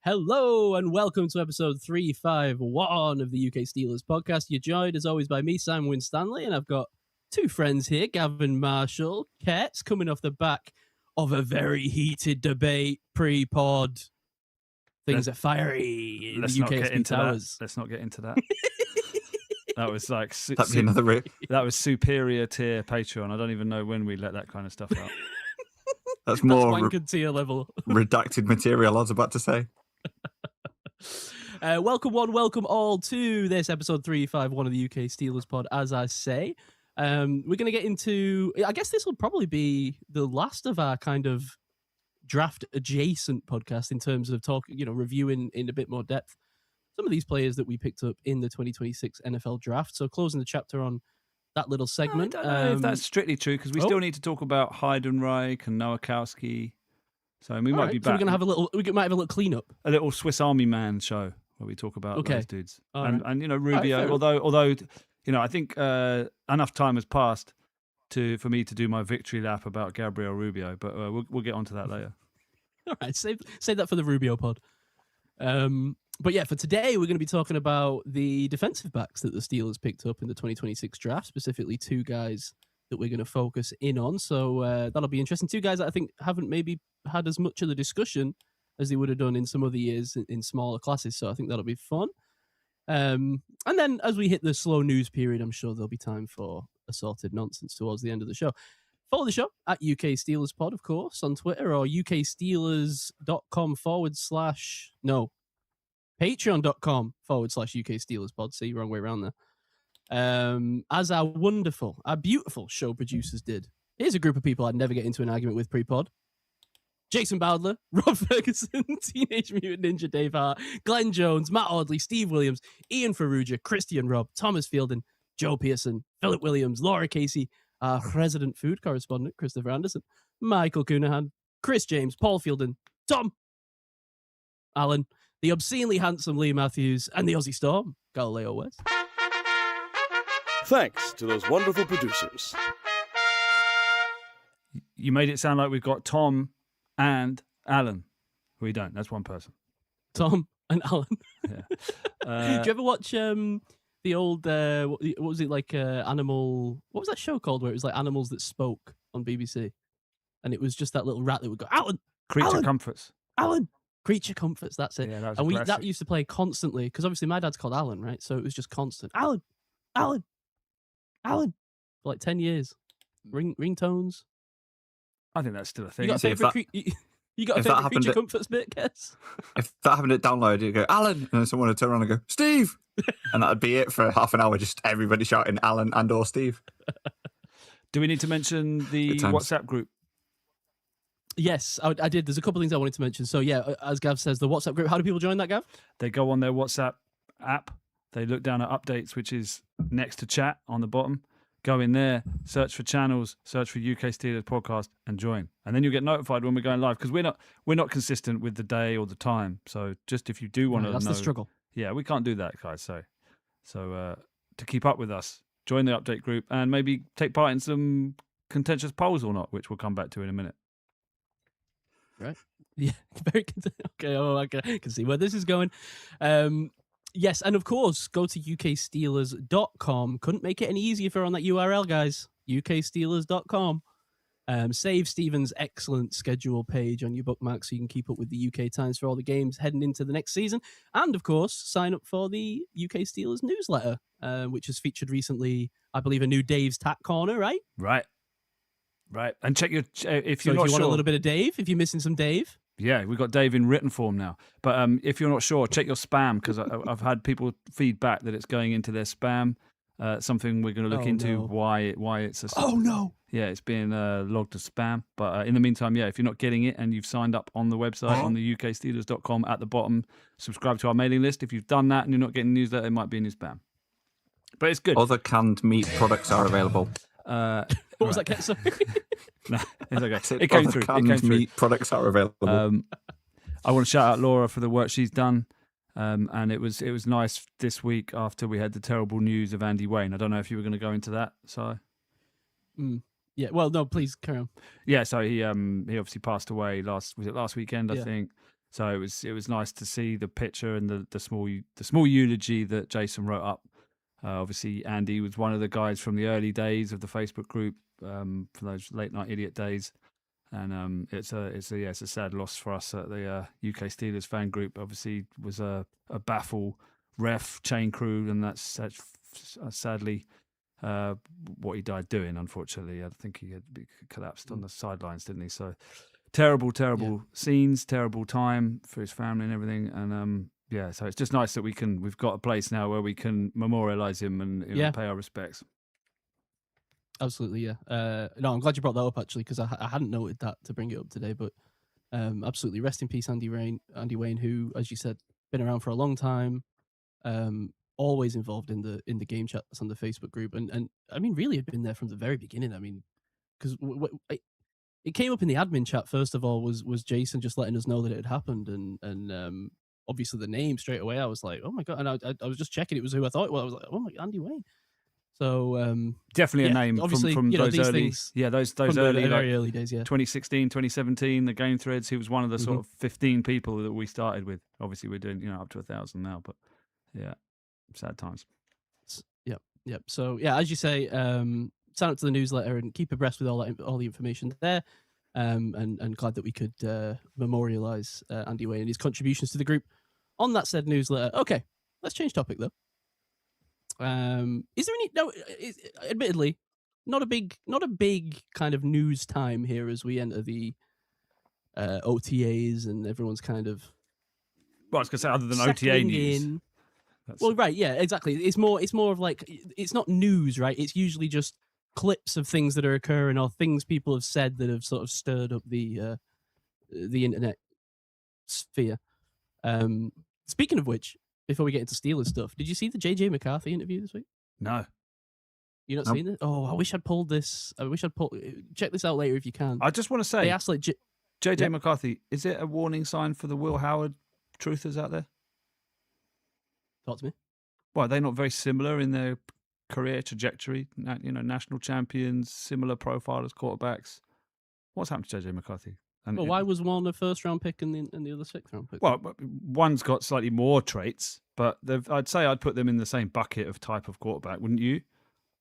Hello and welcome to episode 351 of the UK Steelers podcast. You're joined as always by me, Simon Winstanley, and I've got two friends here, Gavin Marshall, Ketts, coming off the back of a very heated debate pre-pod. Things are fiery in the UK Towers. Let's not get into that. That was like that'd be another that was superior tier Patreon. I don't even know when we let that kind of stuff out. That's more wanker tier level. Redacted material, I was about to say. Welcome one, welcome all to this episode 351 of the UK Steelers pod. As I say, we're going to get into, I guess this will probably be the last of our kind of draft adjacent podcast in terms of reviewing in a bit more depth some of these players that we picked up in the 2026 NFL draft. So closing the chapter on that little segment. I don't know if that's strictly true, because we still need to talk about Heidenreich and Nowakowski. So we might be back. So we're gonna have might have a little cleanup, a little Swiss Army Man show where we talk about those dudes, and Rubio. Right, although I think enough time has passed for me to do my victory lap about Gabriel Rubio, but we'll get onto that later. All right, save that for the Rubio pod. But yeah, for today, we're going to be talking about the defensive backs that the Steelers picked up in the 2026 draft, specifically two guys that we're going to focus in on. So that'll be interesting. Two guys that I think haven't maybe had as much of the discussion as they would have done in some other years in smaller classes. So I think that'll be fun. And then as we hit the slow news period, I'm sure there'll be time for assorted nonsense towards the end of the show. Follow the show at UK Steelers Pod, of course, on Twitter, or uksteelers.com patreon.com/UK Steelers Pod. See, wrong way around there. As our beautiful show producers did. Here's a group of people I'd never get into an argument with pre-pod. Jason Bowdler, Rob Ferguson, Teenage Mutant Ninja Dave Hart, Glenn Jones, Matt Audley, Steve Williams, Ian Ferrugia, Christian Robb, Thomas Fielding, Joe Pearson, Philip Williams, Laura Casey, our resident food correspondent, Christopher Anderson, Michael Coonahan, Chris James, Paul Fielding, Tom Allen, the obscenely handsome Lee Matthews, and the Aussie Storm, Galileo West. Thanks to those wonderful producers. You made it sound like we've got Tom and Alan. We don't. That's one person. Tom and Alan. Yeah. Do you ever watch the old, what was it, like Animal... What was that show called where it was like animals that spoke on BBC? And it was just that little rat that would go, Alan! Creature Alan! Comforts. Alan! Creature Comforts, that's it. Yeah, that was and that used to play constantly, because obviously my dad's called Alan, right? So it was just constant. Alan! Alan! Alan! For like 10 years. Ringtones. I think that's still a thing. You got a favourite Creature Comforts bit, Kes? If that happened at download, you'd go, Alan! And then someone would turn around and go, Steve! And that would be it for half an hour, just everybody shouting Alan and or Steve. Do we need to mention the WhatsApp group? Yes, I did. There's a couple of things I wanted to mention. So yeah, as Gav says, the WhatsApp group, how do people join that, Gav? They go on their WhatsApp app. They look down at updates, which is next to chat on the bottom. Go in there, search for channels, search for UK Steelers podcast, and join. And then you'll get notified when we're going live, because we're not consistent with the day or the time. So just if you do want to know, that's the struggle. Yeah, we can't do that, guys. So to keep up with us, join the update group and maybe take part in some contentious polls or not, which we'll come back to in a minute. Right? Yeah, very okay. Oh, I can see where this is going. Yes, and of course, go to uksteelers.com. Couldn't make it any easier for on that URL, guys. uksteelers.com. Save Stephen's excellent schedule page on your bookmark so you can keep up with the UK times for all the games heading into the next season. And, of course, sign up for the UK Steelers newsletter, which has featured recently, I believe, a new Dave's Tat Corner, right? Right. And check your... if you want a little bit of Dave, if you're missing some Dave... Yeah, we've got Dave in written form now. But if you're not sure, check your spam, because I've had people feedback that it's going into their spam. Something we're going to look into, why it's a... Oh, no! Yeah, it's being logged as spam. But in the meantime, yeah, if you're not getting it and you've signed up on the website, on the uksteelers.com at the bottom, subscribe to our mailing list. If you've done that and you're not getting the newsletter, it might be in your spam. But it's good. Other canned meat products are available. What was that? Sorry. No, it's okay. It came through. Canned meat products are available. I want to shout out Laura for the work she's done. And it was nice this week after we had the terrible news of Andy Wayne. I don't know if you were going to go into that, Si. Yeah, well, no, please carry on. Yeah, so he obviously passed away last weekend, I think. So it was nice to see the picture and the small eulogy that Jason wrote up. Obviously, Andy was one of the guys from the early days of the Facebook group, for those late night idiot days, and it's a sad loss for us at the UK Steelers fan group. Obviously, was a baffle ref chain crew, and that's sadly what he died doing. Unfortunately, I think he had collapsed on the sidelines, didn't he? So terrible scenes, terrible time for his family and everything, and so it's just nice that we've got a place now where we can memorialize him and pay our respects. Absolutely, yeah. No, I'm glad you brought that up actually, because I hadn't noted that to bring it up today. But absolutely, rest in peace, Andy Wayne, who, as you said, been around for a long time, always involved in the game chats on the Facebook group, and I mean, really had been there from the very beginning. I mean, because it came up in the admin chat first of all was Jason just letting us know that it had happened, and obviously the name straight away. I was like, oh my god, and I was just checking it was who I thought it was. I was like, oh my, Andy Wayne. So definitely a name obviously, from those early, things, those very like early days, 2016, 2017, the game threads. He was one of the sort of 15 people that we started with. Obviously, we're doing up to 1,000 now, but yeah, sad times. Yep. So yeah, as you say, sign up to the newsletter and keep abreast with all the information there. And glad that we could memorialize Andy Wayne and his contributions to the group on that said newsletter. Okay, let's change topic though. Is there any? No, admittedly, not a big kind of news time here as we enter the OTAs and everyone's kind of. Well, I was going to say, other than OTA news. Well, right, yeah, exactly. It's more of like, it's not news, right? It's usually just clips of things that are occurring or things people have said that have sort of stirred up the internet sphere. Speaking of which, before we get into Steelers stuff, did you see the JJ McCarthy interview this week? No. You're not seeing it? Oh, I wish I'd pulled this. Check this out later if you can. I just want to say, they asked like JJ McCarthy, is it a warning sign for the Will Howard truthers out there? Talk to me. Well, are they not very similar in their career trajectory? National champions, similar profile as quarterbacks. What's happened to JJ McCarthy? And why was one a first-round pick and the other sixth-round pick? Well, one's got slightly more traits, but I'd say I'd put them in the same bucket of type of quarterback, wouldn't you?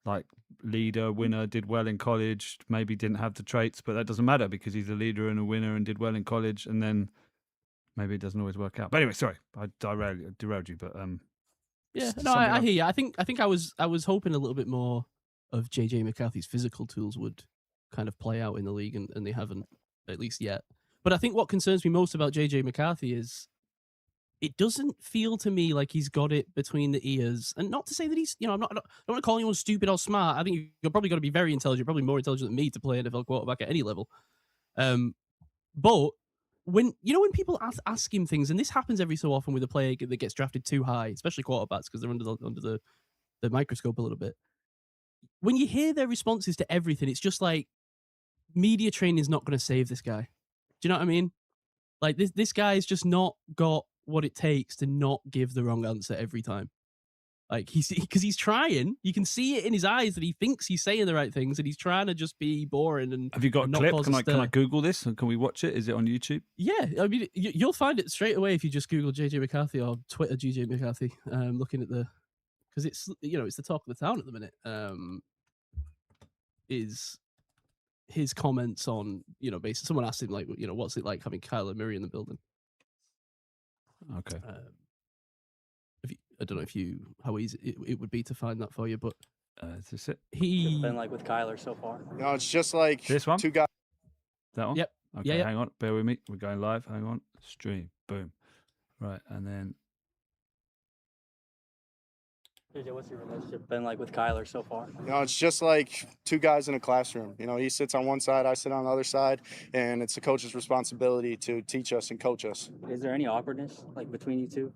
Like leader, winner, did well in college, maybe didn't have the traits, but that doesn't matter because he's a leader and a winner and did well in college, and then maybe it doesn't always work out. But anyway, sorry, I derailed you, but yeah, no, I hear you. I think I was hoping a little bit more of JJ McCarthy's physical tools would kind of play out in the league, and they haven't, at least yet. But I think what concerns me most about JJ McCarthy is it doesn't feel to me like he's got it between the ears. And not to say that he's, I don't want to call anyone stupid or smart. I think you're probably got to be very intelligent, probably more intelligent than me to play NFL quarterback at any level. But when people ask him things, and this happens every so often with a player that gets drafted too high, especially quarterbacks because they're under the microscope a little bit. When you hear their responses to everything, it's just like media training is not going to save this guy. Do you know what I mean? Like this guy's just not got what it takes to not give the wrong answer every time. Like because he's trying, you can see it in his eyes that he thinks he's saying the right things, and he's trying to just be boring. And have you got a clip? Can I Google this and can we watch it? Is it on YouTube? Yeah, I mean you'll find it straight away if you just Google JJ McCarthy or Twitter JJ McCarthy. Looking at because it's it's the talk of the town at the minute. Is his comments on basically someone asked him like what's it like having Kyler Murray in the building? Okay. I don't know how easy it would be to find that for you, but is this it? It's been like with Kyler so far. No, it's just like this one. Two guys. That one. Yep. Okay, yeah. Hang on. Bear with me. We're going live. Hang on. Stream. Boom. Right, and then. JJ, what's your relationship been like with Kyler so far? It's just like two guys in a classroom. He sits on one side, I sit on the other side, and it's the coach's responsibility to teach us and coach us. Is there any awkwardness like between you two?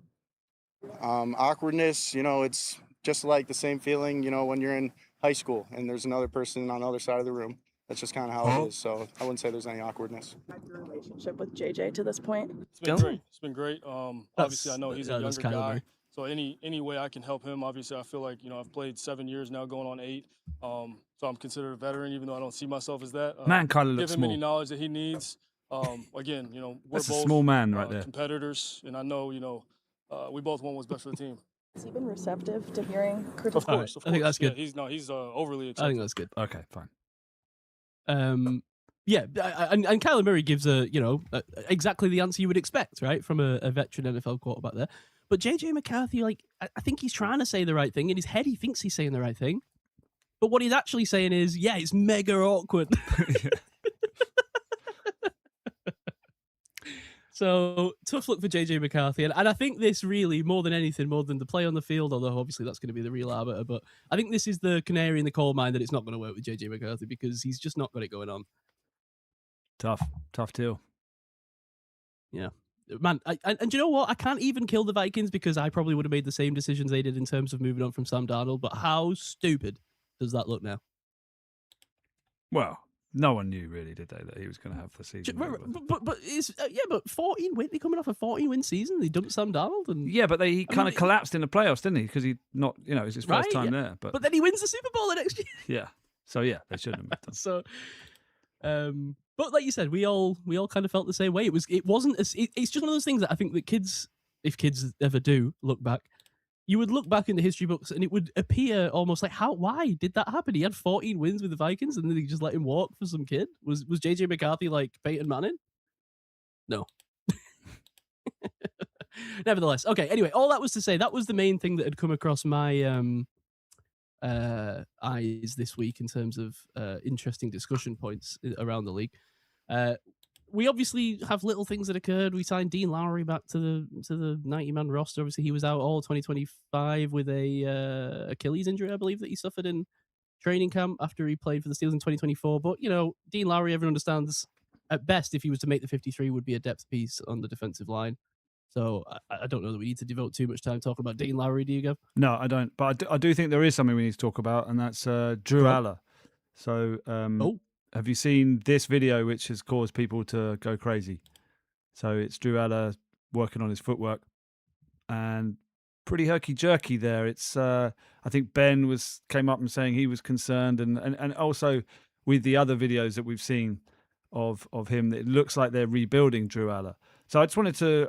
Awkwardness, it's just like the same feeling, when you're in high school and there's another person on the other side of the room. That's just kind of how it is. So I wouldn't say there's any awkwardness. Your relationship with JJ to this point? It's been great. It's been great. Obviously, I know he's a younger guy. So any way I can help him, obviously, I feel like, I've played 7 years now, going on 8. So I'm considered a veteran, even though I don't see myself as that. Man, Kyler looks give him small. any knowledge that he needs. Again, we're That's a both small man right there. competitors, and I know, we both want what's best for the team. Has he been receptive to hearing criticism? Of course. I think that's good. Yeah, he's overly I accepting. think that's good. Okay, fine. Yeah, and Kyler Murray gives exactly the answer you would expect, right, from a veteran NFL quarterback there. But JJ McCarthy, I think he's trying to say the right thing. In his head, he thinks he's saying the right thing. But what he's actually saying is, yeah, it's mega awkward. So, tough luck for JJ McCarthy. And I think this really, more than anything, more than the play on the field, although obviously that's going to be the real arbiter, but I think this is the canary in the coal mine that it's not going to work with JJ McCarthy because he's just not got it going on. Tough deal. Yeah. Man, and you know what? I can't even kill the Vikings because I probably would have made the same decisions they did in terms of moving on from Sam Darnold, but how stupid does that look now? Well, no one knew really, did they, that he was going to have the season. But it's 14 win. They're coming off a 14-win season. They dumped Sam Darnold, and he kind of collapsed in the playoffs, didn't he? Because he not, it was his first time there. But then he wins the Super Bowl the next year. Yeah. So yeah, they shouldn't have done. So, but like you said, we all kind of felt the same way. It wasn't. It's just one of those things that I think that kids, if kids ever do look back, you would look back in the history books and it would appear almost like, why did that happen? He had 14 wins with the Vikings and then they just let him walk for some kid. Was JJ McCarthy like Peyton Manning? No. Nevertheless, okay. Anyway, all that was to say, that was the main thing that had come across my eyes this week in terms of interesting discussion points around the league. We obviously have little things that occurred. We signed Dean Lowry back to the 90-man roster. Obviously, he was out all 2025 with a Achilles injury, I believe, that he suffered in training camp after he played for the Steelers in 2024. But, Dean Lowry, everyone understands, at best, if he was to make the 53, would be a depth piece on the defensive line. So I don't know that we need to devote too much time talking about Dean Lowry, do you, Gav? No, I don't. But I do think there is something we need to talk about, and that's Drew Aller. So have you seen this video, which has caused people to go crazy? So it's Drew Aller working on his footwork, and pretty herky-jerky there. It's I think Ben came up and saying he was concerned, and also with the other videos that we've seen of him, it looks like they're rebuilding Drew Aller. So I just wanted to,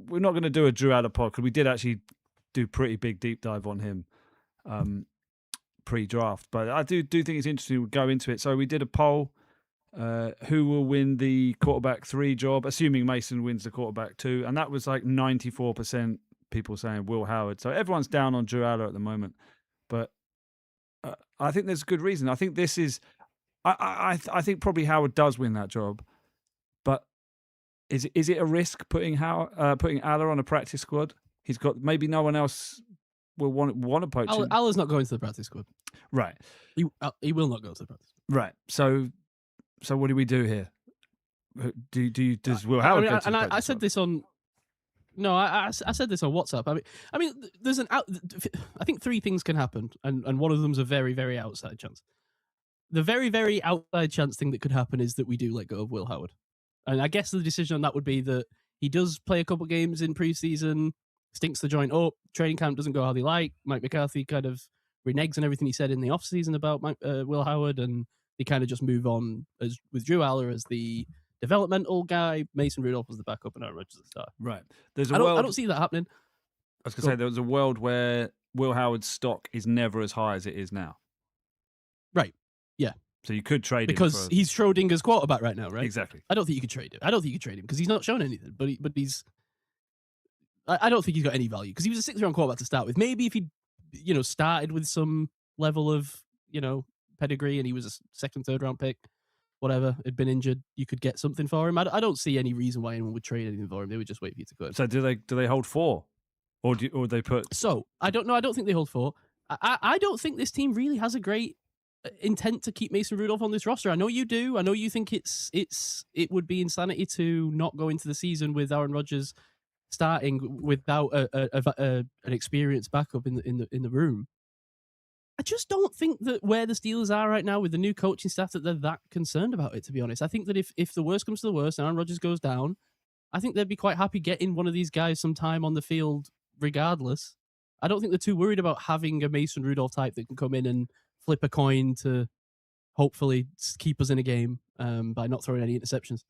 we're not going to do a Drew Aller pod because we did actually do pretty big deep dive on him pre-draft. But I do think it's interesting to go into it. So we did a poll, who will win the quarterback 3 job, assuming Mason wins the quarterback 2. And that was like 94% people saying Will Howard. So everyone's down on Drew Aller at the moment. But I think there's a good reason. I think this is, I think probably Howard does win that job. But is it a risk putting Aller on a practice squad? He's got, maybe no one else will want to poach him. Aller's not going to the practice squad. Right. He will not go to the practice squad. Right. So what do we do here? Does Will Howard go to the practice I said squad? this on. No, I said this on WhatsApp. I mean, there's I think 3 things can happen, and one of them's a very, very outside chance. The very, very outside chance thing that could happen is that we do let go of Will Howard. And I guess the decision on that would be that he does play a couple games in preseason, stinks the joint up, training camp doesn't go how they like. Mike McCarthy kind of reneges on everything he said in the offseason about Will Howard, and they kind of just move on with Drew Aller as the developmental guy, Mason Rudolph was the backup, and Aaron Rodgers the star. Right. I don't see that happening. I was going to say, there was a world where Will Howard's stock is never as high as it is now. Right. Yeah. So you could trade him because he's Schrodinger's quarterback right now, right? Exactly. I don't think you could trade him. I don't think you could trade him because he's not shown anything. But he's. I don't think he's got any value because he was a 6th-round quarterback to start with. Maybe if he, started with some level of, pedigree and he was a 2nd, 3rd-round pick, whatever, had been injured, you could get something for him. I don't see any reason why anyone would trade anything for him. They would just wait for you to cut him. So do they hold 4, or they put? So I don't know. I don't think they hold 4. I don't think this team really has a great intent to keep Mason Rudolph on this roster. I know you do. I know you think it would be insanity to not go into the season with Aaron Rodgers starting without an experienced backup in the room. I just don't think that where the Steelers are right now with the new coaching staff that they're that concerned about it, to be honest. I think that if the worst comes to the worst and Aaron Rodgers goes down, I think they'd be quite happy getting one of these guys some time on the field regardless. I don't think they're too worried about having a Mason Rudolph type that can come in and flip a coin to hopefully keep us in a game by not throwing any interceptions.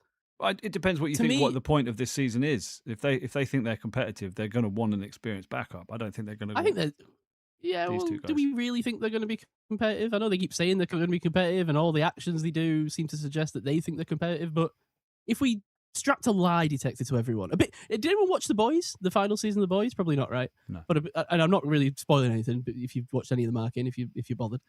It depends what you think. What the point of this season is. If they think they're competitive, they're going to want an experienced backup. I don't think they're going to. I think that. Yeah, well, do we really think they're going to be competitive? I know they keep saying they're going to be competitive, and all the actions they do seem to suggest that they think they're competitive. But if we strapped a lie detector to everyone, did anyone watch The Boys? The final season of The Boys? Probably not, right? No. But and I'm not really spoiling anything. But if you've watched any of the marking, if you're bothered,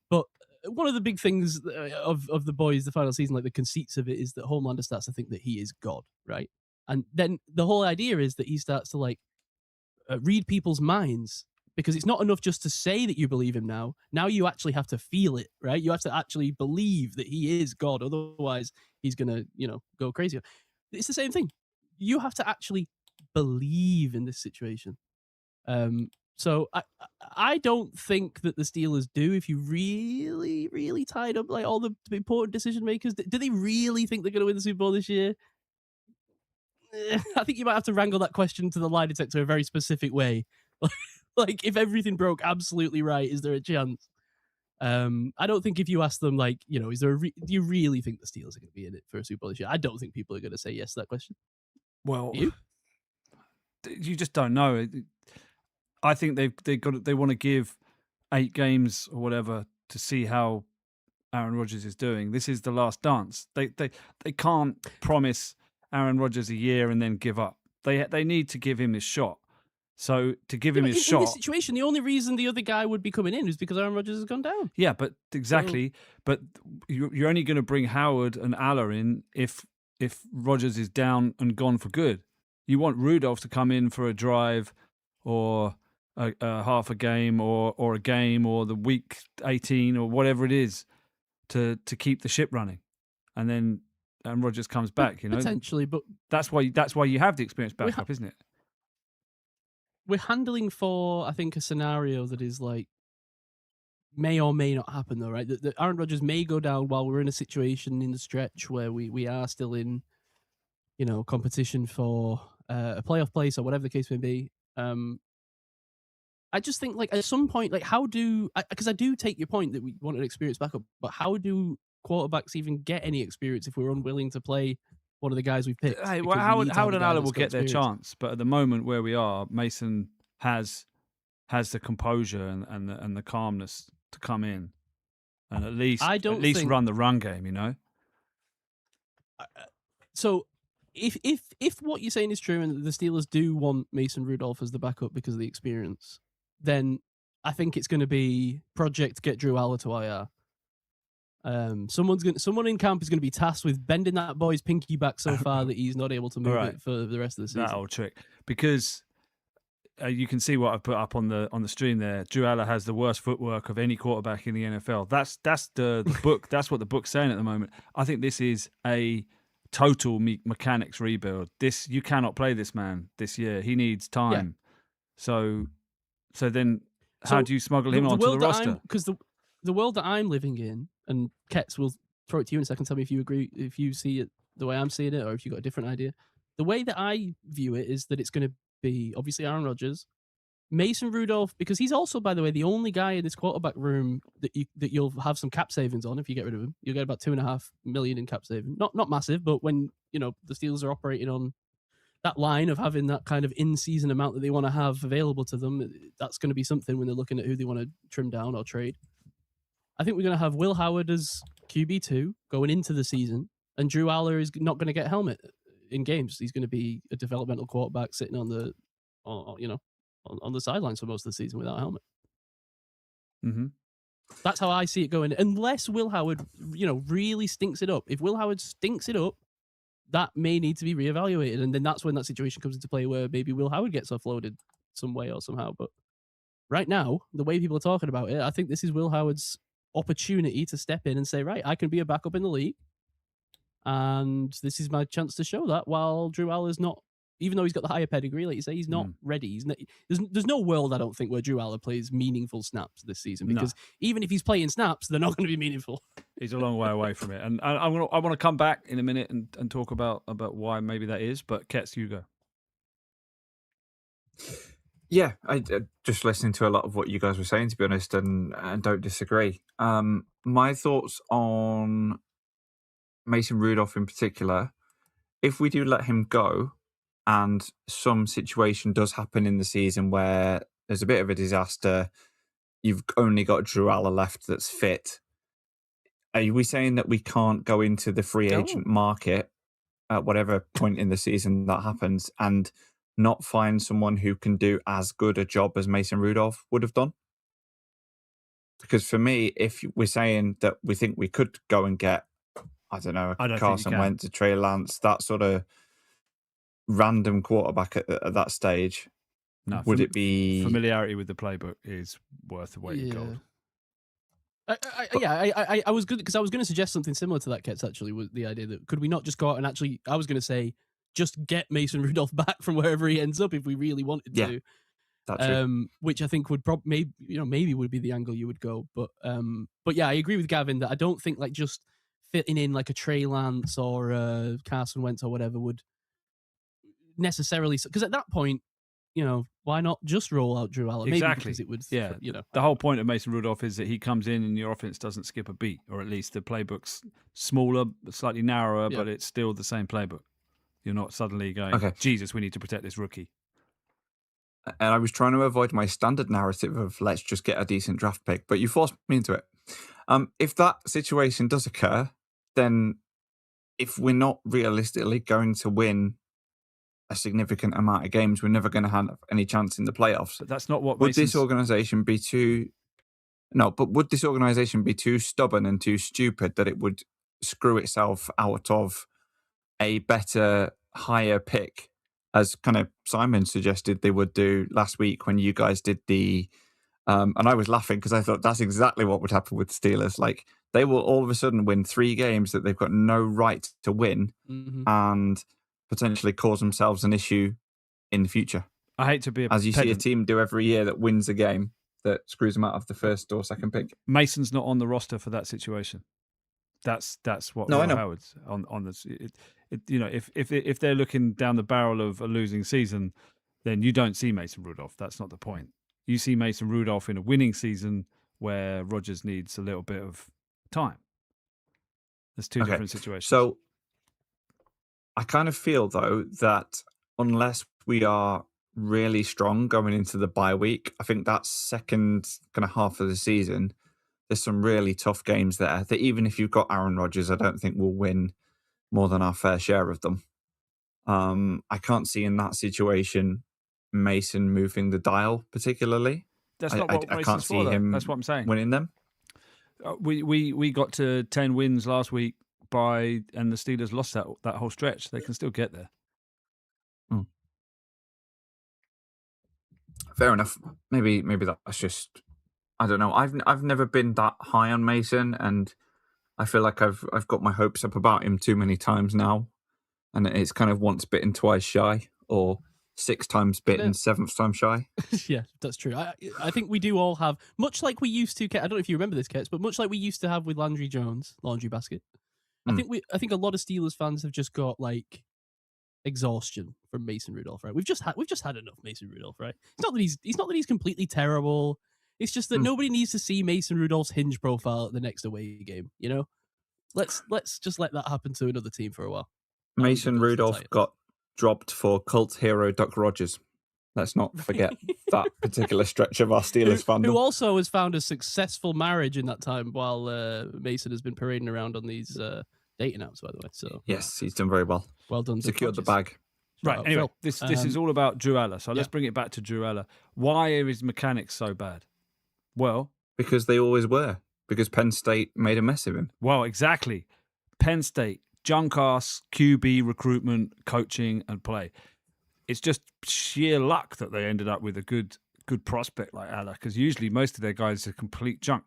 but one of the big things of The Boys, the final season, like the conceits of it, is that Homelander starts to think that he is God, right? And then the whole idea is that he starts to read people's minds. Because it's not enough just to say that you believe him now. Now you actually have to feel it, right? You have to actually believe that he is God. Otherwise, he's going to, go crazy. It's the same thing. You have to actually believe in this situation. So I don't think that the Steelers do. If you really, really tied up like all the important decision makers, do they really think they're going to win the Super Bowl this year? I think you might have to wrangle that question to the lie detector a very specific way. Like, if everything broke absolutely right, is there a chance? I don't think if you ask them, is there do you really think the Steelers are going to be in it for a Super Bowl this year? I don't think people are going to say yes to that question. Well, you just don't know. I think they want to give 8 games or whatever to see how Aaron Rodgers is doing. This is the last dance. They can't promise Aaron Rodgers a year and then give up. They need to give him his shot. So to give him his shot... In this situation, the only reason the other guy would be coming in is because Aaron Rodgers has gone down. Yeah, but exactly. But you're only going to bring Howard and Allah in if Rodgers is down and gone for good. You want Rudolph to come in for a drive or a half a game or a game or the week 18 or whatever it is to keep the ship running. And then Rodgers comes back, Potentially, but... That's why you have the experienced backup, isn't it? We're handling for, I think, a scenario that is may or may not happen, though, right? That Aaron Rodgers may go down while we're in a situation in the stretch where we are still in, competition for a playoff place or whatever the case may be. I just think, at some point, because I do take your point that we want an experienced backup, but how do quarterbacks even get any experience if we're unwilling to play one of the guys we've picked? Hey, well, Howard and Allen will get their chance, but at the moment where we are, Mason has the composure and the calmness to come in and at least run the run game, So if what you're saying is true and the Steelers do want Mason Rudolph as the backup because of the experience, then I think it's going to be Project Get Drew Aller to IR. Someone in camp is going to be tasked with bending that boy's pinky back so far that he's not able to move it for the rest of the season. That old trick, because you can see what I've put up on the stream there. Drew Aller has the worst footwork of any quarterback in the NFL. That's the book. That's what the book's saying at the moment. I think this is a total mechanics rebuild. You cannot play this man this year. He needs time. Yeah. So then, how do you smuggle him onto the roster? Because the world that I'm living in, and Ketts will throw it to you in a second, tell me if you agree, if you see it the way I'm seeing it, or if you've got a different idea. The way that I view it is that it's going to be, obviously, Aaron Rodgers, Mason Rudolph, because he's also, by the way, the only guy in this quarterback room that you'll have some cap savings on if you get rid of him. You'll get about $2.5 million in cap saving. Not massive, but when, the Steelers are operating on that line of having that kind of in-season amount that they want to have available to them, that's going to be something when they're looking at who they want to trim down or trade. I think we're going to have Will Howard as QB2 going into the season, and Drew Aller is not going to get a helmet in games. He's going to be a developmental quarterback sitting on the sidelines for most of the season without a helmet. Mm-hmm. That's how I see it going. Unless Will Howard, really stinks it up. If Will Howard stinks it up, that may need to be reevaluated, and then that's when that situation comes into play where maybe Will Howard gets offloaded some way or somehow. But right now, the way people are talking about it, I think this is Will Howard's opportunity to step in and say, right, I can be a backup in the league, and this is my chance to show that, while Drew Aller's not, even though he's got the higher pedigree, like you say, he's not ready. There's no world, I don't think, where Drew Aller plays meaningful snaps this season, because even if he's playing snaps, they're not going to be meaningful. He's a long way away from it. And I want to come back in a minute and talk about why maybe that is, but Ketts, you go. Yeah, I just listening to a lot of what you guys were saying, to be honest, and don't disagree. My thoughts on Mason Rudolph in particular if we do let him go and some situation does happen in the season where there's a bit of a disaster, you've only got Drew Aller left that's fit, are we saying that we can't go into the free agent market at whatever point in the season that happens and not find someone who can do as good a job as Mason Rudolph would have done? Because for me, if we're saying that we think we could go and get, I don't know, Carson Wentz, to Trey Lance, that sort of random quarterback at that stage, would it be... Familiarity with the playbook is worth the weight in gold. I was good because I was going to suggest something similar to that, Ketts, actually, with the idea that could we not just go out and actually, I was going to say, just get Mason Rudolph back from wherever he ends up if we really wanted to. That's which I think would maybe would be the angle you would go. But yeah, I agree with Gavin that I don't think like just fitting in like a Trey Lance or Carson Wentz or whatever would necessarily, because at that point, why not just roll out Drew Aller? Exactly. Maybe because it would, The whole point of Mason Rudolph is that he comes in and your offense doesn't skip a beat, or at least the playbook's smaller, slightly narrower, but it's still the same playbook. You're not suddenly going, Jesus, we need to protect this rookie. And I was trying to avoid my standard narrative of let's just get a decent draft pick, but you forced me into it. If that situation does occur, then if we're not realistically going to win a significant amount of games, we're never going to have any chance in the playoffs. But that's not what would this organization be too... No, but would this organization be too stubborn and too stupid that it would screw itself out of a better, higher pick, as kind of Simon suggested they would do last week when you guys did the... and I was laughing because I thought that's exactly what would happen with the Steelers. Like, they will all of a sudden win 3 games that they've got no right to win and potentially cause themselves an issue in the future. I hate to be as you see a team do every year that wins a game that screws them out of the first or second pick. Mason's not on the roster for that situation. That's what I know. Howard's on this. If they're looking down the barrel of a losing season, then you don't see Mason Rudolph. That's not the point. You see Mason Rudolph in a winning season where Rodgers needs a little bit of time. There's two different situations. So I kind of feel, though, that unless we are really strong going into the bye week, I think that second kind of half of the season, there's some really tough games there that even if you've got Aaron Rodgers, I don't think we'll win more than our fair share of them. I can't see in that situation Mason moving the dial particularly. That's not what I can't see him. That's what I'm saying. Winning them. We got to 10 wins last week and the Steelers lost that whole stretch. They can still get there. Fair enough. Maybe that's just, I don't know. I've never been that high on Mason, and I feel like I've got my hopes up about him too many times now, and it's kind of once bitten, twice shy, or 6 times bitten, 7th time shy. Yeah, that's true. I think we do all have, much like we used to. I don't know if you remember this, Ketts, but much like we used to have with Landry Jones, Laundry Basket. I think a lot of Steelers fans have just got like exhaustion from Mason Rudolph, right? We've just had enough Mason Rudolph, right? It's not that he's completely terrible. It's just that nobody needs to see Mason Rudolph's hinge profile at the next away game. Let's just let that happen to another team for a while. Mason Rudolph got dropped for cult hero Duck Rogers. Let's not forget that particular stretch of our Steelers fandom. Who also has found a successful marriage in that time while Mason has been parading around on these dating apps, by the way. So yes, he's done very well. Well done. Secured the bag. Right, anyway, this is all about Drew Aller. So let's bring it back to Drew Aller. Why are his mechanics so bad? Well, because they always were. Because Penn State made a mess of him. Well, exactly. Penn State, junk-ass QB recruitment, coaching, and play. It's just sheer luck that they ended up with a good prospect like Aller, because usually most of their guys are complete junk.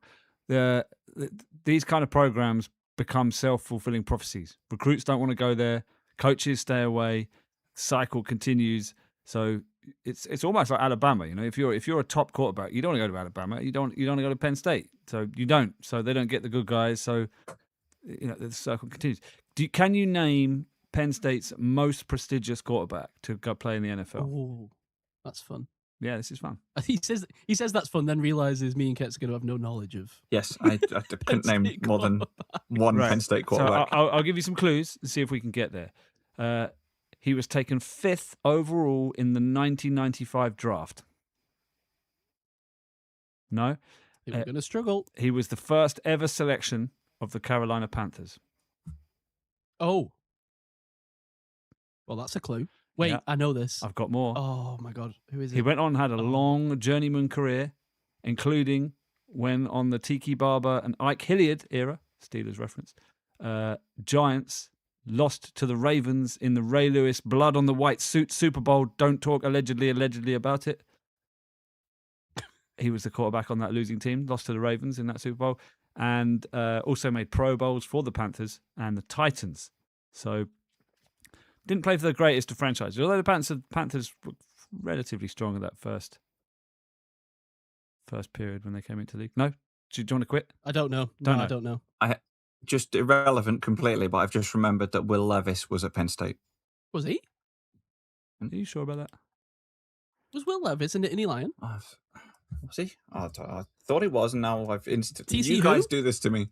These kind of programs become self-fulfilling prophecies. Recruits don't want to go there. Coaches stay away. Cycle continues. So it's almost like Alabama. If you're a top quarterback, you don't want to go to Alabama. You don't want to go to Penn State. So you don't. So they don't get the good guys. So the cycle continues. Can you name Penn State's most prestigious quarterback to go play in the NFL? Oh, that's fun. Yeah, this is fun. He says that's fun, then realizes me and Ket's are going to have no knowledge of. Yes, I couldn't name more than one Penn State quarterback. So I'll give you some clues and see if we can get there. He was taken 5th overall in the 1995 draft. No? They were going to struggle. He was the first ever selection of the Carolina Panthers. Oh. Well, that's a clue. Wait, Yeah. I know this. I've got more. Oh, my God. Who is it? He went on and had a long journeyman career, including when on the Tiki Barber and Ike Hilliard era, Steelers reference, Giants lost to the Ravens in the Ray Lewis blood on the white suit Super Bowl. Don't talk allegedly about it. He was the quarterback on that losing team, lost to the Ravens in that Super Bowl, and also made Pro Bowls for the Panthers and the Titans. So didn't play for the greatest of franchises, although the Panthers were relatively strong at that first period when they came into the league. No? Do you want to quit? I don't know. I don't know. Just irrelevant completely, but I've just remembered that Will Levis was at Penn State. Was he? Are you sure about that? Was Will Levis in Nittany Lion? Was he? I thought he was, and now I've instantly... TC You guys do this to me.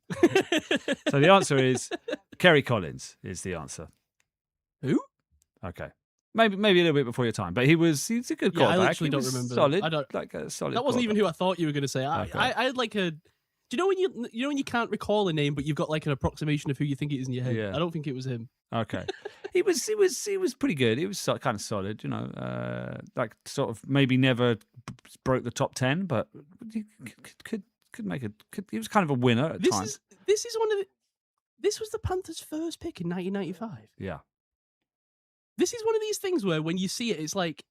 So the answer is Kerry Collins is the answer. Who? Okay. Maybe a little bit before your time, but he's a good Yeah, I quarterback. literally don't remember. Solid. I don't. Like a solid. That wasn't even who I thought you were going to say. Okay. I had like a. Do you know when you can't recall a name, but you've got like an approximation of who you think it is in your head? Yeah. I don't think it was him. Okay. He was pretty good. He was kind of solid, like sort of maybe never broke the top 10, but he could make he was kind of a winner at times. This was the Panthers' first pick in 1995. Yeah. This is one of these things where when you see it, it's like,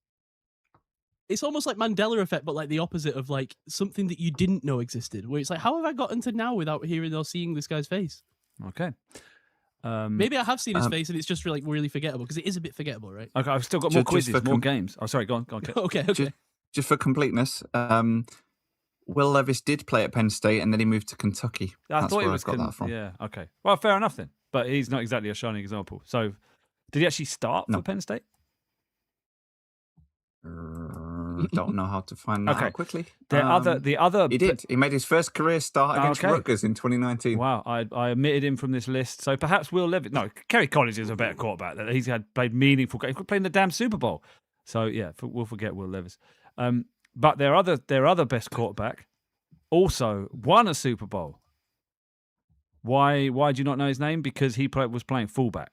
it's almost like Mandela effect, but like the opposite of like something that you didn't know existed, where it's like, how have I gotten to now without hearing or seeing this guy's face? Okay. Maybe I have seen his face and it's just really forgettable, because it is a bit forgettable, right? Okay, I've still got more quizzes, more games. Oh, sorry, go on. Kit. Okay. Just for completeness, Will Levis did play at Penn State, and then he moved to Kentucky. I thought he was got that from. Yeah, okay. Well, fair enough then. But he's not exactly a shining example. So, did he actually start for Penn State? Don't know how to find that out quickly. The other he did. He made his first career start against Rutgers in 2019. Wow, I omitted him from this list. So perhaps Will Levis. No, Kerry Collins is a better quarterback. That he's played meaningful games. He's playing the damn Super Bowl. So yeah, we'll forget Will Levis. But their other best quarterback also won a Super Bowl. Why do you not know his name? Because he was playing fullback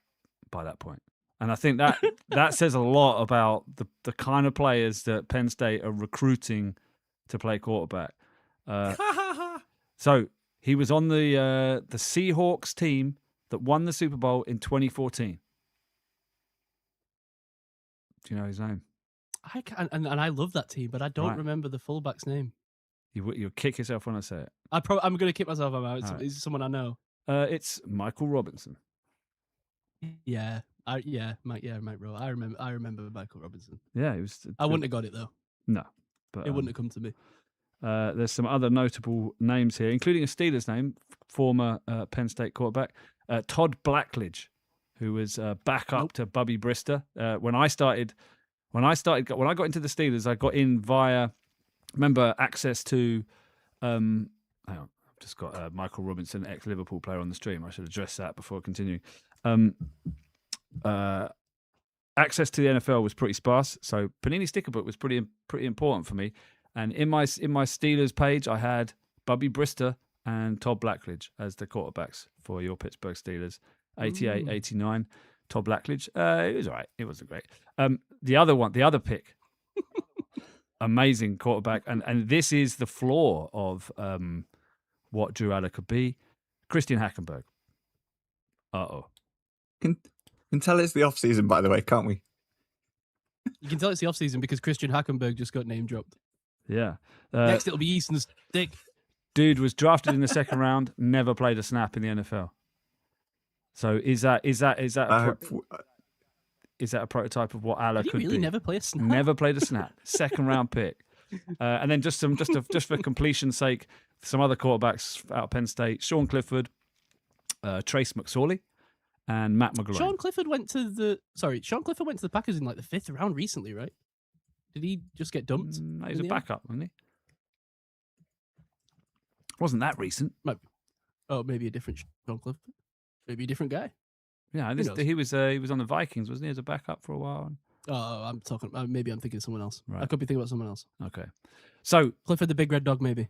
by that point. And I think that says a lot about the kind of players that Penn State are recruiting to play quarterback. So he was on the Seahawks team that won the Super Bowl in 2014. Do you know his name? I can, and I love that team, but I don't remember the fullback's name. You'll kick yourself when I say it. I'm going to kick myself out. It's someone I know. It's Michael Robinson. Yeah. Mike Rowe. I remember Michael Robinson. Yeah, he was. I wouldn't have got it though. No, but it wouldn't have come to me. There's some other notable names here, including a Steelers name, former Penn State quarterback Todd Blackledge, who was backup to Bubby Brister. When I got into the Steelers, I got in via access to. Hang on, I've just got Michael Robinson, ex-Liverpool player, on the stream. I should address that before continuing. Access to the NFL was pretty sparse, so Panini Sticker Book was pretty important for me. And in my Steelers page, I had Bubby Brister and Todd Blackledge as the quarterbacks for your Pittsburgh Steelers. 88, 89. Todd Blackledge. It was all right. It wasn't great. The other pick, amazing quarterback, and this is the floor of what Drew Aller could be. Christian Hackenberg. Can tell it's the off season, by the way, can't we? You can tell it's the off season because Christian Hackenberg just got name dropped. Yeah. Next it'll be Easton Stick. Dude was drafted in the second round, never played a snap in the NFL. So is that a prototype of what Aller could be? Never play a snap? Never played a snap. Second round pick. And then just for completion's sake, some other quarterbacks out of Penn State: Sean Clifford, Trace McSorley, and Matt McGloin. Sean Clifford went to the Packers in like the 5th round recently, right? Did he just get dumped? No, he's a backup, wasn't he? Wasn't that recent? Maybe a different Sean Clifford. Maybe a different guy. Yeah, he was on the Vikings, wasn't he, as a backup for a while? Oh, I'm talking. Maybe I'm thinking of someone else. Right. I could be thinking about someone else. Okay, so Clifford the Big Red Dog, maybe.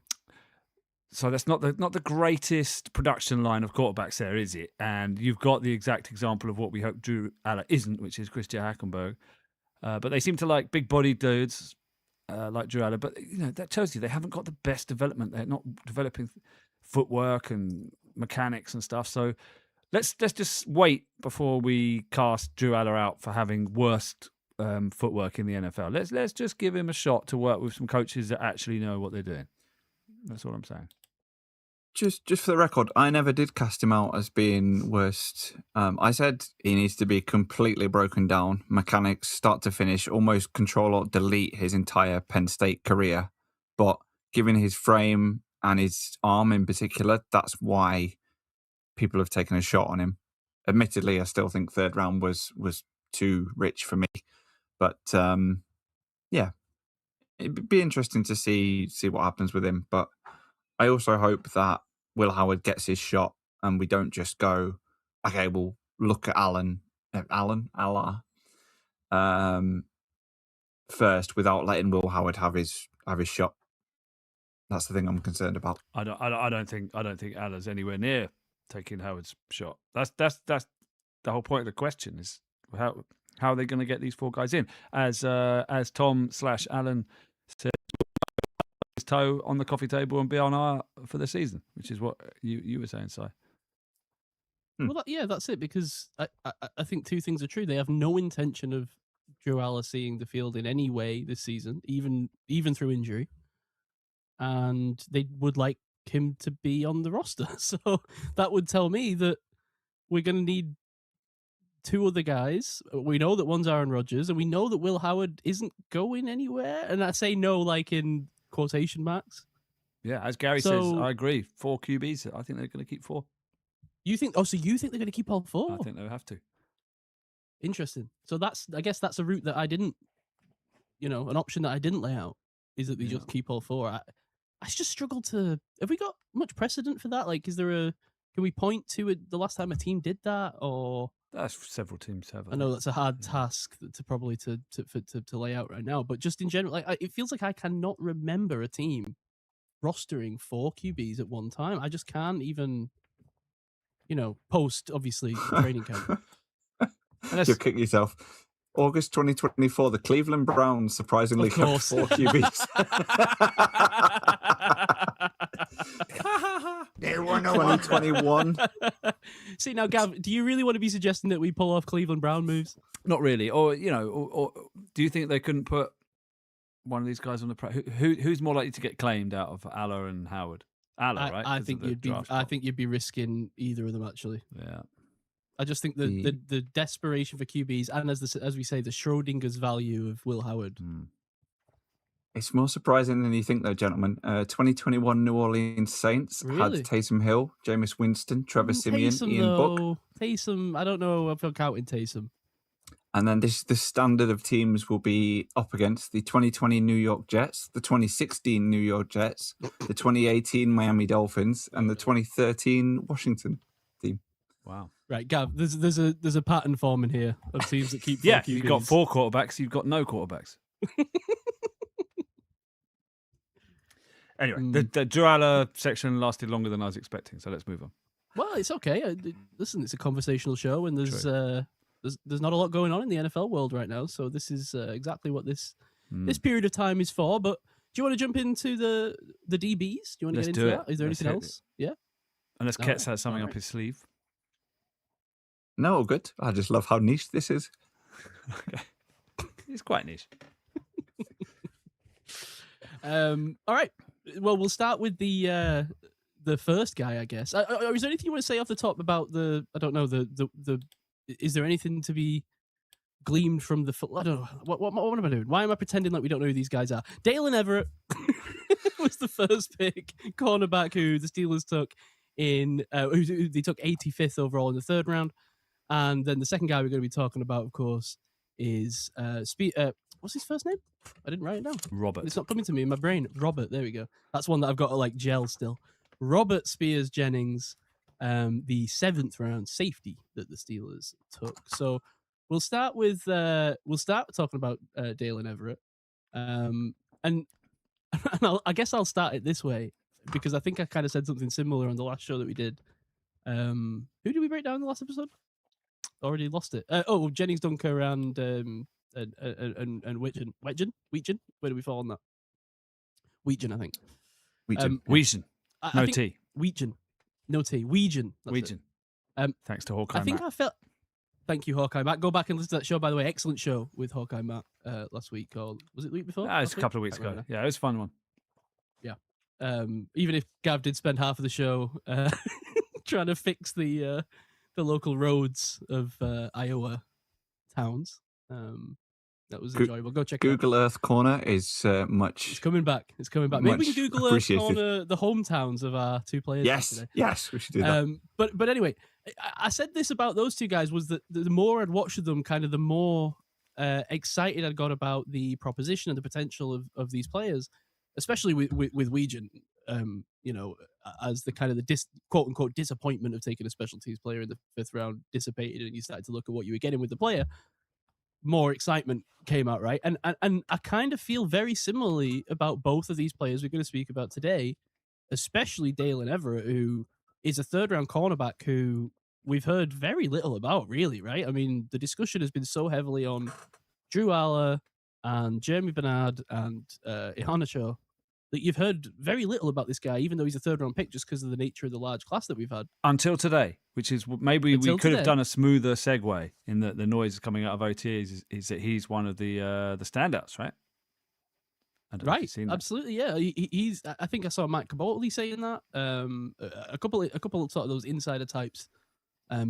So that's not the greatest production line of quarterbacks there, is it? And you've got the exact example of what we hope Drew Aller isn't, which is Christian Hackenberg. But they seem to like big-bodied dudes like Drew Aller. But that tells you they haven't got the best development. They're not developing footwork and mechanics and stuff. So let's just wait before we cast Drew Aller out for having worst footwork in the NFL. Let's just give him a shot to work with some coaches that actually know what they're doing. That's all I'm saying. Just for the record, I never did cast him out as being worst. I said he needs to be completely broken down, mechanics, start to finish, almost control or delete his entire Penn State career. But given his frame and his arm in particular, that's why people have taken a shot on him. Admittedly, I still think third round was too rich for me. But yeah, it'd be interesting to see what happens with him. But I also hope that Will Howard gets his shot and we don't just go, okay, we'll look at Allah first without letting Will Howard have his shot. That's the thing I'm concerned about. I don't think Allah's anywhere near taking Howard's shot. That's the whole point of the question is how are they going to get these four guys in? As Tom/Alan said, his toe on the coffee table and be on IR for the season, which is what you were saying, Si. Well, that's it, because I think two things are true. They have no intention of Drew Aller seeing the field in any way this season, even through injury, and they would like him to be on the roster. So that would tell me that we're going to need two other guys. We know that one's Aaron Rodgers, and we know that Will Howard isn't going anywhere. And I say no like in quotation marks. Yeah, as Gary says, I agree. 4 QBs. I think they're going to keep 4. You think? Oh, so you think they're going to keep all 4? I think they'll have to. Interesting. So I guess that's a route that I didn't, an option that I didn't lay out, is that they just keep all 4. I just struggle to. Have we got much precedent for that? Like, can we point to it the last time a team did that, or? That's several teams have. I know that's a hard task to lay out right now, but just in general, it feels like I cannot remember a team rostering 4 QBs at one time. I just can't even, post obviously training camp. You'll kick yourself. August 2024, the Cleveland Browns surprisingly kept 4 QBs. There were no 2021. See, now, Gav, do you really want to be suggesting that we pull off Cleveland Brown moves? Not really. Or do you think they couldn't put one of these guys on the who's more likely to get claimed out of Aller and Howard? Aller, right? I think you'd be risking either of them, actually. Yeah. I just think the desperation for QBs, and as we say, the Schrodinger's value of Will Howard. It's more surprising than you think, though, gentlemen. 2021 New Orleans Saints had Taysom Hill, Jameis Winston, Trevor Siemian, Ian Book. Taysom, I don't know if I'm counting Taysom. And then the standard of teams will be up against the 2020 New York Jets, the 2016 New York Jets, the 2018 Miami Dolphins, and the 2013 Washington team. Wow. Right, Gav, there's a pattern forming here of teams that keep 4 QBs. You've got 4 quarterbacks, you've got no quarterbacks. Anyway, the Drew Aller section lasted longer than I was expecting, so let's move on. Well, it's okay. Listen, it's a conversational show, and there's not a lot going on in the NFL world right now, so this is exactly what this period of time is for. But do you want to jump into the DBs? Do you want to get into that? Is there anything else? Yeah? Unless Ketts has something up his sleeve. No, good. I just love how niche this is. Okay. It's quite niche. All right. Well, we'll start with the first guy, I guess. Is there anything you want to say off the top about is there anything to be gleamed from the? I don't know. What am I doing? Why am I pretending like we don't know who these guys are? Daylen Everette was the first pick, cornerback who the Steelers took in. Who they took 85th overall in the 3rd round, and then the second guy we're going to be talking about, of course, is what's his first name? I didn't write it down. Robert. It's not coming to me in my brain. Robert. There we go. That's one that I've got to gel still. Robert Spears Jennings, the 7th round safety that the Steelers took. So we'll start talking about Daylen Everette, and I guess I'll start it this way because I think I kind of said something similar on the last show that we did. Who did we break down in the last episode? Already lost it. Jennings, Dunker, and Wheatgen. Where do we fall on that? Wheatgen, I think. Wheatgen. No T. Wheatgen. No T. Wheatgen. Wheatgen. Thanks to Hawkeye Matt. Thank you, Hawkeye Matt. Go back and listen to that show, by the way. Excellent show with Hawkeye Matt last week. Or was it the week before? It was a couple of weeks ago. Yeah, it was a fun one. Yeah. Even if Gav did spend half of the show trying to fix the local roads of Iowa towns. That was enjoyable. Go check Google it out. Earth Corner is much. It's coming back. Maybe we can Google Earth Corner the hometowns of our two players. Yes, we should do that. But anyway, I said this about those two guys was that the more I'd watched them, kind of the more excited I got about the proposition and the potential of these players, especially with Wheatgen. As the kind of the quote unquote disappointment of taking a special teams player in the 5th round dissipated, and you started to look at what you were getting with the player, more excitement came out, right? And I kind of feel very similarly about both of these players we're going to speak about today, especially Daylen Everette, who is a 3rd round cornerback who we've heard very little about, really, right? I mean, the discussion has been so heavily on Drew Aller and Jeremy Bernard and Ihanacho that you've heard very little about this guy, even though he's a 3rd round pick, just because of the nature of the large class that we've had. Until today, which is maybe we could have done a smoother segue in that the noise coming out of OTAs is that he's one of the standouts, right? Right, absolutely, yeah. He's. I think I saw Matt Cabotely saying that. A couple of sort of those insider types,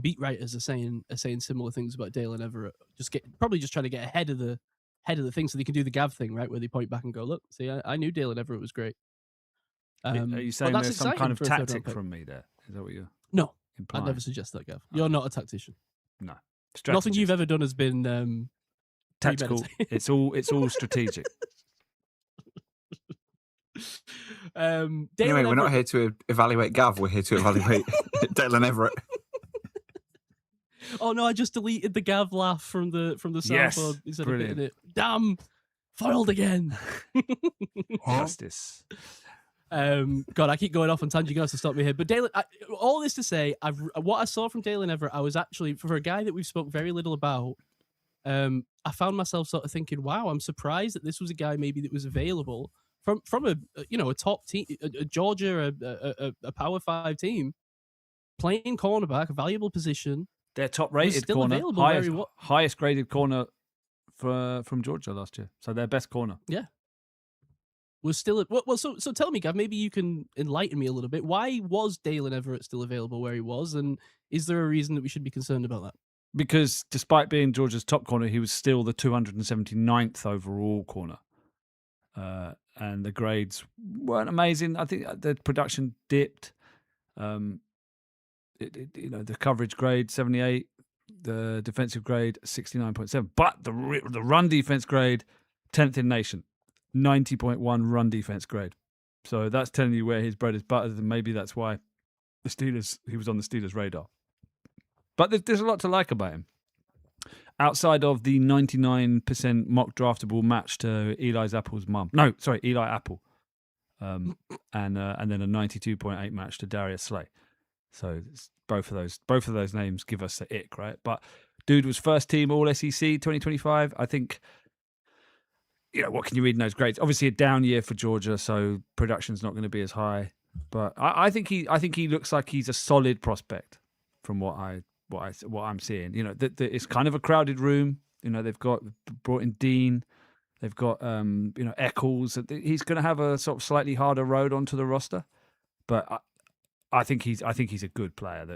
beat writers are saying similar things about Daylen Everette. Probably just trying to get ahead of the thing so they can do the Gav thing, right, where they point back and go, look, see, I knew Daylen Everette was great. Are you saying there's some kind of tactic from me there? Is that what you're implying? I'd never suggest that, Gav. You're not a tactician. No. Nothing you've ever done has been tactical. It's all strategic. Anyway, we're not here to evaluate Gav. We're here to evaluate Daylen Everette. Oh no! I just deleted the Gav laugh from the soundboard instead of hitting it. Damn, foiled again. Justice. God, I keep going off on tangent. You're going to have to stop me here. But Daylen, all this to say, what I saw from Daylen Everette, I was actually, for a guy that we've spoke very little about, I found myself sort of thinking, wow, I'm surprised that this was a guy maybe that was available from a top team, a Georgia, a Power 5 team, playing cornerback, a valuable position. Their top-rated corner, highest graded corner from Georgia last year. So their best corner. Yeah. Was still so tell me, Gav, maybe you can enlighten me a little bit. Why was Daylen Everette still available where he was, and is there a reason that we should be concerned about that? Because despite being Georgia's top corner, he was still the 279th overall corner. And the grades weren't amazing. I think the production dipped. The coverage grade 78, the defensive grade 69.7, but the run defense grade 10th in nation, 90.1 run defense grade. So that's telling you where his bread is buttered, and maybe that's why he was on the Steelers' radar. But there's a lot to like about him. Outside of the 99% mock draftable match to Eli Apple's mum. No, sorry, Eli Apple. And then a 92.8 match to Darius Slay. So both of those names give us the ick, right? But dude was first team All SEC 2025. I think, what can you read in those grades? Obviously a down year for Georgia, so production's not going to be as high. But I think he looks like he's a solid prospect from what I'm seeing. It's kind of a crowded room. They've brought in Dean. They've got Eccles. He's going to have a sort of slightly harder road onto the roster, but I think he's a good player.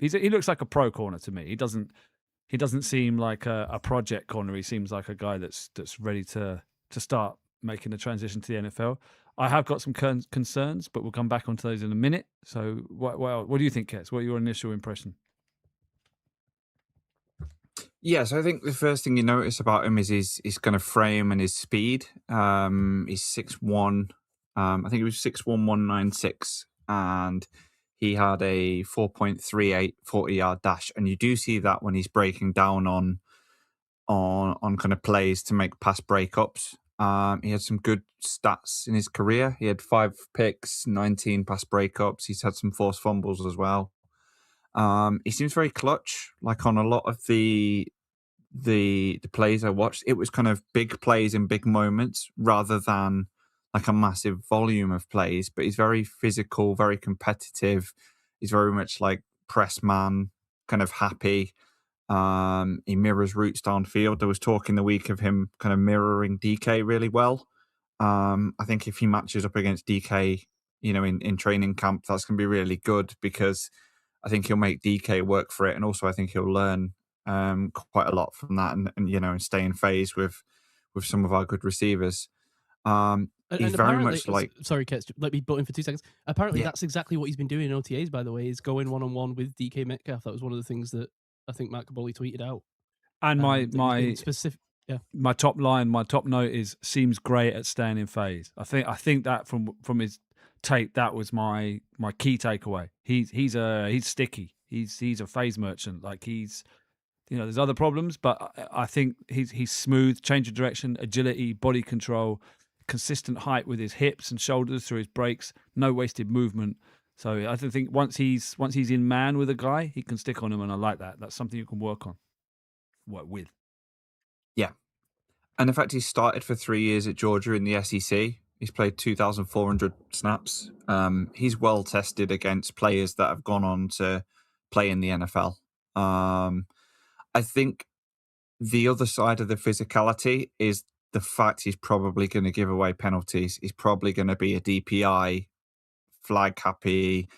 He looks like a pro corner to me. He doesn't seem like a project corner. He seems like a guy that's ready to start making the transition to the NFL. I have got some concerns, but we'll come back onto those in a minute. So, what do you think, Ketts? What are your initial impression? Yes, I think the first thing you notice about him is his kind of frame and his speed. He's 6'1". I think he was 6'1", 196, and he had a 4.38 40-yard dash, and you do see that when he's breaking down on kind of plays to make pass breakups. He had some good stats in his career. He had 5 picks, 19 pass breakups. He's had some forced fumbles as well. He seems very clutch. Like on a lot of the plays I watched, it was kind of big plays in big moments rather than like a massive volume of plays. But he's very physical, very competitive. He's very much like press man, kind of happy. He mirrors routes downfield. There was talk in the week of him kind of mirroring DK really well. I think if he matches up against DK, in training camp, that's going to be really good because I think he'll make DK work for it, and also I think he'll learn quite a lot from that, and stay in phase with some of our good receivers. He's very much like. Sorry, Ketts, let me butt in for 2 seconds. Apparently, Yeah. that's exactly what he's been doing in OTAs. By the way, is going 1-on-1 with DK Metcalf. That was one of the things that I think Matt Caboli tweeted out. And my specific, my top note is seems great at staying in phase. I think that from his tape, that was my key takeaway. He's sticky. He's a phase merchant. Like there's other problems, but I think he's smooth, change of direction, agility, body control, consistent height with his hips and shoulders through his breaks, no wasted movement. So I think once he's in man with a guy, he can stick on him, and I like that. That's something you can work with. Yeah. And in fact, he started for 3 years at Georgia in the SEC. He's played 2,400 snaps. He's well tested against players that have gone on to play in the NFL. I think the other side of the physicality is the fact he's probably going to give away penalties. He's probably going to be a DPI, flag happy.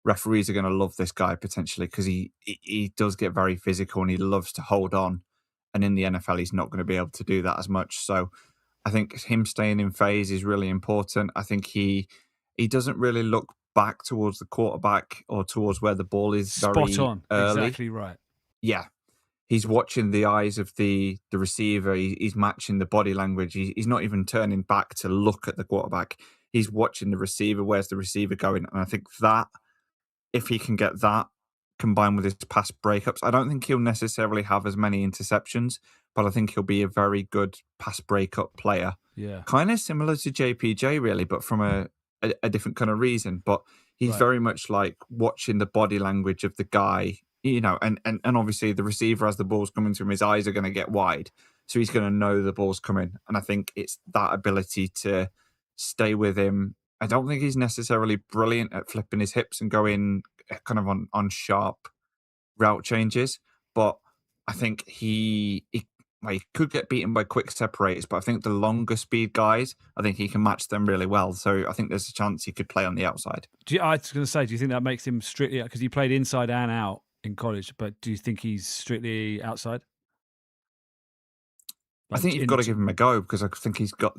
Referees are going to love this guy potentially because he does get very physical and he loves to hold on. And in the NFL, he's not going to be able to do that as much. So I think him staying in phase is really important. I think he doesn't really look back towards the quarterback or towards where the ball is very spot on. early. Exactly right. Yeah. He's watching the eyes of the receiver. He's matching the body language. He's not even turning back to look at the quarterback. He's watching the receiver. Where's the receiver going? And I think that if he can get that combined with his pass breakups, I don't think he'll necessarily have as many interceptions, but I think he'll be a very good pass breakup player. Yeah. Kind of similar to JPJ, really, but from a different kind of reason. But he's very much like watching the body language of the guy, and obviously the receiver, as the ball's coming to him, his eyes are going to get wide. So he's going to know the ball's coming. And I think it's that ability to stay with him. I don't think he's necessarily brilliant at flipping his hips and going kind of on sharp route changes, but I think he could get beaten by quick separators, but I think the longer speed guys, I think he can match them really well. So I think there's a chance he could play on the outside. I was going to say, do you think that makes him strictly, because he played inside and out in college, but do you think he's strictly outside? I think you've got to give him a go because I think he's got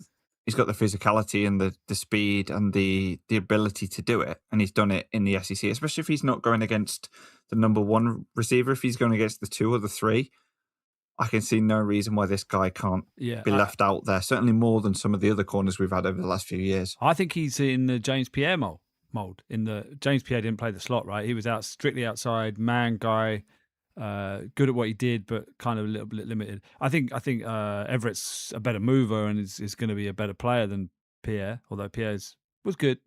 the physicality and the speed and the ability to do it, and he's done it in the SEC, especially if he's not going against the number one receiver. If he's going against the 2 or the 3, I can see no reason why this guy can't be left out there. Certainly more than some of the other corners we've had over the last few years. I think he's in the James Pierre mold. James Pierre didn't play the slot, right? He was strictly outside, man guy, good at what he did, but kind of a little bit limited. I think Everett's a better mover and is going to be a better player than Pierre, although Pierre's was good.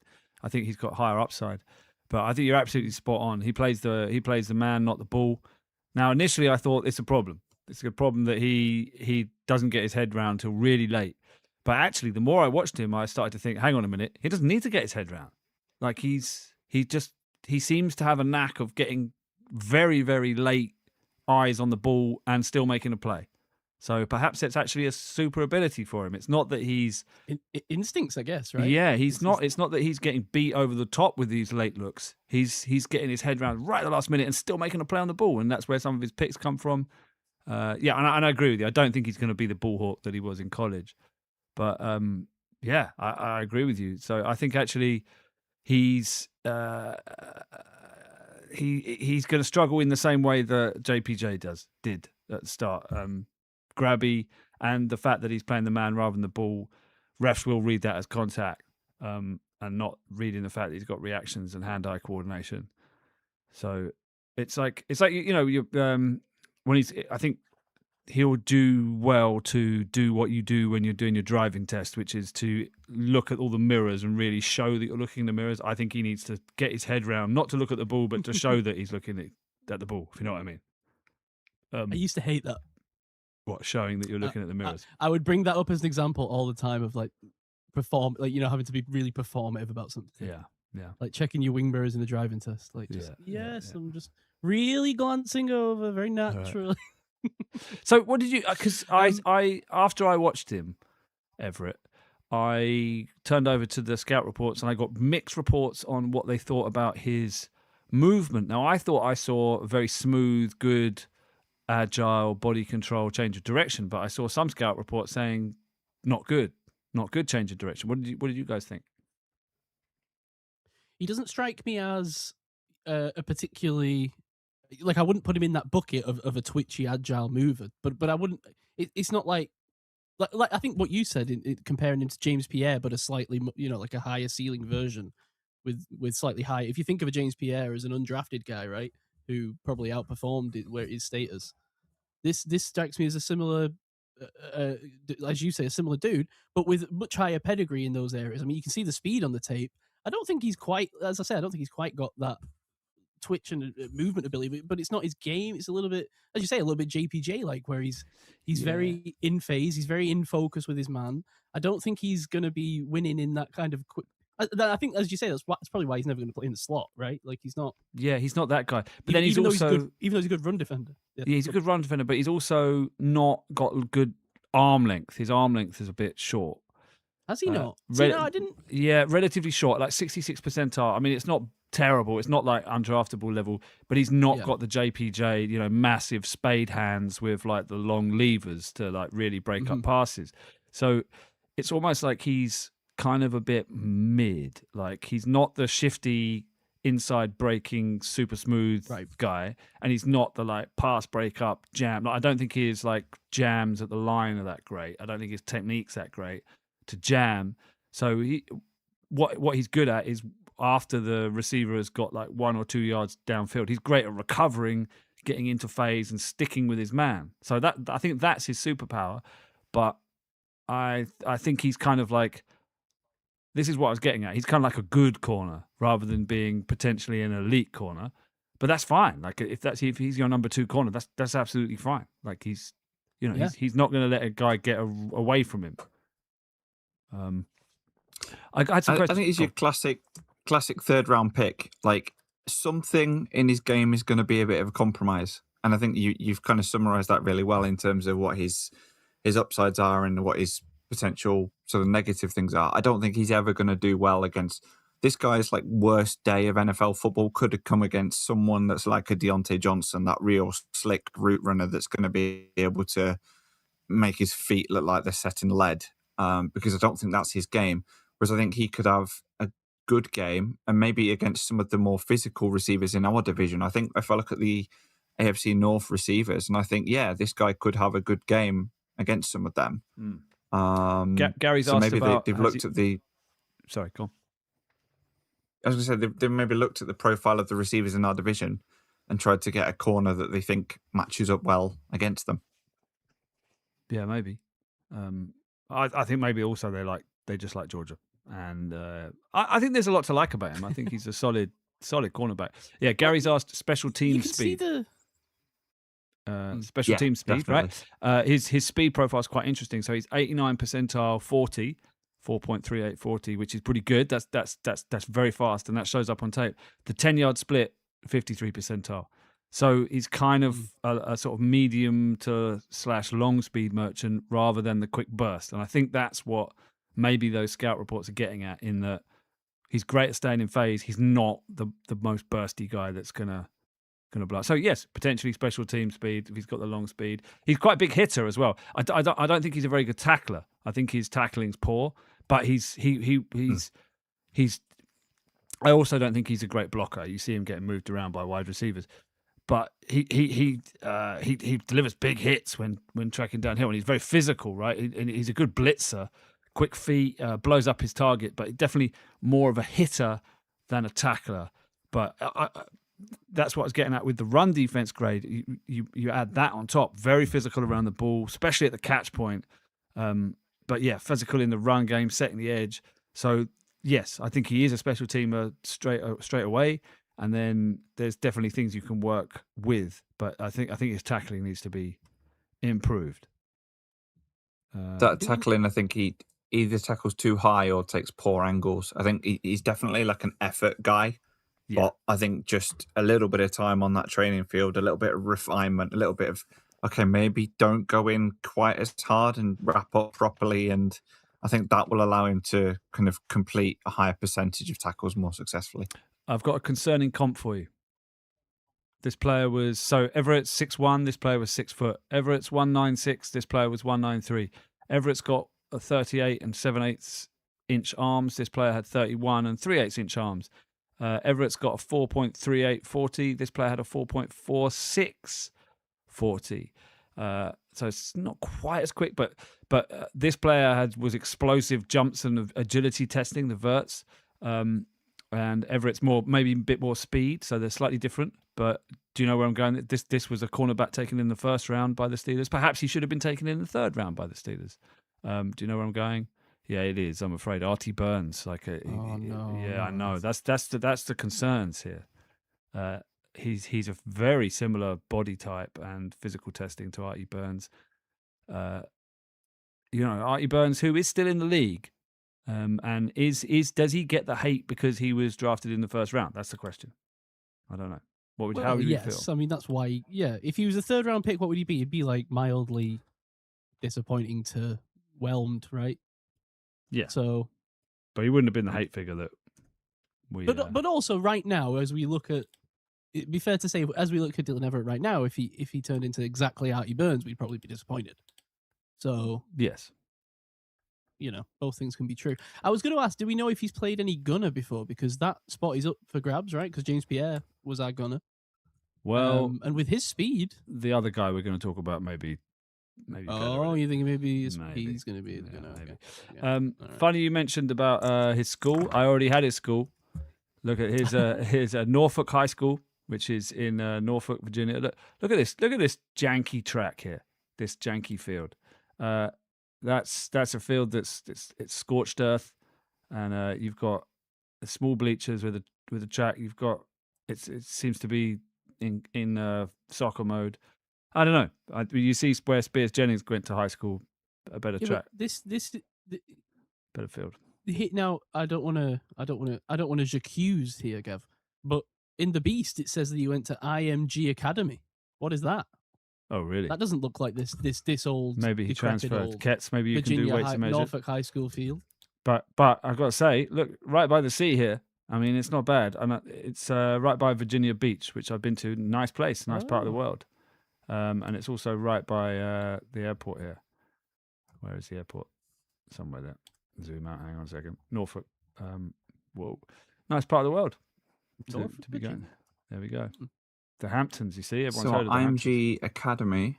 I think he's got higher upside. But I think you're absolutely spot on. He plays the man, not the ball. Now, initially, I thought it's a problem. It's a problem that he doesn't get his head round till really late. But actually, the more I watched him, I started to think, hang on a minute, he doesn't need to get his head round. Like he seems to have a knack of getting very, very late eyes on the ball and still making a play. So perhaps it's actually a super ability for him. It's not that he's instincts, I guess, right? Yeah, it's not that he's getting beat over the top with these late looks. He's getting his head round right at the last minute and still making a play on the ball, and that's where some of his picks come from. And I agree with you. I don't think he's going to be the ball hawk that he was in college, but I agree with you. So I think actually he's going to struggle in the same way that JPJ did at the start. Grabby, and the fact that he's playing the man rather than the ball, refs will read that as contact, and not reading the fact that he's got reactions and hand-eye coordination. So it's like you when I think he'll do well to do what you do when you're doing your driving test, which is to look at all the mirrors and really show that you're looking in the mirrors. I think he needs to get his head round, not to look at the ball, but to show that he's looking at the ball, if you know what I mean. I used to hate that. What, showing that you're looking at the mirrors? I would bring that up as an example all the time of like having to be really performative about something. Yeah. Like checking your wing mirrors in the driving test. Like, I'm just really glancing over very naturally. Right. So what did you, because I after I watched him, Everett, I turned over to the scout reports and I got mixed reports on what they thought about his movement. Now, I thought I saw a very smooth, good, agile body control, change of direction, but I saw some scout reports saying not good change of direction. What did you guys think? He doesn't strike me as a particularly, like, I wouldn't put him in that bucket of a twitchy, agile mover, but I wouldn't. It's not like I think what you said in comparing him to James Pierre, but a slightly, like a higher ceiling version with slightly higher. If you think of a James Pierre as an undrafted guy, right, who probably outperformed where his status, this strikes me as a similar, as you say, a similar dude, but with much higher pedigree in those areas. I mean, you can see the speed on the tape. I don't think he's quite, as I say, I don't think he's quite got that twitch and movement ability, but it's not his game. It's a little bit, as you say, a little bit JPJ like, where he's very in phase, he's very in focus with his man. I don't think he's going to be winning in that kind of quick. I think, as you say, that's probably why he's never going to play in the slot, right? Like, he's not. Yeah, he's not that guy. But even, then he's also, even though he's a good run defender. Yeah, he's a good run defender, but he's also not got good arm length. His arm length is a bit short. Has he not? I didn't. Yeah, relatively short, like 66 percentile. I mean, it's not terrible. It's not like undraftable level, but he's not got the JPJ, massive spade hands with like the long levers to like really break up passes. So it's almost like he's kind of a bit mid. Like, he's not the shifty inside breaking super smooth guy, and he's not the like pass break up jam. Like, I don't think his like jams at the line are that great. I don't think his technique's that great to jam. So what he's good at is after the receiver has got like 1 or 2 yards downfield, he's great at recovering, getting into phase and sticking with his man. So that, I think that's his superpower. But I think he's kind of like, this is what I was getting at. He's kind of like a good corner rather than being potentially an elite corner. But that's fine. Like, if he's your number 2 corner, that's absolutely fine. Like, he's he's not going to let a guy get away from him. I had some questions. I think he's your classic 3rd round pick. Like, something in his game is going to be a bit of a compromise, and I think you've kind of summarized that really well in terms of what his upsides are and what his potential sort of negative things are. I don't think he's ever going to do well against this guy's like worst day of NFL football. Could have come against someone that's like a Deontay Johnson, that real slick route runner that's going to be able to make his feet look like they're set in lead. Because I don't think that's his game. Whereas I think he could have a good game, and maybe against some of the more physical receivers in our division. I think if I look at the AFC North receivers, and I think, this guy could have a good game against some of them. Gary's so asked maybe about... they've looked at the... Sorry, go on. I was going to say, they've maybe looked at the profile of the receivers in our division and tried to get a corner that they think matches up well against them. Yeah, maybe. I think maybe also they just like Georgia, and I think there's a lot to like about him. I think he's a solid cornerback. Yeah, Gary's asked special team speed. Special team speed, definitely. Right? His speed profile is quite interesting. So he's 89 percentile 40, 4.3840, which is pretty good. That's very fast, and that shows up on tape. The 10-yard split, 53 percentile. So he's kind of a sort of medium to / long speed merchant rather than the quick burst. And I think that's what maybe those scout reports are getting at, in that he's great at staying in phase. He's not the most bursty guy that's gonna blow. So yes, potentially special team speed if he's got the long speed. He's quite a big hitter as well. I don't think he's a very good tackler. I think his tackling's poor, but he's. I also don't think he's a great blocker. You see him getting moved around by wide receivers. But he delivers big hits when tracking downhill, and he's very physical, right? And he's a good blitzer, quick feet, blows up his target, but definitely more of a hitter than a tackler. But that's what I was getting at with the run defense grade. You add that on top. Very physical around the ball, especially at the catch point. But yeah, physical in the run game, setting the edge. So yes, I think he is a special teamer straight away. And then there's definitely things you can work with. But I think his tackling needs to be improved. That tackling, I think he either tackles too high or takes poor angles. I think he's definitely like an effort guy. Yeah. But I think just a little bit of time on that training field, a little bit of refinement, a little bit of, okay, maybe don't go in quite as hard and wrap up properly. And I think that will allow him to kind of complete a higher percentage of tackles more successfully. I've got a concerning comp for you. This player was, so Everett's 6'1", this player was 6 foot. Everett's 196, this player was 193. Everett's got a 38 and 7/8 inch arms. This player had 31 and 3/8 inch arms. Everett's got a 4.38 40. This player had a 4.46 40. So it's not quite as quick, but this player was explosive jumps and agility testing, the verts. And Everett's maybe a bit more speed, so they're slightly different. But do you know where I'm going? This was a cornerback taken in the first round by the Steelers. Perhaps he should have been taken in the third round by the Steelers. Do you know where I'm going? Yeah, it is. I'm afraid Artie Burns. No. Yeah, I know. That's the concerns here. He's a very similar body type and physical testing to Artie Burns. Artie Burns, who is still in the league. And does he get the hate because he was drafted in the first round? That's the question. I don't know. How would you feel? I mean, that's why. Yeah, if he was a third round pick, what would he be? He'd be like mildly disappointing to whelmed, right? Yeah. So, but he wouldn't have been the hate figure that we. But also right now, as we look at, it'd be fair to say, as we look at Daylen Everette right now, if he turned into exactly Artie Burns, we'd probably be disappointed. So yes. Both things can be true. I was going to ask, do we know if he's played any gunner before? Because that spot is up for grabs, right? Because James Pierre was our gunner. Well, and with his speed, the other guy we're going to talk about maybe. Oh, you think maybe he's going to be the gunner? Maybe. Okay. Funny you mentioned about his school. I already had his school. Look at his Norfolk High School, which is in Norfolk, Virginia. Look at this. Look at this janky track here. This janky field. That's a field it's scorched earth, and you've got small bleachers with a track. You've got it seems to be in soccer mode. I don't know. You see where Spears Jennings went to high school, a better track. Better field. Now I don't want to j'accuse here, Gav, but in the Beast it says that you went to IMG Academy. What is that? Oh, really? That doesn't look like this old. Maybe he transferred. Ketts, maybe you Virginia can do weights and measures. Norfolk High School field. But I've got to say, look, right by the sea here. I mean, it's not bad. And it's right by Virginia Beach, which I've been to. Nice place, nice part of the world. And it's also right by the airport here. Where is the airport? Somewhere there. Zoom out. Hang on a second. Norfolk. Whoa. Nice part of the world to be going. There we go. The Hamptons, you see? Everyone's heard of the IMG Hamptons. Academy.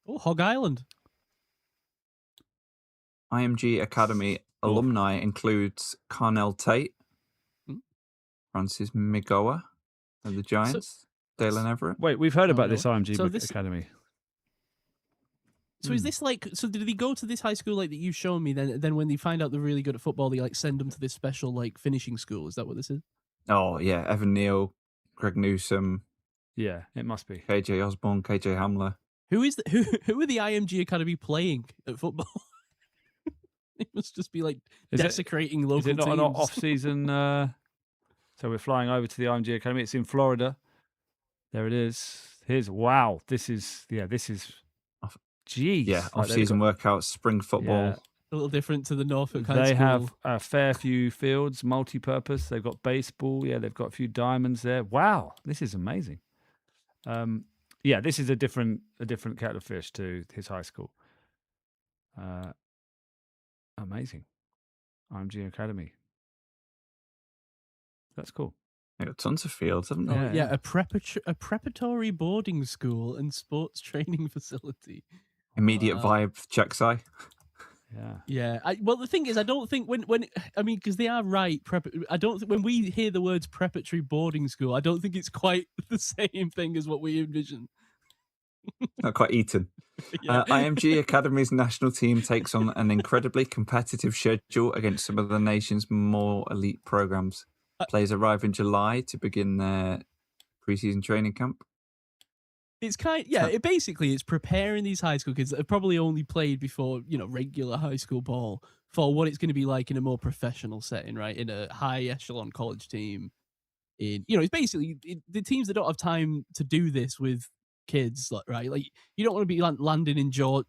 Oh, Hog Island. IMG Academy alumni includes Carnell Tate, Francis Migoa of the Giants, Daylen Everette. Wait, we've heard about this IMG Academy. So is this so did they go to this high school like that you've shown me, then when they find out they're really good at football, they send them to this special finishing school? Is that what this is? Oh, yeah. Evan Neal, Greg Newsome. Yeah, it must be. KJ Osborne, KJ Hamler. Who are the IMG Academy playing at football? It must just be desecrating local teams. Is it not an off-season? So we're flying over to the IMG Academy. It's in Florida. There it is. Wow. This is. Geez. Yeah, off-season workouts, spring football. Yeah. A little different to the Norfolk High School. They have a fair few fields, multi-purpose. They've got baseball. Yeah, they've got a few diamonds there. Wow, this is amazing. This is a different kettle of fish to his high school. Amazing. IMG Academy. That's cool. They got tons of fields, haven't they? Yeah, a preparatory boarding school and sports training facility. Immediate vibe, Czechsai. Yeah. Well, the thing is, I don't think because they are right. I don't think when we hear the words preparatory boarding school, I don't think it's quite the same thing as what we envision. Not quite Eton. Yeah. IMG Academy's national team takes on an incredibly competitive schedule against some of the nation's more elite programs. Players arrive in July to begin their preseason training camp. It's it's preparing these high school kids that have probably only played before, regular high school ball for what it's going to be like in a more professional setting, right? In a high echelon college team. It's basically the teams that don't have time to do this with kids, right? Like you don't want to be landing in Georgia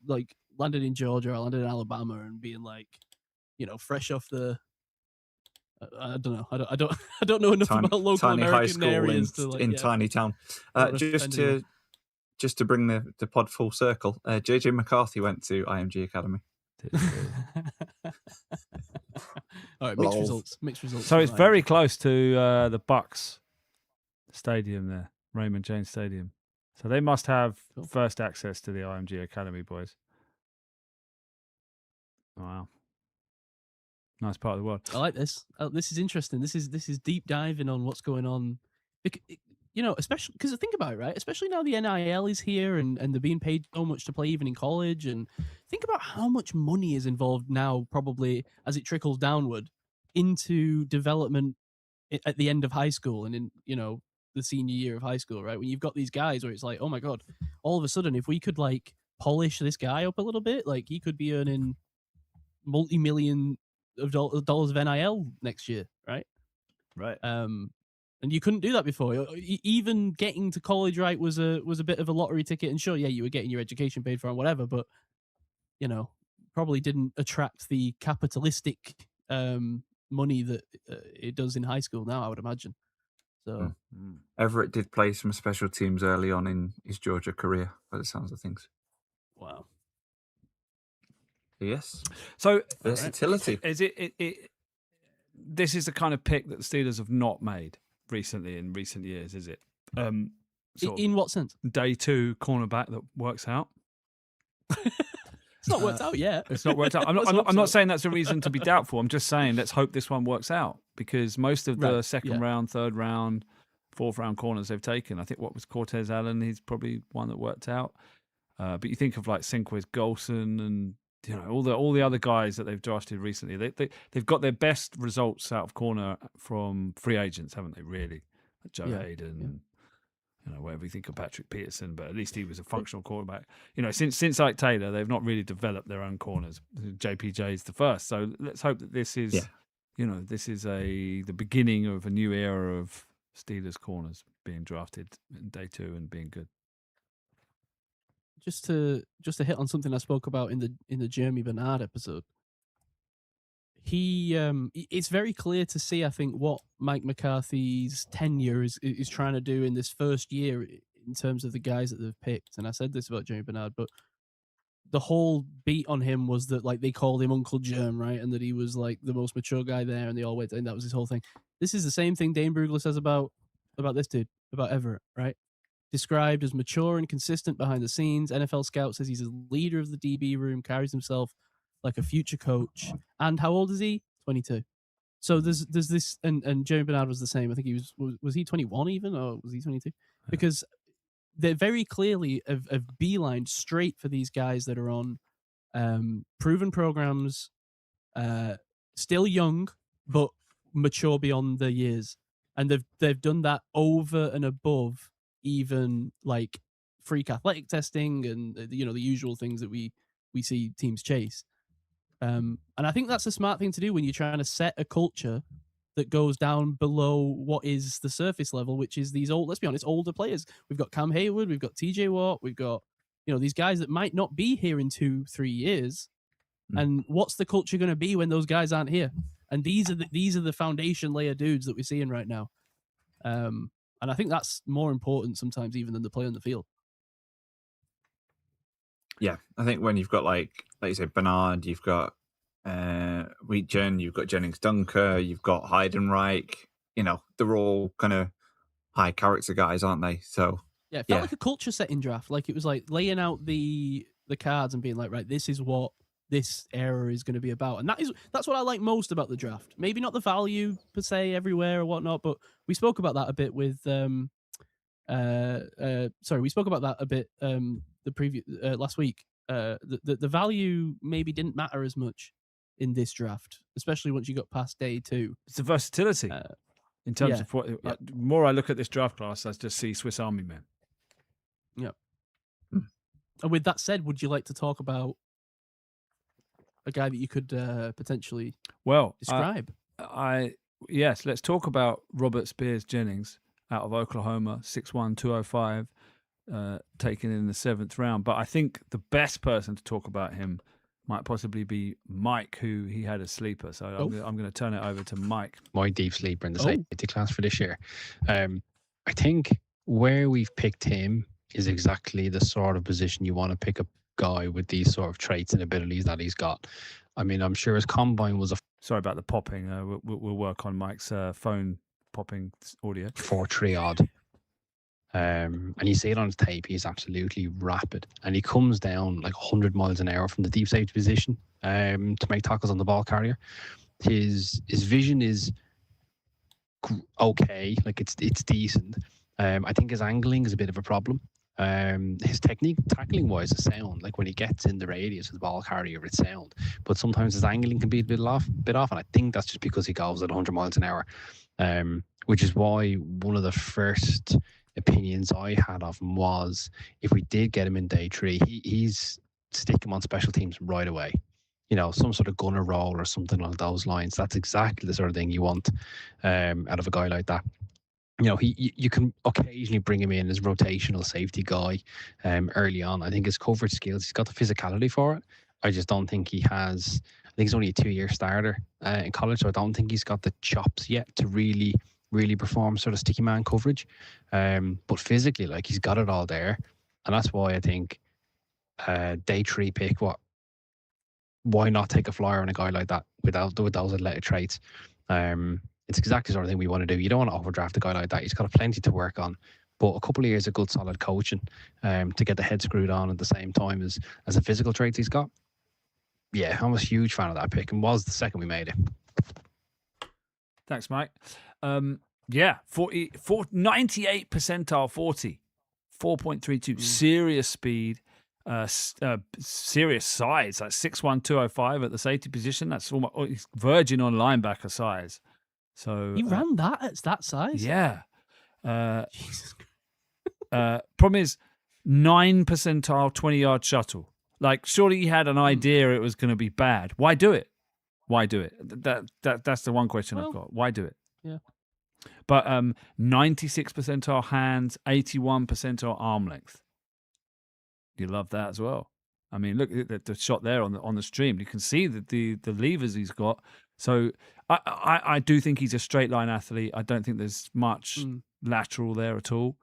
or landing in Alabama and being like, fresh off the. I don't know. I don't know enough about local tiny American high school areas in tiny town. Just to bring the pod full circle, JJ McCarthy went to IMG Academy. All right, mixed results. So it's very close to the Bucks Stadium there, Raymond James Stadium. So they must have first access to the IMG Academy, boys. Wow. Nice part of the world. I like this. This is interesting. This is deep diving on what's going on. Especially because think about it, right? Especially now the NIL is here and they're being paid so much to play even in college. And think about how much money is involved now, probably as it trickles downward into development at the end of high school and in, the senior year of high school, right? When you've got these guys where it's like, oh my God, all of a sudden, if we could like polish this guy up a little bit, like he could be earning multi-million of dollars of NIL next year, right? Right. And you couldn't do that before. Even getting to college, right, was a bit of a lottery ticket. And sure, yeah, you were getting your education paid for and whatever, but probably didn't attract the capitalistic money that it does in high school now, I would imagine. So Everett did play some special teams early on in his Georgia career, by the sounds of things. Wow. Yes. So versatility. Is it? This is the kind of pick that the Steelers have not made recently in recent years, is it? In what sense? Day 2 cornerback that works out. It's not worked out yet. It's not worked out. I'm not saying that's a reason to be doubtful. I'm just saying let's hope this one works out because most of the second round, third round, fourth round corners they've taken, I think what was Cortez Allen, he's probably one that worked out. But you think of like Sinquez Golson and all the other guys that they've drafted recently. They've got their best results out of corner from free agents, haven't they? Really, like Joe Hayden. Whatever you think of Patrick Peterson, but at least he was a functional quarterback. Since Ike Taylor, they've not really developed their own corners. JPJ is the first, so let's hope that this is, this is the beginning of a new era of Steelers corners being drafted in day 2 and being good. Just to hit on something I spoke about in the Jeremy Bernard episode. It's very clear to see, I think, what Mike McCarthy's tenure is trying to do in this first year in terms of the guys that they've picked. And I said this about Jeremy Bernard, but the whole beat on him was that like they called him Uncle Germ, right? And that he was like the most mature guy there and they all went, and that was his whole thing. This is the same thing Dane Brugler says about this dude, about Everett, right? Described as mature and consistent behind the scenes. NFL Scout says he's a leader of the DB room, carries himself like a future coach. And how old is he? 22. So there's this, and Jeremy Bernard was the same. I think he was he 21 even, or was he 22? Because they're very clearly have beelined straight for these guys that are on proven programs, still young but mature beyond their years, and they've done that over and above even like freak athletic testing and the usual things that we see teams chase. And I think that's a smart thing to do when you're trying to set a culture that goes down below what is the surface level, which is these let's be honest, older players. We've got Cam Hayward, we've got TJ Watt, we've got, these guys that might not be here in 2-3 years. And what's the culture going to be when those guys aren't here? And these are the foundation layer dudes that we're seeing right now. And I think that's more important sometimes even than the play on the field. Yeah, I think when you've got like you said, Bernard, you've got Wheatgen, you've got Jennings Dunker, you've got Heidenreich, they're all kind of high character guys, aren't they? So yeah, it felt like a culture setting draft. Like it was like laying out the cards and being like, right, this is what this era is going to be about. And that's what I like most about the draft. Maybe not the value per se everywhere or whatnot, but we spoke about that a bit with we spoke about that a bit the previous last week. The value maybe didn't matter as much in this draft, especially once you got past day 2. It's the versatility in terms of what. Yeah. The more I look at this draft class, I just see Swiss Army men. Yeah. And with that said, would you like to talk about a guy that you could potentially describe? Yes, let's talk about Robert Spears Jennings out of Oklahoma, 6'1", 205, taken in the 7th round. But I think the best person to talk about him might possibly be Mike, who he had a sleeper. So I'm going to turn it over to Mike. My deep sleeper in the safety class for this year. I think where we've picked him is exactly the sort of position you want to pick a guy with these sort of traits and abilities that he's got. I mean, I'm sure his combine was Sorry about the popping. We'll work on Mike's phone popping audio. 4.3 odd. And you see it on his tape, he's absolutely rapid. And he comes down like 100 miles an hour from the deep safety position to make tackles on the ball carrier. His vision is okay, like it's decent. I think his angling is a bit of a problem. His technique, tackling wise, is sound. Like when he gets in the radius of the ball carrier, it's sound. But sometimes his angling can be a bit off. And I think that's just because he goes at 100 miles an hour. Which is why one of the first opinions I had of him was, if we did get him in day 3, he's stick him on special teams right away. You know, some sort of gunner role or something along those lines. That's exactly the sort of thing you want out of a guy like that. You know, you can occasionally bring him in as rotational safety guy early on. I think his coverage skills, he's got the physicality for it. I just don't think he has. I think he's only a 2-year starter in college, so I don't think he's got the chops yet to really perform sort of sticky man coverage. But physically, like, he's got it all there, and that's why I think day 3 pick. Why not take a flyer on a guy like that with those athletic traits? It's exactly the sort of thing we want to do. You don't want to overdraft a guy like that. He's got plenty to work on. But a couple of years of good, solid coaching to get the head screwed on at the same time as the physical traits he's got. Yeah, I'm a huge fan of that pick and was the second we made it. Thanks, Mike. 98 percentile 40, 4.32. Serious speed, serious size. Like 6'1", 205 at the safety position. That's almost he's verging on linebacker size. So he ran that at that size. Yeah. Jesus. Problem is 9 percentile 20-yard shuttle. Like, surely he had an idea it was going to be bad. Why do it? That's the one question I've got. Why do it? Yeah. But 96 percentile hands, 81 percentile arm length. You love that as well. I mean, look at the shot there on the stream. You can see that the levers he's got. So I do think he's a straight line athlete. I don't think there's much lateral there at all.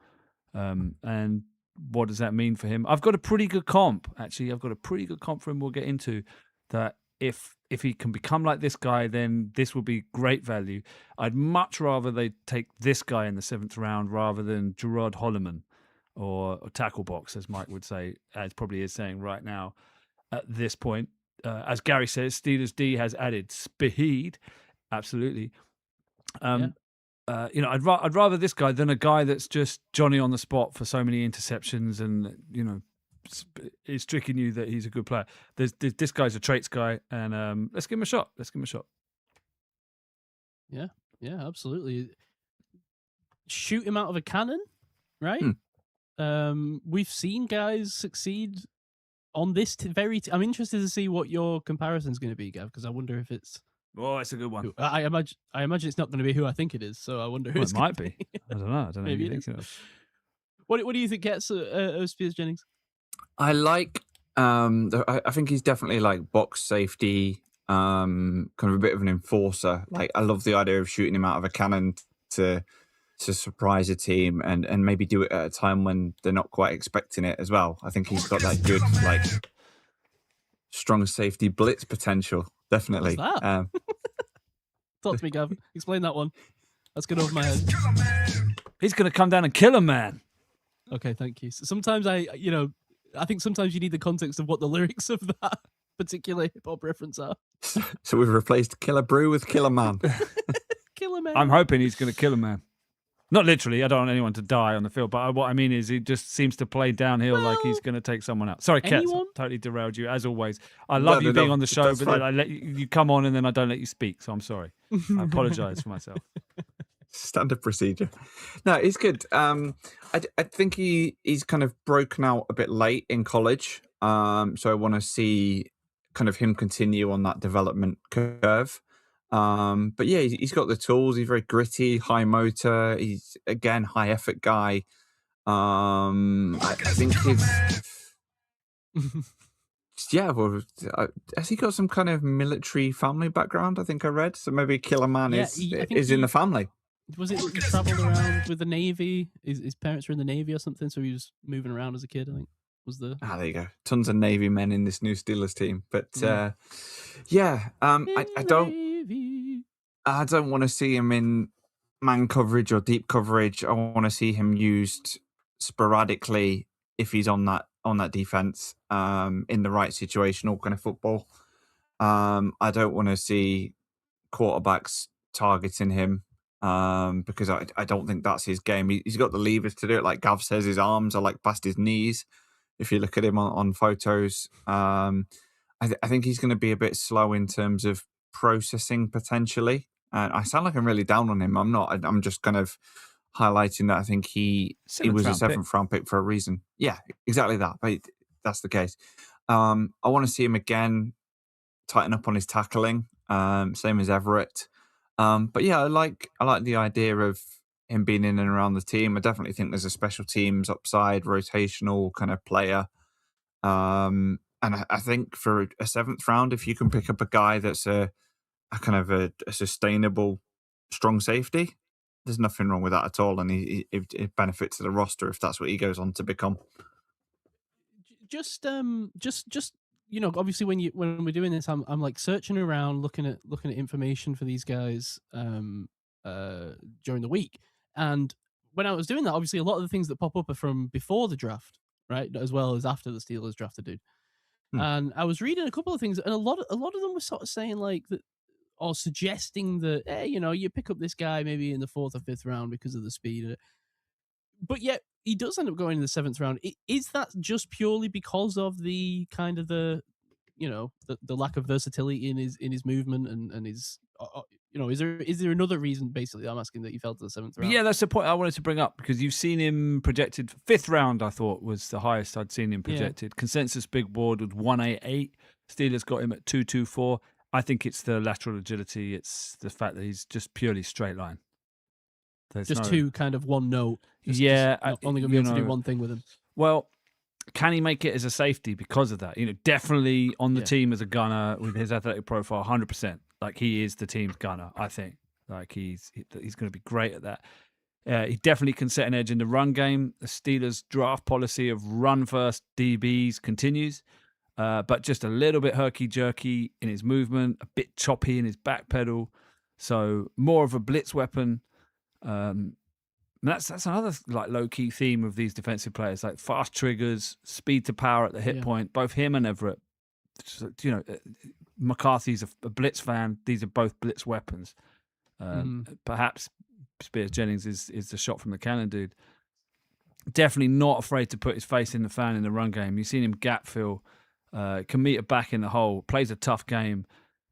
And what does that mean for him? I've got a pretty good comp, actually. I've got a pretty good comp for him we'll get into. That if he can become like this guy, then this will be great value. I'd much rather they take this guy in the 7th round rather than Gerard Holloman or tackle box, as Mike would say, as probably is saying right now at this point. As Gary says, Steelers D has added speed. Absolutely. I'd rather this guy than a guy that's just Johnny on the spot for so many interceptions and, is tricking you that he's a good player. This guy's a traits guy, and let's give him a shot. Yeah, absolutely. Shoot him out of a cannon, right? We've seen guys succeed on this I'm interested to see what your comparison is going to be, Gav, because I wonder if it's. Oh, it's a good one. I imagine it's not going to be who I think it is, so I wonder who it might be. I don't know. Maybe who you think of. What do you think gets Spears Jennings? I like. I think he's definitely like box safety, kind of a bit of an enforcer. Like, I love the idea of shooting him out of a cannon to surprise a team and maybe do it at a time when they're not quite expecting it as well. I think he's got that good, like, strong safety blitz potential. Definitely. What's that? Talk to me, Gav. Explain that one. That's good over my head. He's going to come down and kill a man. Okay, thank you. So sometimes I think sometimes you need the context of what the lyrics of that particular hip hop reference are. So we've replaced Killer Brew with Killer Man. Killer Man. I'm hoping he's going to kill a man. Not literally. I don't want anyone to die on the field, but what I mean is he just seems to play downhill like he's going to take someone out. Sorry, Ketts, I totally derailed you, as always. I love you being on the show, but then I let you come on and then I don't let you speak, so I'm sorry. I apologise for myself. Standard procedure. No, he's good. I think he's kind of broken out a bit late in college. So I want to see kind of him continue on that development curve. But yeah, he's got the tools. He's very gritty, high motor. He's again high effort guy. I think yeah. Well, has he got some kind of military family background? I think I read. So maybe Killer Man is in the family. Was it he travelled around with the Navy? His parents were in the Navy or something, so he was moving around as a kid, I think. There you go. Tons of Navy men in this new Steelers team. But I don't want to see him in man coverage or deep coverage. I want to see him used sporadically if he's on that defense in the right situation, all kind of football. I don't want to see quarterbacks targeting him because I don't think that's his game. He's got the levers to do it. Like Gav says, his arms are like past his knees. If you look at him on photos, I think he's going to be a bit slow in terms of processing potentially. I sound like I'm really down on him. I'm not. I'm just kind of highlighting that I think he was a 7th round pick for a reason. Yeah, exactly that. But that's the case. I want to see him again tighten up on his tackling, same as Everett. But yeah, I like the idea of him being in and around the team. I definitely think there's a special teams upside, rotational kind of player. And I think for a 7th round, if you can pick up a guy that's a kind of a sustainable, strong safety, there's nothing wrong with that at all. And it benefits the roster if that's what he goes on to become. Just obviously when we're doing this, I'm like searching around, looking at information for these guys during the week. And when I was doing that, obviously a lot of the things that pop up are from before the draft, right, as well as after the Steelers drafted dude. And I was reading a couple of things, and a lot of them were sort of saying like that, or suggesting that, hey, you pick up this guy maybe in the 4th or 5th round because of the speed. But yet he does end up going in the 7th round. Is that just purely because of the kind of the lack of versatility in his movement and his is there another reason basically I'm asking that he fell to the 7th round? Yeah, that's the point I wanted to bring up, because you've seen him projected 5th round. I thought was the highest I'd seen him projected. Yeah. Consensus big board was 188. Steelers got him at 224. I think it's the lateral agility. It's the fact that he's just purely straight line. There's two kind of one note. Only going to be able to do one thing with him. Well, can he make it as a safety because of that? Definitely on the team as a gunner with his athletic profile, 100%. Like he is the team's gunner, I think. Like he's going to be great at that. He definitely can set an edge in the run game. The Steelers' draft policy of run-first DBs continues, but just a little bit herky-jerky in his movement, a bit choppy in his back pedal. So more of a blitz weapon. That's another like low-key theme of these defensive players, like fast triggers, speed to power at the hit point. Both him and Everett. McCarthy's a blitz fan. These are both blitz weapons. Perhaps Spears Jennings is the shot from the cannon dude. Definitely not afraid to put his face in the fan in the run game. You've seen him gap fill, can meet a back in the hole, plays a tough game.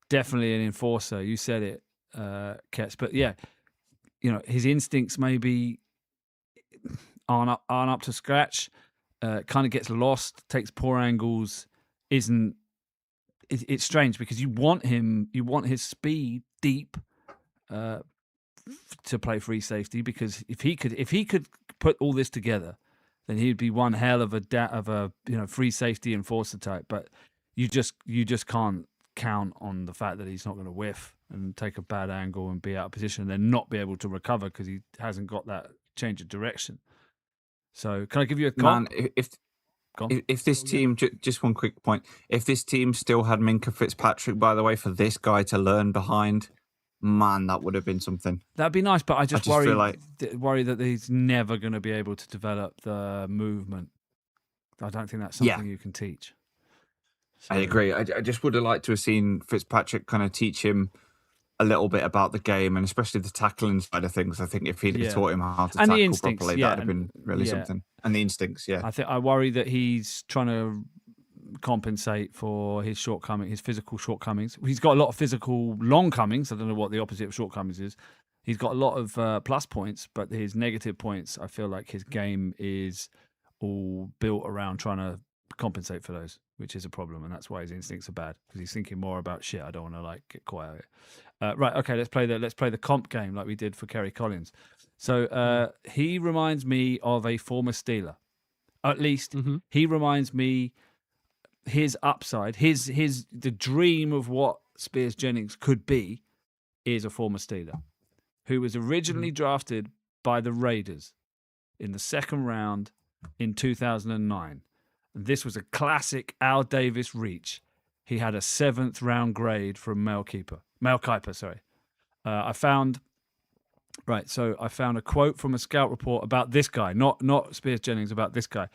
Definitely an enforcer. You said it, Ketts. But yeah, his instincts maybe aren't up to scratch. Kind of gets lost, takes poor angles. It's strange because you want his speed deep to play free safety, because if he could put all this together, then he'd be one hell of a free safety enforcer type. But you just can't count on the fact that he's not going to whiff and take a bad angle and be out of position and then not be able to recover because he hasn't got that change of direction. So can I give you a comp? Man, if this team, just one quick point, if this team still had Minkah Fitzpatrick, by the way, for this guy to learn behind, man, that would have been something. That'd be nice, but I just worry that he's never going to be able to develop the movement. I don't think that's something you can teach. I agree. I just would have liked to have seen Fitzpatrick kind of teach him a little bit about the game, and especially the tackling side of things. I think if he'd have taught him how to tackle properly, that'd have been really something. And the instincts, I worry that he's trying to compensate for his shortcomings, his physical shortcomings. He's got a lot of physical longcomings. I don't know what the opposite of shortcomings is. He's got a lot of plus points, but his negative points, I feel like his game is all built around trying to compensate for those, which is a problem, and that's why his instincts are bad, because he's thinking more about shit. I don't want to get quiet. Right, okay, let's play the comp game like we did for Kerry Collins. So he reminds me of a former Steeler. At least he reminds me his upside, the dream of what Spears Jennings could be is a former Steeler who was originally drafted by the Raiders in the second round in 2009. And this was a classic Al Davis reach. He had a 7th round grade from Mel Kiper. I found a quote from a scout report about this guy, not Spears Jennings, about this guy.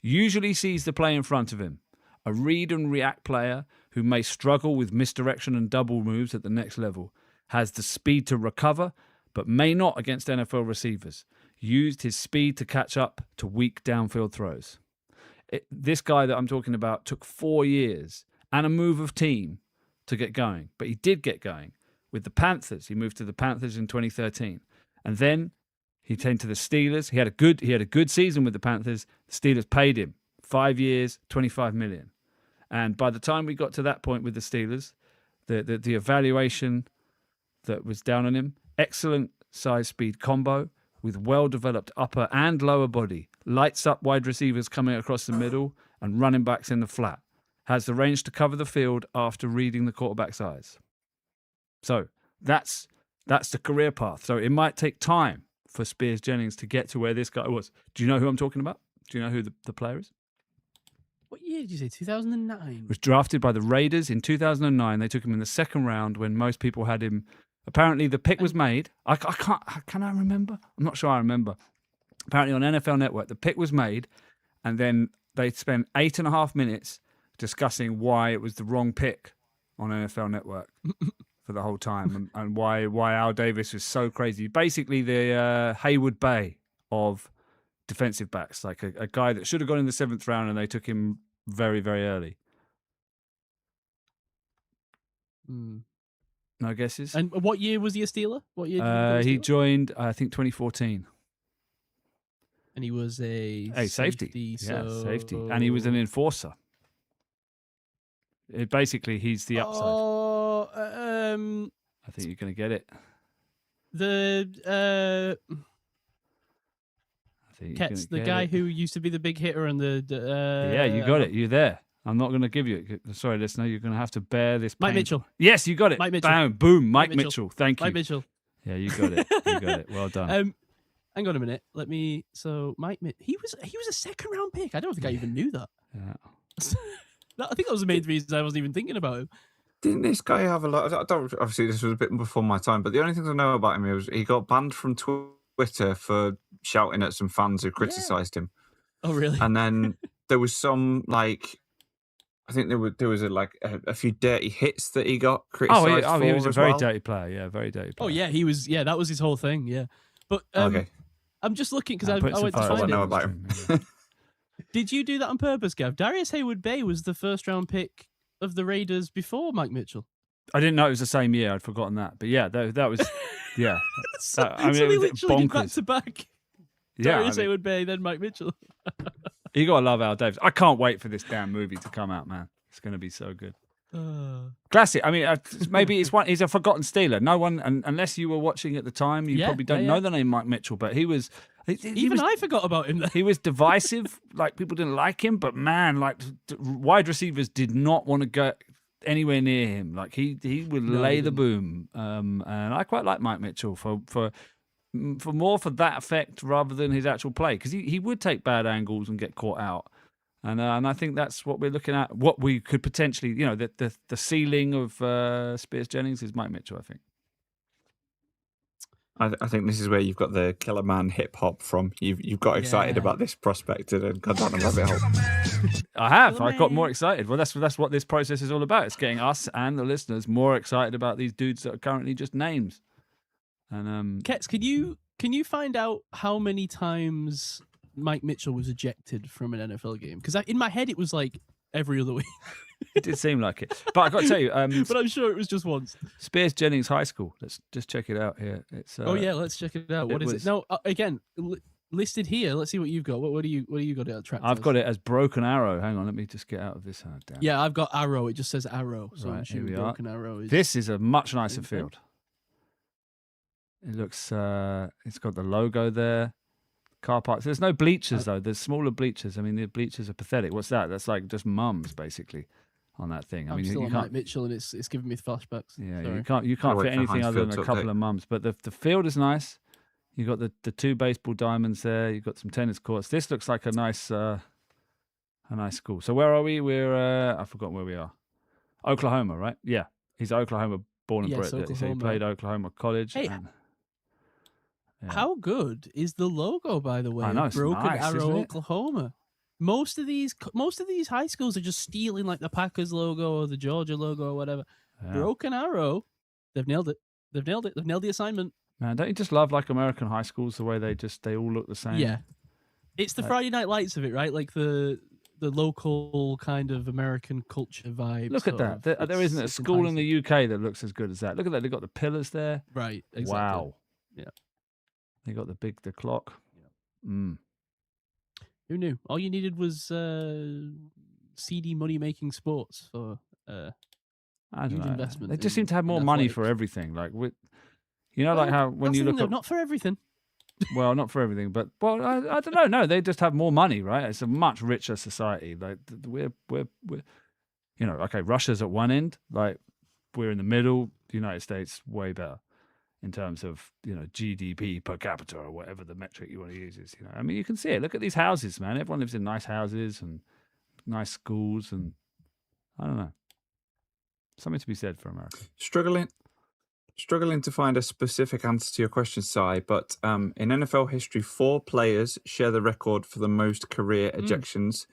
Usually sees the play in front of him. A read and react player who may struggle with misdirection and double moves at the next level. Has the speed to recover, but may not against NFL receivers. Used his speed to catch up to weak downfield throws. This guy that I'm talking about took 4 years and a move of team to get going, but he did get going with the Panthers. He moved to the Panthers in 2013, and then he came to the Steelers. He had a good season with the Panthers. The Steelers paid him 5 years, $25 million, and by the time we got to that point with the Steelers, the evaluation that was down on him: excellent size speed combo with well-developed upper and lower body, lights up wide receivers coming across the middle and running backs in the flat. Has the range to cover the field after reading the quarterback's eyes. So that's the career path. So it might take time for Spears Jennings to get to where this guy was. Do you know who I'm talking about? Do you know who the player is? What year did you say? 2009? Was drafted by the Raiders in 2009. They took him in the second round when most people had him. Apparently, the pick was made. Can I remember? I'm not sure I remember. Apparently, on NFL Network, the pick was made, and then they spent 8.5 minutes discussing why it was the wrong pick on NFL Network for the whole time, and why Al Davis was so crazy. Basically, the Haywood Bay of defensive backs, like a guy that should have gone in the 7th round, and they took him very, very early. No guesses? And what year was he a Steeler? What year did he become a Steeler? He joined, I think, 2014. And he was a safety. So... Yeah, safety. And he was an enforcer. Basically, he's the upside. I think you're going to get it. Ketts, the guy who used to be the big hitter and yeah, you got it. You're there. I'm not going to give you it. Sorry, listener. You're going to have to bear this pain. Mike Mitchell. Yes, you got it. Mike Mitchell. Boom. Mike Mitchell. Thank you. Mike Mitchell. Yeah, you got it. You got it. Well done. Hang on a minute. So Mike Mitchell, he was a 2nd round pick. I don't think I even knew that. Yeah. I think that was the main reason I wasn't even thinking about him. Didn't this guy have a lot? Obviously, this was a bit before my time, but the only thing I know about him was he got banned from Twitter for shouting at some fans who criticised him. Oh, really? And then there was some I think there was a few dirty hits that he got criticised for. He was a very well. dirty player. Yeah, very dirty player. Oh yeah, he was. Yeah, that was his whole thing. Yeah, but okay. I'm just looking because I went to I find know it. about him. Did you do that on purpose, Gav? Darius Haywood-Bay was the 1st round pick of the Raiders before Mike Mitchell. I didn't know it was the same year. I'd forgotten that. But yeah, that was yeah. So it was they literally did bonkers. back to back. Yeah, Darius Haywood-Bay, then Mike Mitchell. You gotta love Al Davis. I can't wait for this damn movie to come out, man. It's gonna be so good. Classic. I mean, maybe he's a forgotten Steeler. No one, unless you were watching at the time, you probably don't know the name Mike Mitchell. But he was. I forgot about him. He was divisive. Like, people didn't like him, but man, like, wide receivers did not want to go anywhere near him. Like, he would lay the boom. And I quite like Mike Mitchell for more for that effect rather than his actual play, because he would take bad angles and get caught out. And I think that's what we're looking at. What we could potentially, the ceiling of Spears Jennings is Mike Mitchell, I think. I think this is where you've got the Killer Man hip hop from. You've got excited about this prospect and gone down a rabbit hole. I have. I got more excited. Well, that's what this process is all about. It's getting us and the listeners more excited about these dudes that are currently just names. And Ketts, can you find out how many times Mike Mitchell was ejected from an NFL game? Because in my head it was like every other week. It did seem like it. But I got to tell you, but I'm sure it was just once. Spears Jennings High School. Let's just check it out here. It's let's check it out. What is it? No, again, listed here. Let's see what you've got. What do you got to track? I've got it as Broken Arrow. Hang on, let me just get out of this. Down. Yeah, I've got Arrow. It just says Arrow. So right, here we Broken are. Arrow. This is a much nicer field. It looks. It's got the logo there. Car parks. There's no bleachers though. There's smaller bleachers. I mean, the bleachers are pathetic. What's that? That's like just mums basically on that thing. I mean, still you on can't. Mike Mitchell, and it's giving me flashbacks. Yeah, Sorry. you can't fit anything other than a couple of mums. But the field is nice. You got the two baseball diamonds there. You've got some tennis courts. This looks like a nice school. So where are we? We're I've forgotten where we are. Oklahoma, right? Yeah, he's Oklahoma born and bred. So he played Oklahoma College. Hey, how good is the logo, by the way? I know, it's Broken nice, Arrow, isn't it? Oklahoma. Most of these high schools are just stealing like the Packers logo or the Georgia logo or whatever. Yeah. Broken Arrow, they've nailed it. They've nailed the assignment. Man, don't you just love like American high schools, the way they all look the same? Yeah, it's the Friday Night Lights of it, right? Like the local kind of American culture vibe. Look at that. There isn't a school in the UK that looks as good as that. Look at that. They've got the pillars there. Right. Exactly. Wow. Yeah. They got the clock. Yeah. Mm. Who knew? All you needed was seedy money-making sports for I don't know. investment. They just seem to have more money for everything. Like like how when you look at not for everything. Well, not for everything, but I don't know. No, they just have more money, right? It's a much richer society. Like we're okay. Russia's at one end. Like we're in the middle. The United States way better in terms of GDP per capita or whatever the metric you want to use is. I mean, you can see it. Look at these houses, man. Everyone lives in nice houses and nice schools, and I don't know. Something to be said for America. Struggling to find a specific answer to your question, Si, but in NFL history, 4 players share the record for the most career ejections,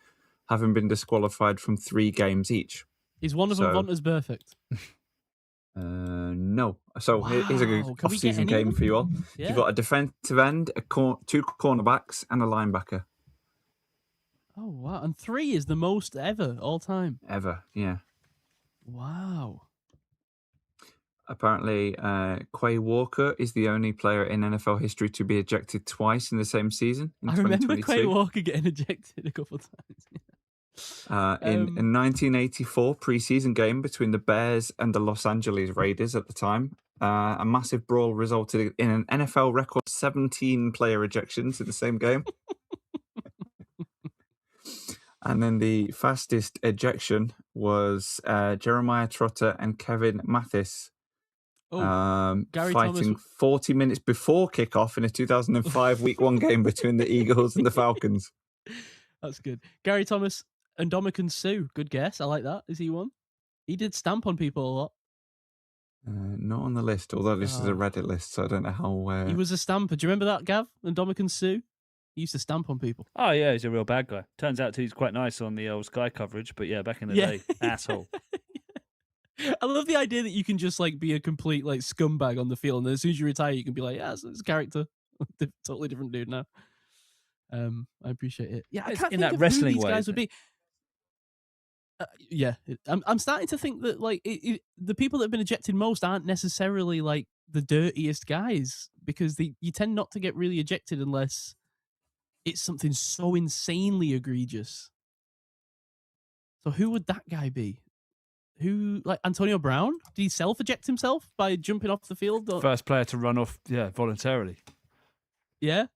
having been disqualified from 3 games each. Is one of them Vontaze Burfict? No. So here's a good off-season game for you all. Yeah. You've got a defensive end, 2 cornerbacks, and a linebacker. Oh, wow. And 3 is the most ever, all time. Ever, yeah. Wow. Apparently, Quay Walker is the only player in NFL history to be ejected twice in the same season. I remember Quay Walker getting ejected a couple of times. In a 1984 preseason game between the Bears and the Los Angeles Raiders at the time, a massive brawl resulted in an NFL record 17 player ejections in the same game. And then the fastest ejection was Jeremiah Trotter and Kevin Mathis fighting 40 minutes before kickoff in a 2005 Week 1 game between the Eagles and the Falcons. That's good. Gary Thomas and Ndamukong Suh. Good guess. I like that. Is he one? He did stamp on people a lot. Not on the list, although this is a Reddit list, so I don't know how... He was a stamper. Do you remember that, Gav? And Ndamukong Suh? He used to stamp on people. Oh, yeah, he's a real bad guy. Turns out he's quite nice on the old Sky coverage, but yeah, back in the day, asshole. I love the idea that you can just like be a complete like scumbag on the field, and then as soon as you retire, you can be like, yeah, it's a character. Totally different dude now. I appreciate it. Yeah, I can't think of wrestling who these guys would be. I'm starting to think that like the people that have been ejected most aren't necessarily like the dirtiest guys, because you tend not to get really ejected unless it's something so insanely egregious. So who would that guy be? Who, like Antonio Brown? Did he self-eject himself by jumping off the field? Or... First player to run off, voluntarily. Yeah.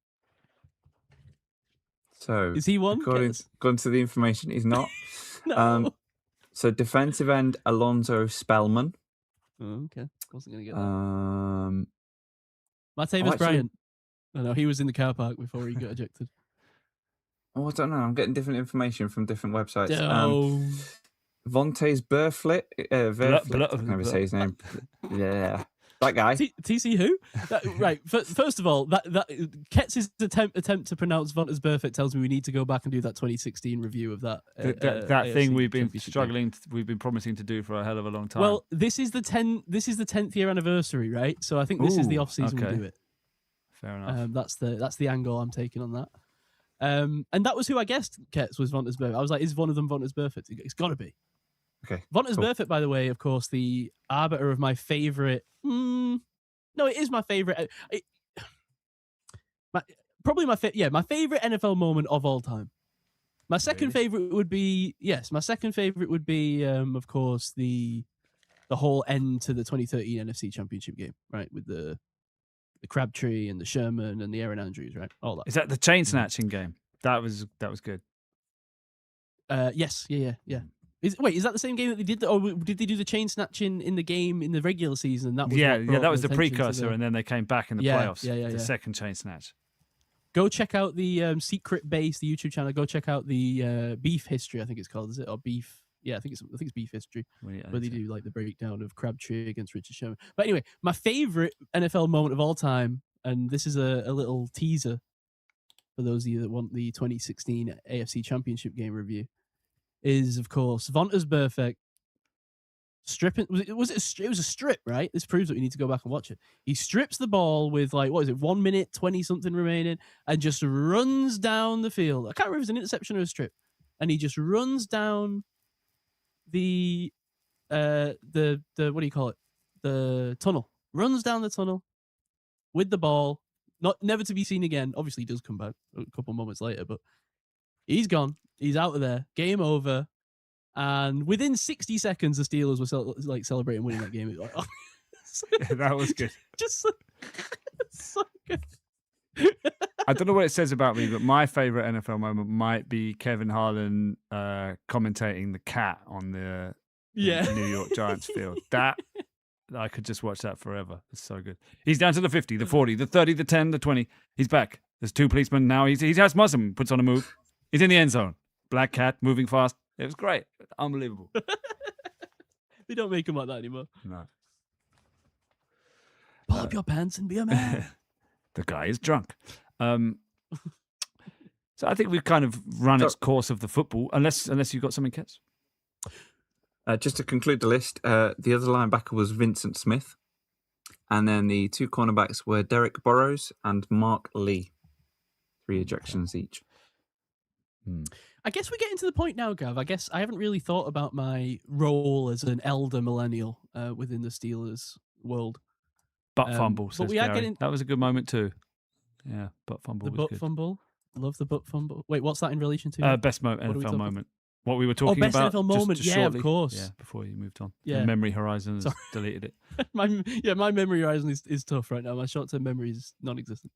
So is he one? According to the information, he's not. No. So defensive end Alonzo Spellman. Oh, okay, wasn't gonna get that. Martavis Bryant. No, he was in the car park before he got ejected. Oh, I don't know. I'm getting different information from different websites. Oh. Vontaze Burfict. I can never say his name. Yeah. That guy. TC who? Right. First of all, that Ketts' attempt to pronounce Vontaze Burfict tells me we need to go back and do that 2016 review of that. That thing we've been struggling. we've been promising to do for a hell of a long time. Well, this is the 10th year anniversary, right? So I think this is the off season we do it. Fair enough. That's the angle I'm taking on that. And that was who I guessed Ketts was Vontaze Burfict. I was like, is one of them Vontaze Burfict? It's got to be. Okay. Vontaze Burfict, by the way, of course, the arbiter of my favorite. No, it is my favorite. My favorite NFL moment of all time. My second favorite would be of course, the whole end to the 2013 NFC Championship game, right, with the Crabtree and the Sherman and the Aaron Andrews, right, all that. Is that the chain snatching game? That was good. Yes, yeah. Is that the same game that they did, or did they do the chain snatching in the game in the regular season? And that was that was the precursor, and then they came back in the playoffs. The second chain snatch. Go check out the Secret Base, the YouTube channel. Go check out the Beef History, I think it's called, is it, or Beef? Yeah, I think it's Beef History, where they do like the breakdown of Crabtree against Richard Sherman. But anyway, my favorite NFL moment of all time, and this is a little teaser for those of you that want the 2016 AFC Championship game review, is of course Vontaze Burfict stripping. It was a strip, right? This proves that we need to go back and watch it. He strips the ball with 1 minute 20 something remaining, and just runs down the field. I can't remember if it's an interception or a strip, and he just runs down the what do you call it? The tunnel. Runs down the tunnel with the ball, never to be seen again. Obviously, he does come back a couple moments later, but he's gone. He's out of there. Game over. And within 60 seconds, the Steelers were celebrating winning that game. That was good. Just so good. I don't know what it says about me, but my favorite NFL moment might be Kevin Harlan commentating the cat on the New York Giants field. That I could just watch that forever. It's so good. He's down to the 50, the 40, the 30, the 10, the 20. He's back. There's two policemen now. He has Muslim, puts on a move. He's in the end zone. Black cat, moving fast. It was great. Unbelievable. They don't make him like that anymore. No. Pull up your pants and be a man. The guy is drunk. So I think we've kind of run its course of the football, unless you've got something, Ketts. Just to conclude the list, the other linebacker was Vincent Smith. And then the two cornerbacks were Derek Burrows and Mark Lee. 3 ejections each. I guess we're getting to the point now, Gav. I guess I haven't really thought about my role as an elder millennial within the Steelers world. Butt fumble, says but we are Gary. getting... That was a good moment too. Yeah, butt fumble was good. Fumble? Love the butt fumble. Wait, what's that in relation to? Best NFL moment. What we were talking best about. NFL moment. Just yeah, shortly. Of course. Yeah, before you moved on. Yeah. The memory horizon has deleted it. my memory horizon is tough right now. My short-term memory is non-existent.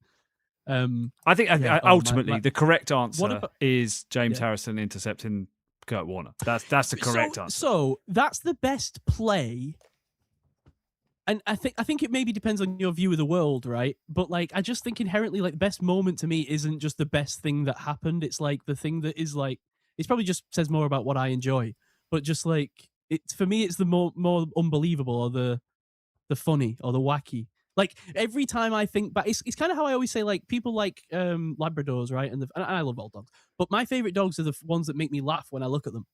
I think ultimately the correct answer is James Yeah. Harrison intercepting Kurt Warner. That's the correct answer. So that's the best play. And I think it maybe depends on your view of the world, right? But like, I just think inherently, like, the best moment to me isn't just the best thing that happened. It's like the thing that is like, it's probably just says more about what I enjoy. But just like, it's for me, it's the more unbelievable or the funny or the wacky. Like every time I think back, it's kind of how I always say, like, people like Labradors, right? And I love all dogs, but my favorite dogs are the ones that make me laugh when I look at them,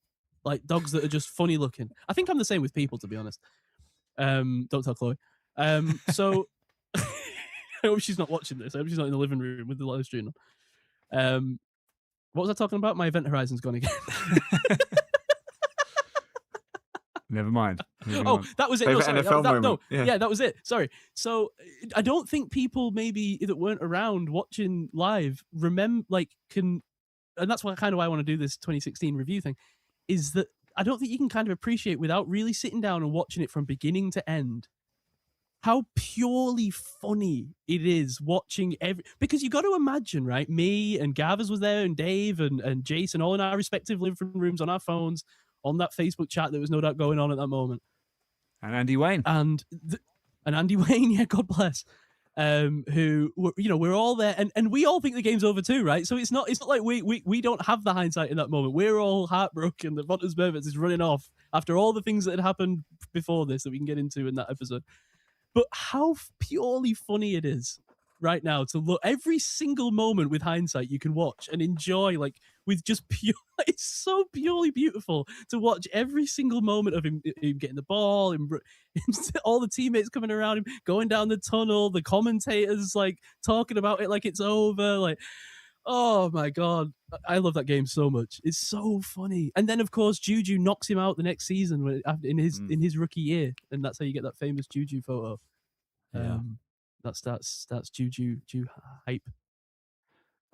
like dogs that are just funny looking. I think I'm the same with people, to be honest. Don't tell Chloe. So I hope she's not watching this. I hope she's not in the living room with the live stream on. What was I talking about? My event horizon's gone again. Never mind. That was it. Favorite NFL moment. That was it. Sorry. So I don't think people maybe that weren't around watching live remember, and that's why I want to do this 2016 review thing, is that I don't think you can kind of appreciate without really sitting down and watching it from beginning to end how purely funny it is watching because you got to imagine, right? Me and Gavers was there, and Dave and Jason, all in our respective living rooms on our phones, on that Facebook chat that was no doubt going on at that moment. And Andy Wayne. And Andy Wayne, yeah, God bless. Who we're all there, and we all think the game's over too, right? So it's not like we don't have the hindsight in that moment. We're all heartbroken that Vontaze Burfict is running off after all the things that had happened before this that we can get into in that episode. But how purely funny it is right now to look every single moment with hindsight you can watch and enjoy, like with just pure. It's so purely beautiful to watch every single moment of him getting the ball, him all the teammates coming around him, going down the tunnel, the commentators like talking about it like it's over, like. Oh my god, I love that game so much. It's so funny. And then of course Juju knocks him out the next season in his rookie year, and that's how you get that famous Juju photo. Yeah. That's Juju hype.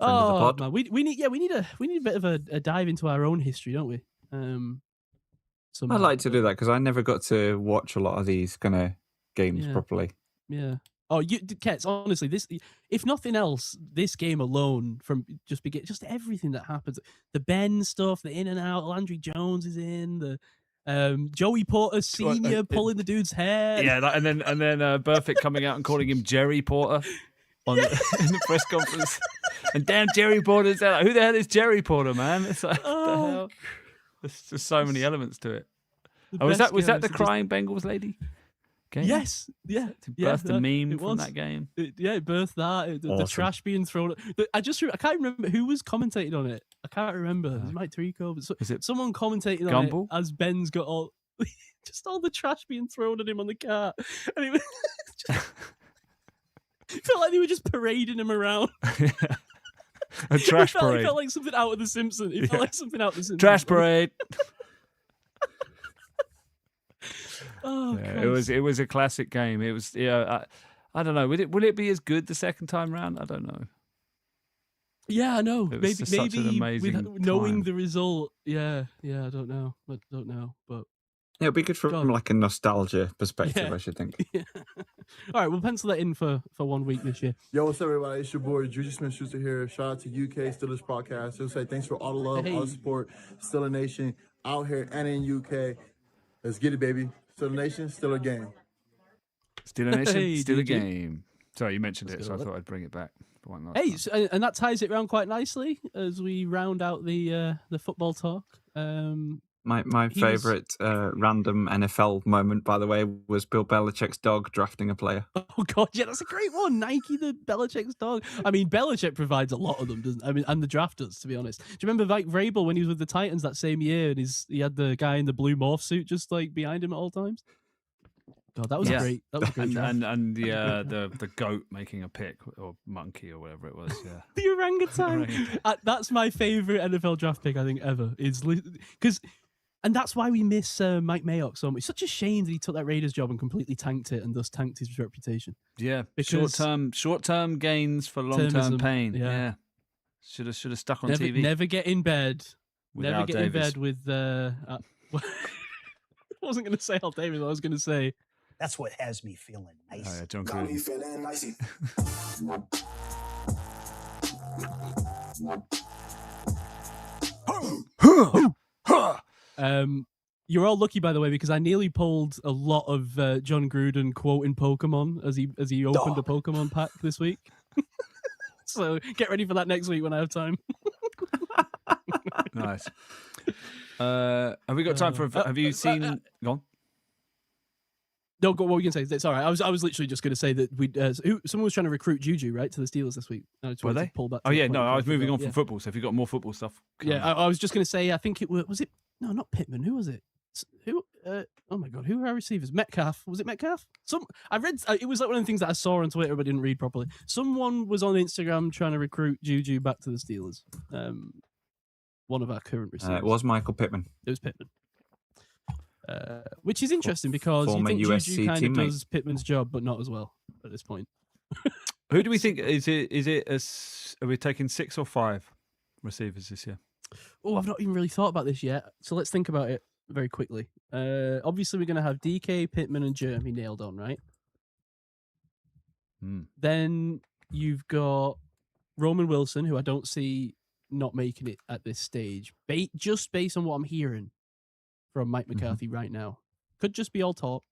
Friend of the Oh pod. man, we need a bit of a dive into our own history, don't we? I'd like to do that because I never got to watch a lot of these kind of games properly. Yeah. Oh, Ketts, honestly, this, if nothing else, this game alone, from just everything that happens, the Ben stuff, the in and out, Landry Jones is in, the Joey Porter Senior pulling the dude's hair. Yeah, and then Burfict coming out and calling him Jerry Porter in the press conference. And damn, Jerry Porter's there. Like, who the hell is Jerry Porter, man? It's like, what the hell? There's just so many elements to it. Was that the crying Bengals lady? Game? Yes, yeah. To birth the meme from that game. It birthed that. The trash being thrown. I can't remember who was commentating on it. I can't remember. It was Mike Tirico, but was it someone commentating Gumball? on it as Ben's got all just all the trash being thrown at him on the car. And it felt like they were just parading him around. A trash parade. It felt like something out of The Simpsons. It felt like something out of The Simpsons. Trash parade. Oh, yeah, it was a classic game. It was I don't know. Will it be as good the second time round? I don't know. Yeah, I know. Maybe such an amazing knowing time. the result. Yeah, I don't know. But It'll be good from like a nostalgia perspective, I should think. Yeah. All right, we'll pencil that in for 1 week this year. Yo, what's up, everybody? It's your boy, Juju Smith-Schuster here. Shout out to UK Steelers Podcast. I'll say thanks for all the love, all the support. Steeler Nation out here and in UK. Let's get it, baby. Steeler Nation, Steeler game. Steeler Nation, Steeler game. Sorry, you mentioned it, so I thought I'd bring it back. Hey, and that ties it around quite nicely as we round out the football talk. My favourite random NFL moment, by the way, was Bill Belichick's dog drafting a player. Oh God, yeah, that's a great one. Nike, the Belichick's dog. I mean, Belichick provides a lot of them, doesn't? I mean, and the drafters, to be honest. Do you remember Mike Vrabel when he was with the Titans that same year, and he had the guy in the blue morph suit just like behind him at all times? God, that was great. That was a great draft. And the goat making a pick or monkey or whatever it was. Yeah, the orangutan. That's my favorite NFL draft pick I think ever. Is because. And that's why we miss Mike Mayock so much. It's such a shame that he took that Raiders job and completely tanked it and thus tanked his reputation. Yeah, short term gains for long term pain. Yeah. Should have stuck on TV. Never get in bed. Without never get Davis. in bed with. I wasn't going to say Al Davis. I was going to say. That's what has me feeling nice. Oh, yeah, John Got me Gruden. feeling nicey. You're all lucky, by the way, because I nearly pulled a lot of John Gruden quoting Pokemon as he opened a Pokemon pack this week. So get ready for that next week when I have time. Nice. Have we got time for? Have you seen? Go on. No, what were you going to say? It's all right. I was literally just going to say that someone was trying to recruit Juju, right, to the Steelers this week. Were they? Pull back Oh yeah, no, I was moving on from football. So if you got more football stuff, I was just going to say. I think it was it. No, not Pittman. Who was it? Who? Oh my God! Who were our receivers? Metcalf. Was it Metcalf? I read. It was like one of the things that I saw on Twitter but didn't read properly. Someone was on Instagram trying to recruit Juju back to the Steelers. One of our current receivers. It was Michael Pittman. It was Pittman. Which is interesting because you think USC Juju kind of teammate. does Pittman's job, but not as well at this point. Who do we think is it? Are we taking 6 or 5 receivers this year? Oh, I've not even really thought about this yet. So let's think about it very quickly. Obviously, we're going to have DK, Pittman, and Jeremy nailed on, right? Then you've got Roman Wilson, who I don't see not making it at this stage, just based on what I'm hearing from Mike McCarthy right now. Could just be all talk,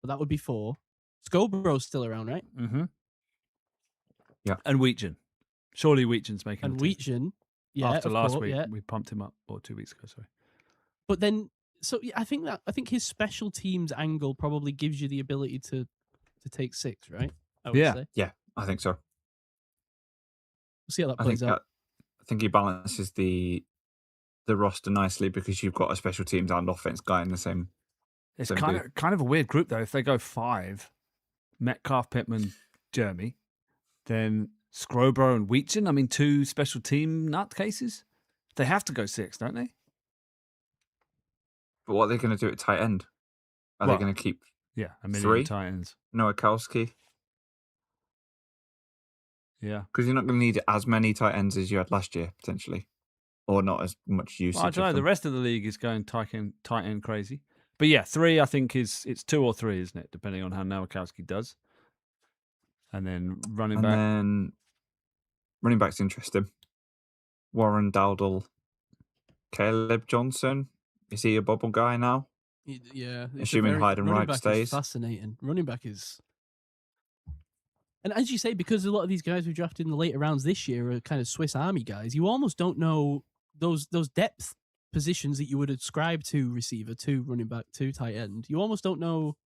but that would be 4. Scoborough's still around, right? Mm-hmm. Yeah. And Wheatgen. Surely Wheatgen's making And the team. Wheatgen, yeah. After last course, week, yeah. we pumped him up, or 2 weeks ago, sorry. But then, so yeah, I think his special teams angle probably gives you the ability to to take 6, right? I would say. Yeah, I think so. We'll see how that plays out. I think he balances the roster nicely because you've got a special teams and offense guy in the same. It's kind of a weird group though. If they go 5, Metcalf, Pittman, Jeremy, then Scrobro and Weechin. I mean, 2 special team nutcases. They have to go 6, don't they? But what are they going to do at tight end? Are they going to keep? Yeah, a million 3 tight ends. Nowakowski. Yeah, because you're not going to need as many tight ends as you had last year potentially, or not as much usage. Well, I don't know. The rest of the league is going tight end crazy. But yeah, 3 I think it's 2 or 3, isn't it? Depending on how Nowakowski does. And then running back's interesting. Warren Dowdle, Caleb Johnson. Is he a bubble guy now? Yeah. Assuming Hyden Wright stays. Fascinating. Running back is. And as you say, because a lot of these guys we drafted in the later rounds this year are kind of Swiss Army guys, you almost don't know those depth positions that you would ascribe to receiver, to running back, to tight end. You almost don't know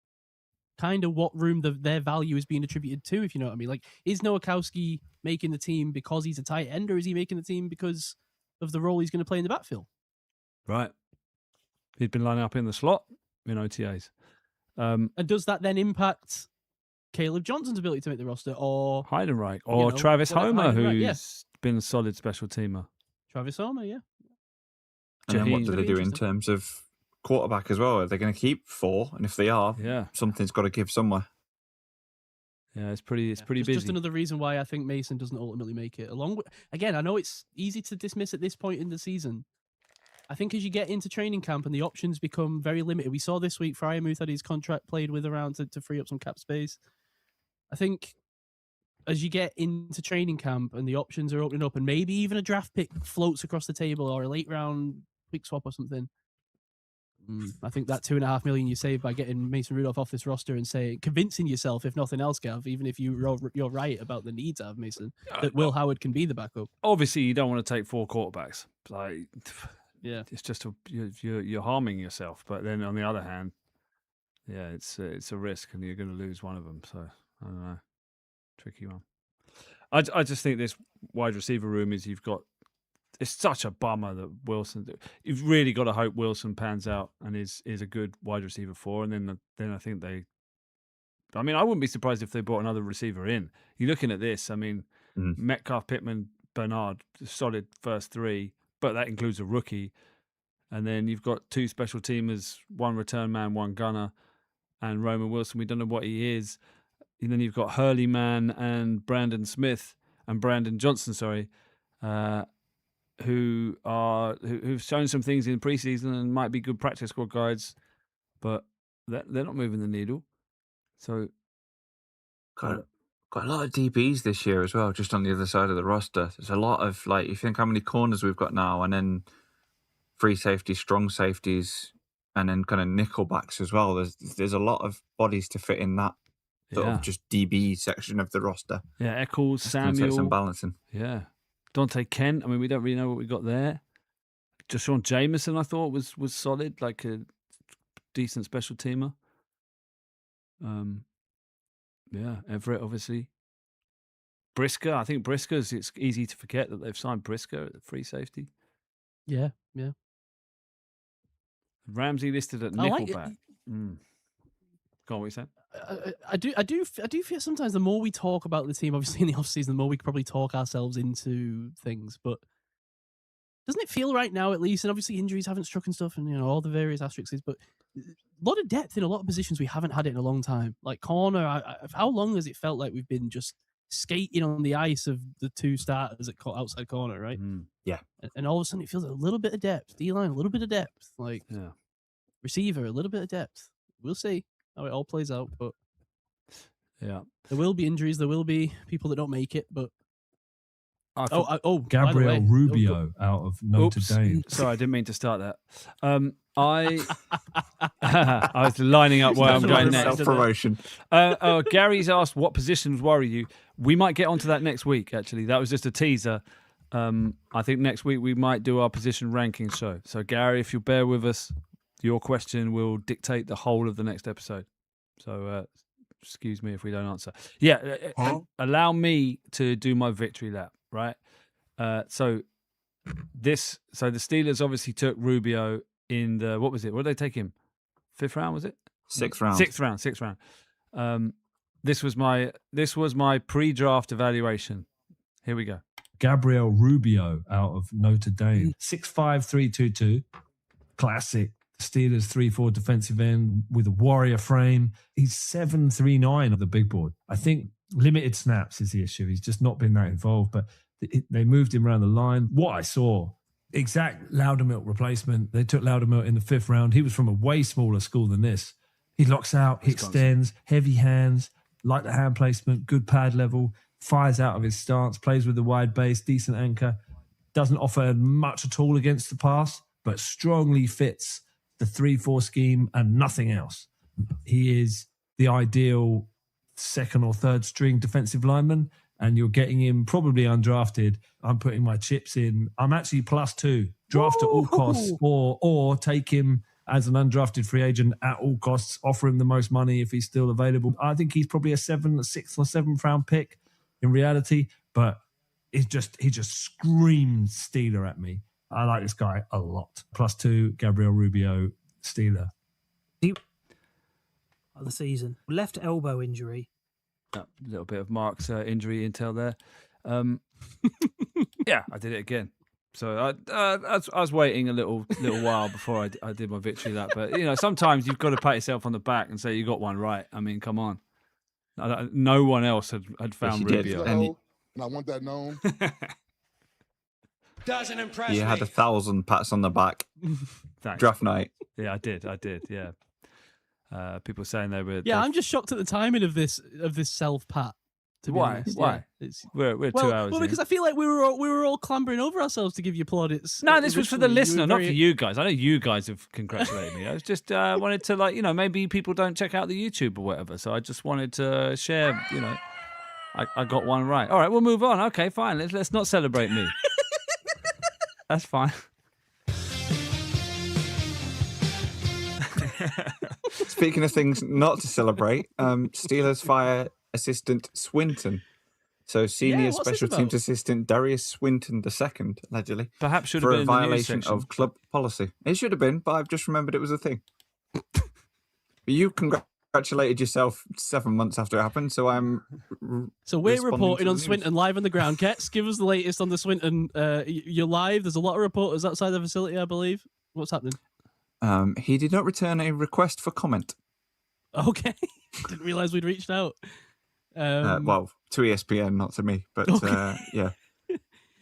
kind of what room their value is being attributed to, if you know what I mean. Like, is Nowakowski making the team because he's a tight end, or is he making the team because of the role he's going to play in the backfield? Right. He'd been lining up in the slot in OTAs. And does that then impact Caleb Johnson's ability to make the roster, or Heidenreich, or Travis Homer, who's been a solid special teamer? Travis Homer, yeah. And then what do they do in terms of quarterback as well? Are they going to keep 4? And if they are, something's got to give somewhere. Yeah, it's pretty busy. Just another reason why I think Mason doesn't ultimately make it. Along with, again, I know it's easy to dismiss at this point in the season. I think as you get into training camp and the options become very limited, we saw this week Fryermuth had his contract played with around to free up some cap space. I think as you get into training camp and the options are opening up, and maybe even a draft pick floats across the table or a late round pick swap or something, I think that $2.5 million you save by getting Mason Rudolph off this roster and convincing yourself, if nothing else, Gav, even if you're right about the needs of Mason, that Will Howard can be the backup. Obviously, you don't want to take 4 quarterbacks. Like, yeah, it's just you're harming yourself. But then on the other hand, yeah, it's a risk, and you're going to lose one of them. So I don't know, tricky one. I just think this wide receiver room is it's such a bummer that Wilson. You've really got to hope Wilson pans out and is a good wide receiver 4, and then I think they. I mean, I wouldn't be surprised if they brought another receiver in. You're looking at this. I mean, Metcalf, Pittman, Bernard, solid first 3, but that includes a rookie, and then you've got 2 special teamers, 1 return man, 1 gunner, and Roman Wilson. We don't know what he is. And then you've got Hurley Man and Brandon Johnson. Sorry. Who've shown some things in preseason and might be good practice squad guides, but they're not moving the needle. So got a lot of DBs this year as well, just on the other side of the roster. There's a lot of, like, you think how many corners we've got now, and then free safeties, strong safeties, and then kind of nickel backs as well. There's a lot of bodies to fit in that sort of just DB section of the roster. Yeah, Eccles, Samuel, some balancing. Yeah. Dante Kent, I mean, we don't really know what we got there. Jashawn Jameson, I thought, was solid, like a decent special teamer. Yeah, Everett, obviously. Brisker, I think it's easy to forget that they've signed Brisker at the free safety. Yeah. Ramsey listed at nickelback. Go on, what you saying? I do feel sometimes the more we talk about the team, obviously in the offseason, the more we probably talk ourselves into things. But doesn't it feel right now, at least, and obviously injuries haven't struck and stuff, and all the various asterisks, but a lot of depth in a lot of positions we haven't had it in a long time. Like corner, how long has it felt like we've been just skating on the ice of the 2 starters at outside corner, right? Yeah. And all of a sudden it feels a little bit of depth. D-line, a little bit of depth. Like receiver, a little bit of depth. We'll see how it all plays out, but yeah, there will be injuries. There will be people that don't make it, but Gabriel Rubio out of Notre Dame. Sorry, I didn't mean to start that. I was lining up where I'm going next. Self-promotion. Gary's asked what positions worry you. We might get onto that next week. Actually, that was just a teaser. I think next week we might do our position ranking show. So Gary, if you bear with us, your question will dictate the whole of the next episode. So excuse me if we don't answer. Yeah, allow me to do my victory lap, right? So the Steelers obviously took Rubio in the, what was it? What did they take him? 5th round, was it? 6th round. 6th round. This was my pre-draft evaluation. Here we go. Gabriel Rubio out of Notre Dame. 6'5", 322. Classic Steelers 3-4 defensive end with a warrior frame. He's 7'3" of the big board. I think limited snaps is the issue. He's just not been that involved, but they moved him around the line. What I saw, exact Loudermilk replacement. They took Loudermilk in the 5th round. He was from a way smaller school than this. He locks out, he extends, heavy hands, like the hand placement, good pad level, fires out of his stance, plays with a wide base, decent anchor. Doesn't offer much at all against the pass, but strongly fits the 3-4 scheme and nothing else. He is the ideal 2nd or 3rd string defensive lineman, and you're getting him probably undrafted. I'm putting my chips in. I'm actually +2. Draft at all costs, or take him as an undrafted free agent at all costs, offer him the most money if he's still available. I think he's probably a 6th or 7th round pick in reality, but he just screams Steeler at me. I like this guy a lot. +2, Gabriel Rubio, Steeler. Of the season. Left elbow injury. A little bit of Mark's injury intel there. Yeah, I did it again. So I was waiting a little while before I did my victory lap. But, sometimes you've got to pat yourself on the back and say you got one right. I mean, come on. No one else had found Rubio. And I want that known. Doesn't impress You me. had 1,000 pats on the back. Thanks. Draft night. Yeah, I did. Yeah. People saying they were. Yeah, I'm just shocked at the timing of this self pat. Why? Why? Yeah, we're 2 hours. Well, because I feel like we were all clambering over ourselves to give you plaudits. No, this was for the listener, not for you guys. I know you guys have congratulated me. I was just wanted to maybe people don't check out the YouTube or whatever. So I just wanted to share. I got one right. All right, we'll move on. Okay, fine. Let's not celebrate me. That's fine. Speaking of things not to celebrate, Steelers fire assistant Swinton. So senior special teams assistant Darius Swinton II, allegedly, perhaps should for have been a violation of club policy. It should have been, but I've just remembered it was a thing. You congratulated yourself 7 months after it happened, so So we're reporting on Swinton live on the ground. Ketts, give us the latest on the Swinton. You're live. There's a lot of reporters outside the facility, I believe. What's happening? He did not return a request for comment. Okay. Didn't realise we'd reached out. Well, to ESPN, not to me, but okay. Yeah.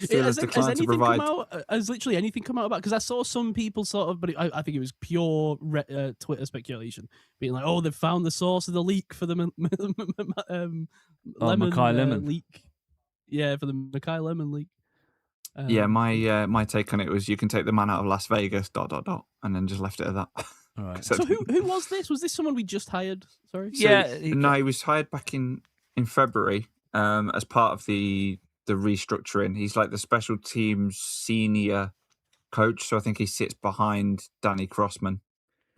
Has anything come out? Has literally anything come out about? Because I saw some people sort of, but I think it was pure Twitter speculation, being like, "Oh, they've found the source of the leak for the Mackay Lemon leak." Yeah, for the Mackay Lemon leak. Yeah, my take on it was you can take the man out of Las Vegas, ... and then just left it at that. All right. So who was this? Was this someone we just hired? Sorry. So, no, he was hired back in February as part of the restructuring. He's like the special teams senior coach, so I think he sits behind Danny Crossman.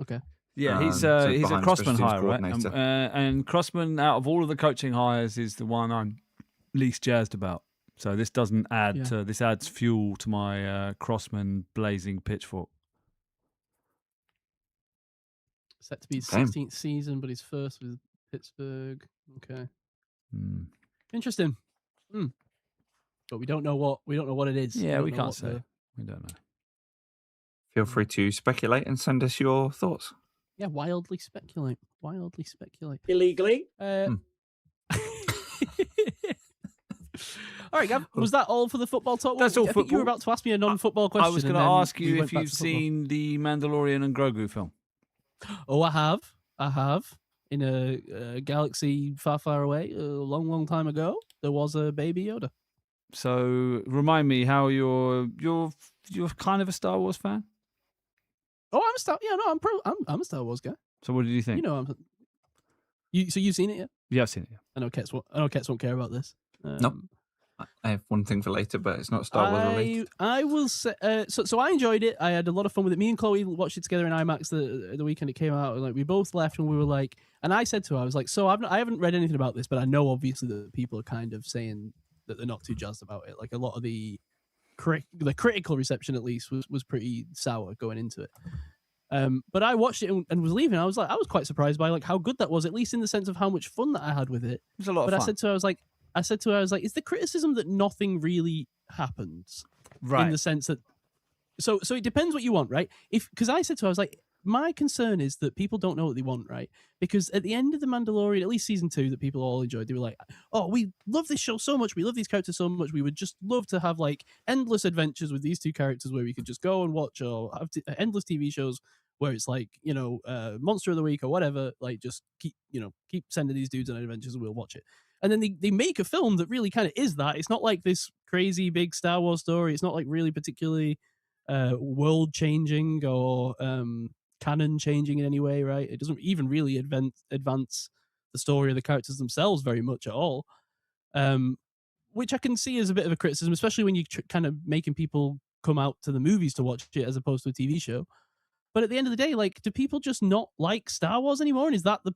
Okay. Yeah, he's a Crossman hire, right? And Crossman, out of all of the coaching hires, is the one I'm least jazzed about. So this doesn't add to this adds fuel to my Crossman blazing pitchfork. Set to be his 16th season, but his first with Pittsburgh. Okay. Interesting. But we don't know what it is. Yeah, we can't say. We don't know. Feel free to speculate and send us your thoughts. Yeah, wildly speculate. Illegally. All right, Gav, was that all for the football talk? That's all I football. think you were about to ask me a non-football question. I was going to ask you if you've seen the Mandalorian and Grogu film. Oh, I have. In a galaxy far, far away, a long, long time ago, there was a baby Yoda. So remind me how you're kind of a Star Wars fan. Oh, I'm a Star Wars guy. So what did you think? So you've seen it, yeah? Yeah, I've seen it. Yeah. I know Ketts won't care about this. Nope. I have one thing for later, but it's not Star Wars related. I will say, so I enjoyed it. I had a lot of fun with it. Me and Chloe watched it together in IMAX the weekend it came out. Like we both left and we were like, and I said to her, I was like, so I haven't read anything about this, but I know obviously that people are kind of saying that they're not too jazzed about it. Like a lot of the critical reception, at least, was pretty sour going into it. But I watched it and was leaving. I was quite surprised by like how good that was, at least in the sense of how much fun that I had with it. It was a lot of fun. I said to her, I was like, is the criticism that nothing really happens, right? In the sense that, so it depends what you want, right? Because I said to her, I was like, my concern is that people don't know what they want, right? Because at the end of The Mandalorian, at least season 2, that people all enjoyed, they were like, oh, we love this show so much. We love these characters so much. We would just love to have like endless adventures with these two characters where we could just go and watch, or have endless TV shows where it's like, Monster of the Week or whatever, like just keep sending these dudes on adventures and we'll watch it. And then they make a film that really kind of is that. It's not like this crazy big Star Wars story. It's not like really particularly world changing or canon changing in any way, right? It doesn't even really advance the story of the characters themselves very much at all, which I can see as a bit of a criticism, especially when you kind of making people come out to the movies to watch it as opposed to a TV show. But at the end of the day, like, do people just not like Star Wars anymore? And is that the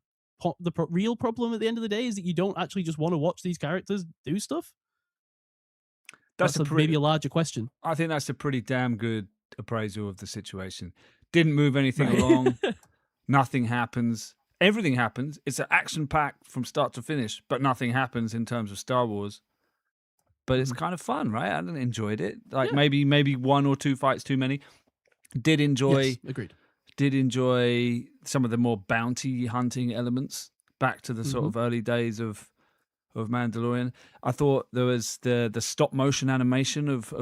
real problem at the end of the day, is that you don't actually just want to watch these characters do stuff? That's maybe a larger question. I think that's a pretty damn good appraisal of the situation. Didn't move anything along. Nothing happens. Everything happens. It's an action-packed from start to finish, but nothing happens in terms of Star Wars. But it's kind of fun, right? I enjoyed it. Like maybe one or two fights too many. Did enjoy. Yes, agreed. Did enjoy some of the more bounty hunting elements back to the sort of early days of Mandalorian. I thought there was the stop motion animation of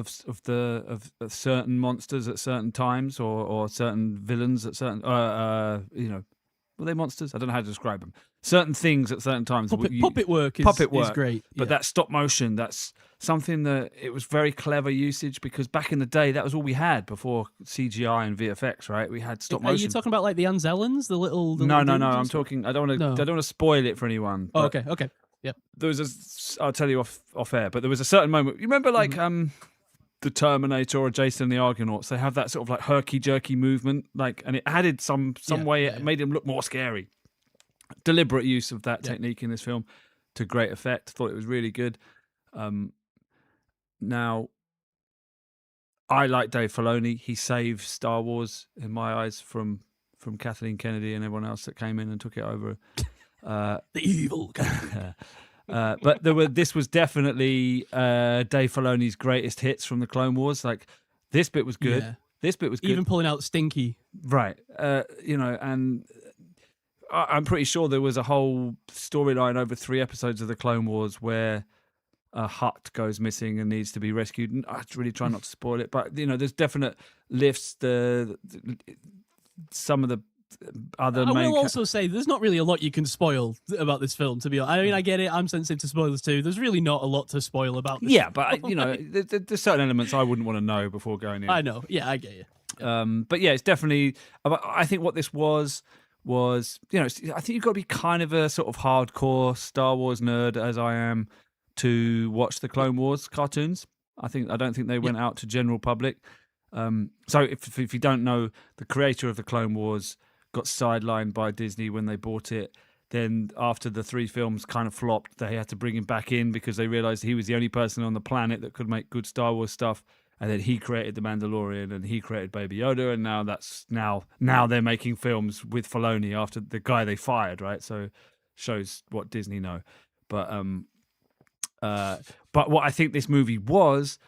certain monsters at certain times, or certain villains at certain were they monsters? I don't know how to describe them. Certain things at certain times. Puppet work is great. But that stop motion, that's something that it was very clever usage, because back in the day, that was all we had before CGI and VFX, right? We had stop motion. Are you talking about like the Anzellans, the little? No. I'm talking. I don't want to spoil it for anyone. Oh, okay. Yeah. There was I'll tell you off air, but there was a certain moment. You remember, like the Terminator or Jason the Argonauts? They have that sort of like herky jerky movement, like, and it added some way. It made him look more scary. Deliberate use of that technique in this film to great effect. Thought it was really good. Now, I like Dave Filoni. He saved Star Wars in my eyes from Kathleen Kennedy and everyone else that came in and took it over. The evil guy. But this was definitely Dave Filoni's greatest hits from the Clone Wars. Like, this bit was good. Yeah. This bit was good. Even pulling out Stinky. Right. And I'm pretty sure there was a whole storyline over 3 episodes of the Clone Wars where a Hutt goes missing and needs to be rescued. And I really try not to spoil it, but there's definite lifts. Some of the other. I will also say there's not really a lot you can spoil about this film. To be honest, I mean, I get it. I'm sensitive to spoilers too. There's really not a lot to spoil about this. Yeah, but there's certain elements I wouldn't want to know before going in. I know. Yeah, I get you. But yeah, it's definitely. I think what this was I think you've got to be kind of a sort of hardcore Star Wars nerd, as I am, to watch the Clone Wars cartoons. I don't think they went out to general public. So if you don't know, the creator of the Clone Wars got sidelined by Disney when they bought it. Then after the 3 films kind of flopped, they had to bring him back in because they realized he was the only person on the planet that could make good Star Wars stuff. And then he created The Mandalorian and he created Baby Yoda, and now they're making films with Filoni after the guy they fired, right? So shows what Disney know. But what I think this movie was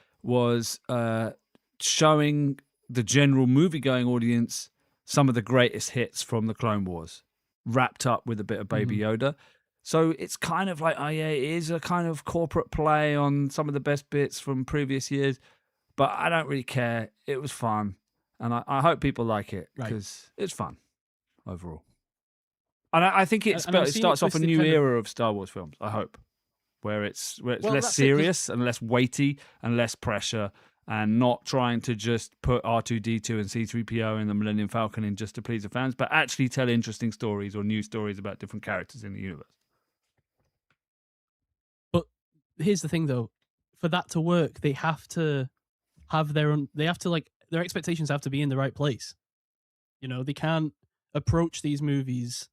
showing the general movie-going audience some of the greatest hits from the Clone Wars, wrapped up with a bit of Baby Yoda. So it's kind of like, it is a kind of corporate play on some of the best bits from previous years. But I don't really care. It was fun. And I hope people like it because it's fun overall. And I think it starts off a new era of Star Wars films, I hope, where it's less serious and less weighty and less pressure, and not trying to just put R2-D2 and C-3PO and the Millennium Falcon in just to please the fans, but actually tell interesting stories or new stories about different characters in the universe. But here's the thing, though. for that to work, they have to have their own. They have to like their expectations have to be in the right place. You know, they can't approach these movies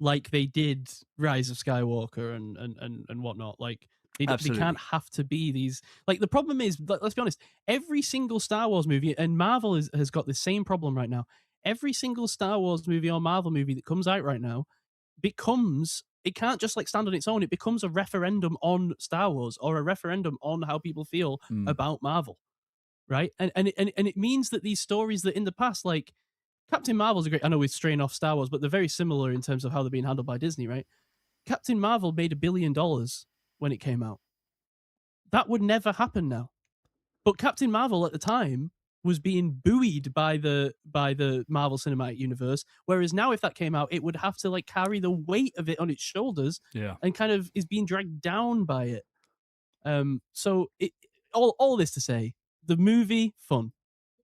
like they did Rise of Skywalker and whatnot. Like they can't have to be these. Like the problem is, let's be honest, every single Star Wars movie, and Marvel has got the same problem right now. Every single Star Wars movie or Marvel movie that comes out right now it can't just like stand on its own. It becomes a referendum on Star Wars or a referendum on how people feel about Marvel, right? And it means that these stories that in the past, like Captain Marvel's a great. I know we're straying off Star Wars, but they're very similar in terms of how they're being handled by Disney, right? Captain Marvel made $1 billion when it came out. That would never happen now. But Captain Marvel at the time was being buoyed by the Marvel Cinematic Universe, whereas now if that came out, it would have to like carry the weight of it on its shoulders, and kind of is being dragged down by it. So it all this to say, the movie fun.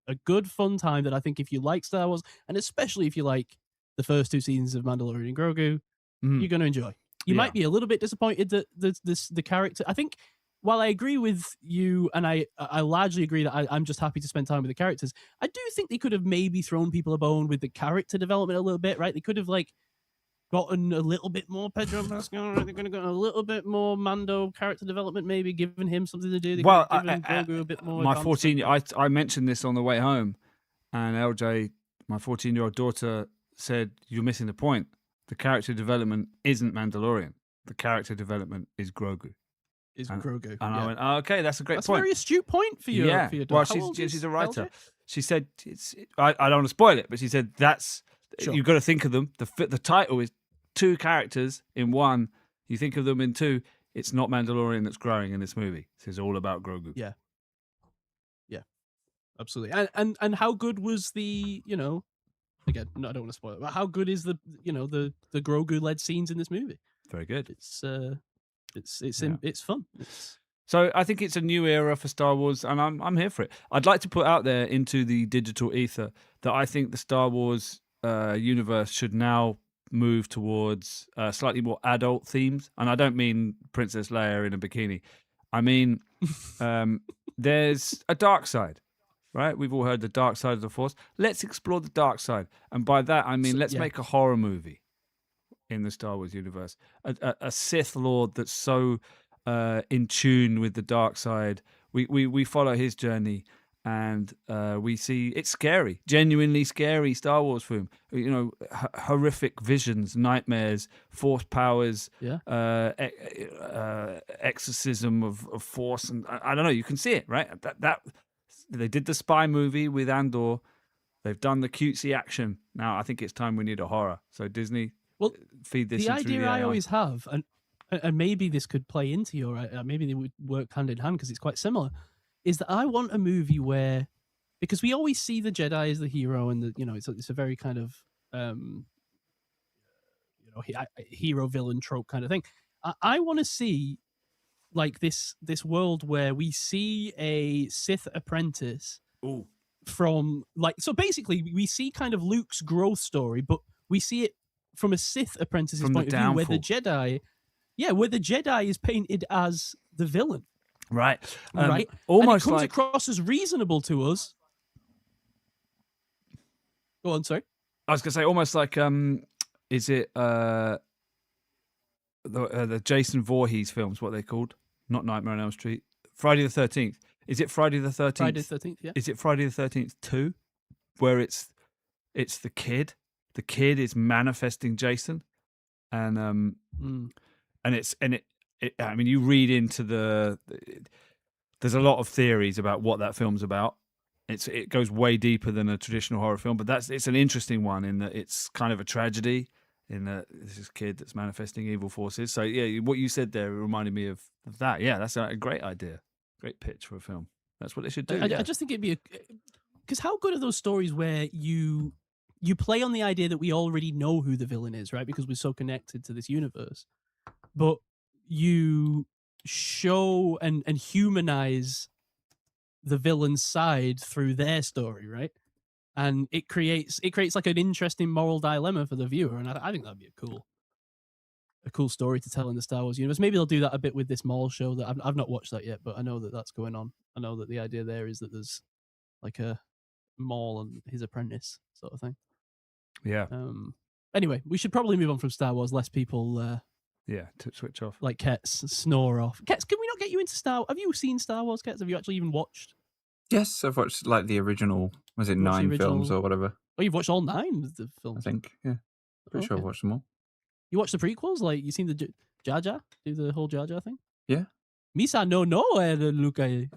A good fun time that I think if you like Star Wars, and especially if you like the first 2 seasons of Mandalorian and Grogu, you're going to enjoy. You might be a little bit disappointed that the character. I think while I agree with you, and I largely agree that I'm just happy to spend time with the characters, I do think they could have maybe thrown people a bone with the character development a little bit, right? They could have like gotten a little bit more Pedro Pascal. They're going to get a little bit more Mando character development, maybe giving him something to do. Well, Grogu a bit more. My 14, I mentioned this on the way home, and LJ, my 14-year-old daughter, said, "You're missing the point. The character development isn't Mandalorian. The character development is Grogu." Grogu. And I went, "Oh, okay, that's a great point. That's a very astute point for you. Yeah. For your Well, daughter. she's a writer. LJ? She said, I don't want to spoil it, but she said that's you've got to think of them. The title is 2 characters in one. You think of them in 2. It's not Mandalorian that's growing in this movie. It's all about Grogu. Yeah, absolutely. And how good was the again? No, I don't want to spoil it. But how good is the the Grogu led scenes in this movie? Very good. It's fun. So I think it's a new era for Star Wars, and I'm here for it. I'd like to put out there into the digital ether that I think the Star Wars universe should now move towards slightly more adult themes. And I don't mean Princess Leia in a bikini. I mean, there's a dark side, right? We've all heard the dark side of the Force. Let's explore the dark side. And by that, I mean, let's make a horror movie in the Star Wars universe. A Sith Lord that's so in tune with the dark side. We follow his journey, and we see it's scary, genuinely scary Star Wars film. Horrific visions, nightmares, force powers, exorcism of force, and I don't know. You can see it, right? That they did the spy movie with Andor. They've done the cutesy action. Now I think it's time we need a horror. So Disney, feed this. The in through idea the I AI. always have, and maybe this could play into your, maybe they would work hand in hand because it's quite similar, is that I want a movie where, because we always see the Jedi as the hero, and it's a very kind of hero villain trope kind of thing. I want to see like this world where we see a Sith apprentice. Ooh. From so basically we see kind of Luke's growth story, but we see it from a Sith apprentice's From the point of view, where the downfall. where the Jedi is painted as the villain, right? Right, Almost and it comes like across as reasonable to us. Go on, sorry. I was going to say, almost like is it the Jason Voorhees films? What are they called? Not Nightmare on Elm Street. Friday the 13th. Is it Friday the 13th? Friday the 13th, yeah. Is it Friday the 13th 2, where it's the kid? The kid is manifesting Jason, and it. I mean, you read into there's a lot of theories about what that film's about. It goes way deeper than a traditional horror film, but it's an interesting one in that it's kind of a tragedy in that this kid that's manifesting evil forces. So yeah, what you said there reminded me of that. Yeah, that's a great idea. Great pitch for a film. That's what they should do. I just think it'd be because how good are those stories where you play on the idea that we already know who the villain is, right? Because we're so connected to this universe, but you show and humanize the villain's side through their story, right? And it creates like an interesting moral dilemma for the viewer, and I think that'd be cool. a cool story to tell in the Star Wars universe. Maybe they'll do that a bit with this Maul show. That I've not watched that yet, but I know that that's going on. I know that the idea there is that there's like a Maul and his apprentice sort of thing. Yeah. Anyway, we should probably move on from Star Wars, lest people to switch off. like Ketts snore off. Ketts, can we not get you into Star? Have you seen Star Wars, Ketts? Have you actually even watched? Yes, I've watched like the original. Was it Watched the 9 original- films or whatever? Oh, you've watched all 9 of the films. I think. Yeah, pretty sure I've Okay. watched them all. You watched the prequels? Like, you seen the Jar Jar do the whole Jar Jar thing? Yeah. Misa no, Luke. And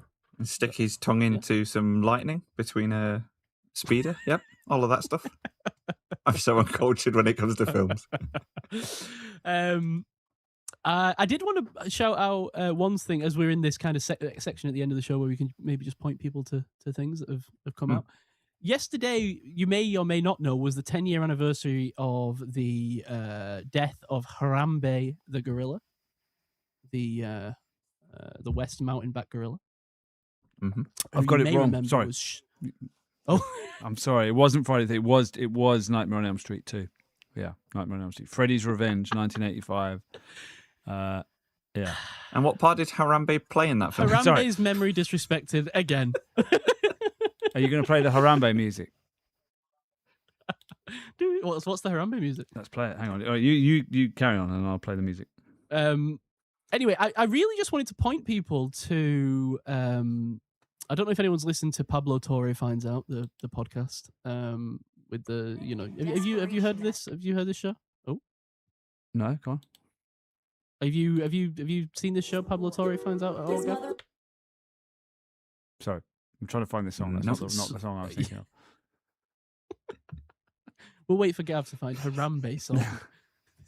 stick his tongue into some lightning between a speeder. Yep, all of that stuff. I'm so uncultured when it comes to films. I did want to shout out one thing as we're in this kind of section at the end of the show where we can maybe just point people to things that have come out. Yesterday, you may or may not know, was the 10-year anniversary of the death of Harambe the gorilla, the West Mountain back gorilla. Mm-hmm. I've got it wrong. Sorry. Oh, I'm sorry. It wasn't Friday. It was Nightmare on Elm Street 2. Yeah, Nightmare on Elm Street. Freddy's Revenge, 1985. Yeah. And what part did Harambe play in that film? Harambe's memory disrespected again. Are you going to play the Harambe music? Dude, what's the Harambe music? Let's play it. Hang on. All right, you carry on and I'll play the music. Anyway, I really just wanted to point people to I don't know if anyone's listened to Pablo Torre Finds Out, the podcast. With the, you know, have you heard this? Have you heard this show? Oh. No, go on. Have you seen this show, Pablo Torre Finds Out at all, Gav? Sorry. I'm trying to find this song. That's not the song I was thinking of. We'll wait for Gav to find Harambe song.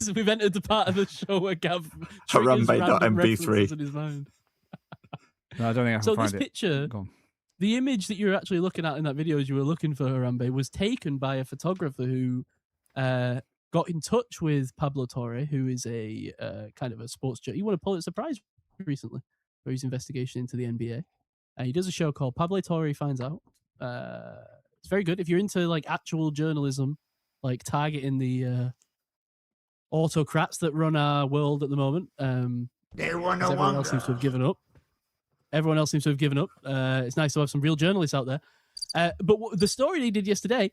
So we've entered the part of the show where Gav triggers random references in his mind. No, I don't think I can so find this it. picture, the image that you're actually looking at in that video as you were looking for Harambe was taken by a photographer who got in touch with Pablo Torre, who is a kind of a sports journalist. He won a Pulitzer Prize recently for his investigation into the NBA. He does a show called Pablo Torre Finds Out. It's very good. If you're into like actual journalism, like targeting the autocrats that run our world at the moment. Everyone else seems to have given up. It's nice to have some real journalists out there. But the story they did yesterday,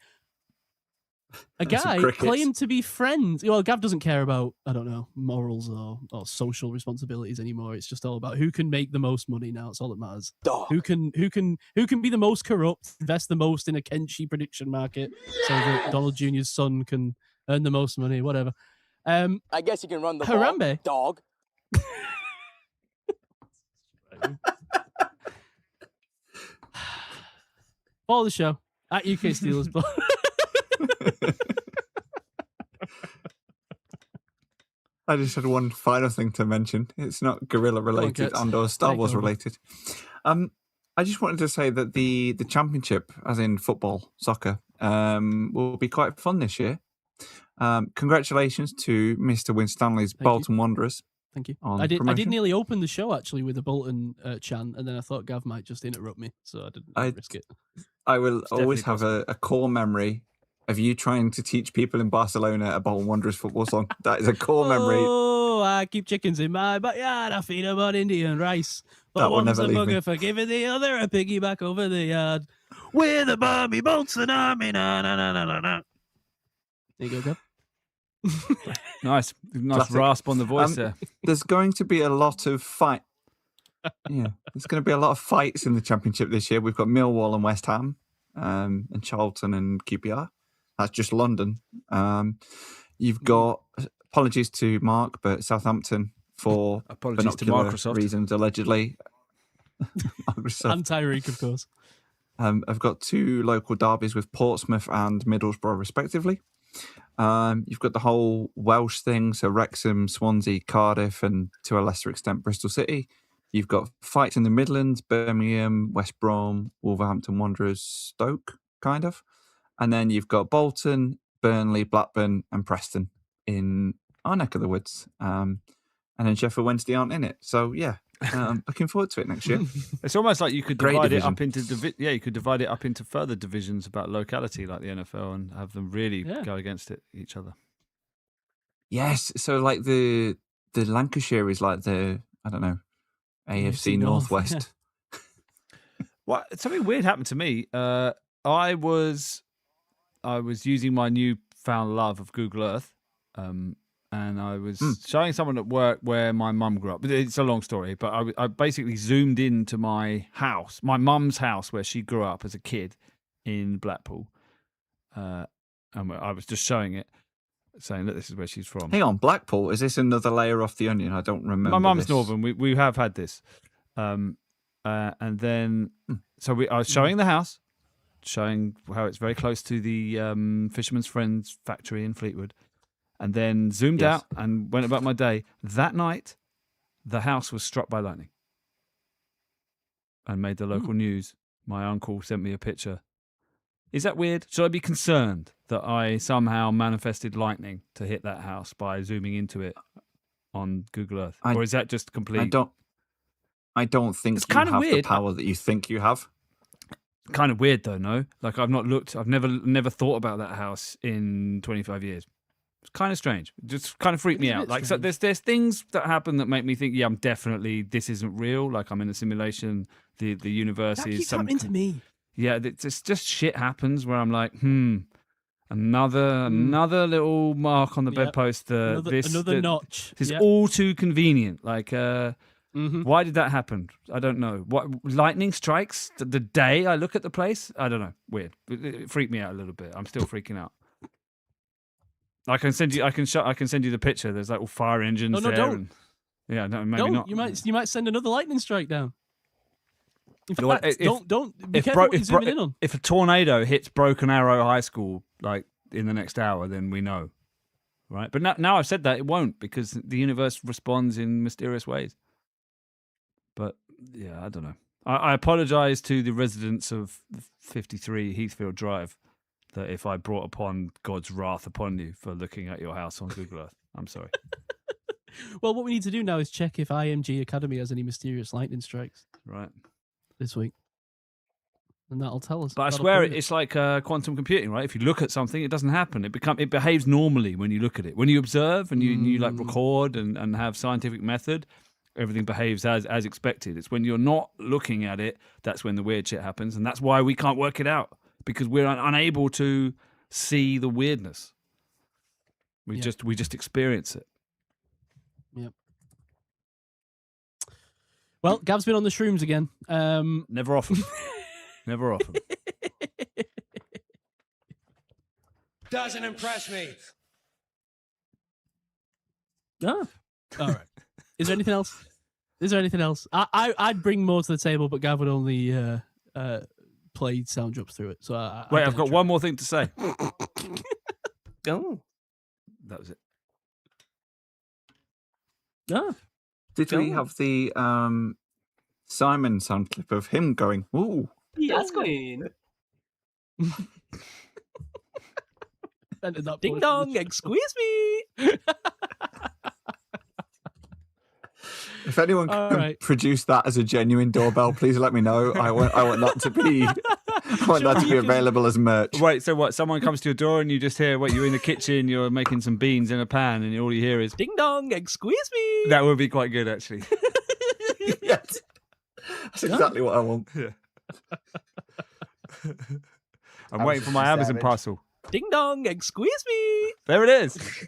a guy claimed to be friends. Well, Gav doesn't care about, I don't know, morals or social responsibilities anymore. It's just all about who can make the most money now. It's all that matters. Who can be the most corrupt, invest the most in a Kenshi prediction market so that Donald Jr.'s son can earn the most money, whatever. I guess you can run the Harambe. ball, dog. Follow the show at UK Steelers. I just had one final thing to mention. It's not gorilla related and/or Star Wars related. I just wanted to say that the championship, as in football, soccer, will be quite fun this year. Congratulations to Mr. Winstanley's Bolton Wanderers. Thank you. I did nearly open the show actually with a Bolton chant, and then I thought Gav might just interrupt me, so I didn't risk it. I will always have a core memory of you trying to teach people in Barcelona a Bolton Wanderers football song. That is a core memory. Oh, I keep chickens in my backyard. I feed them on Indian rice. But That will one's never a leave me. bugger for giving the other a piggyback over the yard. We're the Barbie Bolton Army. Na, na, na, na, na, na. There you go, Gav. Nice Classic. rasp on the voice there. There's going to be a lot of fight. Yeah, there's going to be a lot of fights in the championship this year. We've got Millwall and West Ham, and Charlton and QPR. That's just London. You've got, apologies to Mark, but Southampton for Apologies to binocular Microsoft. reasons, allegedly. Microsoft. And Tyreek, of course. I've got two local derbies with Portsmouth and Middlesbrough, respectively. You've got the whole Welsh thing, so Wrexham, Swansea, Cardiff, and to a lesser extent Bristol City. You've got fights in the Midlands, Birmingham, West Brom, Wolverhampton Wanderers, Stoke, kind of. And then you've got Bolton, Burnley, Blackburn, and Preston in our neck of the woods. And then Sheffield Wednesday aren't in it. So, yeah, looking forward to it next year. It's almost like you could Great divide division. it up into you could divide it up into further divisions about locality, like the NFL, and have them really go against each other. Yes, so like the Lancashire is like the, I don't know, AFC Northwest. Well, something weird happened to me. I was using my newfound love of Google Earth, and I was showing someone at work where my mum grew up. It's a long story, but I basically zoomed into my house, my mum's house where she grew up as a kid in Blackpool, and I was just showing it, saying that this is where she's from. Hang on, Blackpool? Is this another layer off the onion? I don't remember. My mum's this. Northern. We have had this. And then, I was showing the house, showing how it's very close to the Fisherman's Friends factory in Fleetwood, and then zoomed out and went about my day. That night, the house was struck by lightning and made the local news. My uncle sent me a picture. Is that weird? Should I be concerned that I somehow manifested lightning to hit that house by zooming into it on Google Earth? Or is that just complete? I don't think it's you kind of have weird. The power that you think you have. Kind of weird though, no? Like I've not looked, I've never thought about that house in 25 years. It's kind of strange. It just kind of freaked me out. Like, so there's things that happen that make me think, yeah, this isn't real. Like I'm in a simulation. The universe that is keeps happening to me. Yeah, it's just shit happens where I'm like, another little mark on the bedpost. Another notch. This is all too convenient. Like, why did that happen? I don't know. What lightning strikes the day I look at the place? I don't know. Weird. It freaked me out a little bit. I'm still freaking out. I can send you. I can send you the picture. There's like all fire engines there. Don't. Yeah, no, maybe not. You might send another lightning strike down. In fact, don't be careful what you're zooming in on. If a tornado hits Broken Arrow High School like in the next hour, then we know, right? But now I've said that, it won't, because the universe responds in mysterious ways. But yeah, I don't know. I apologise to the residents of 53 Heathfield Drive that if I brought upon God's wrath upon you for looking at your house on Google Earth. I'm sorry. Well, what we need to do now is check if IMG Academy has any mysterious lightning strikes. Right. This week. And that'll tell us. But I swear it's like quantum computing, right? If you look at something, it doesn't happen. It behaves normally when you look at it. When you observe and you like record and have scientific method, everything behaves as expected. It's when you're not looking at it, that's when the weird shit happens. And that's why we can't work it out, because we're unable to see the weirdness. We just experience it. Yep. Well, Gav's been on the shrooms again. Never often. Never often. Doesn't impress me. Oh, all right. Is there anything else? I'd bring more to the table, but Gav would only play sound drops through it. So I've got one more thing to say. Go. That was it. Oh. Did we have the Simon sound clip of him going, ooh? That's going. Ding dong, excuse me. If anyone can produce that as a genuine doorbell, please let me know. I want that to be. I want that to be available as merch. Wait, so what? Someone comes to your door and you just hear, you're in the kitchen, you're making some beans in a pan, and all you hear is ding dong, excuse me. That would be quite good, actually. Yes, that's exactly what I want. Yeah. I'm waiting for my Amazon parcel. Ding dong, excuse me. There it is.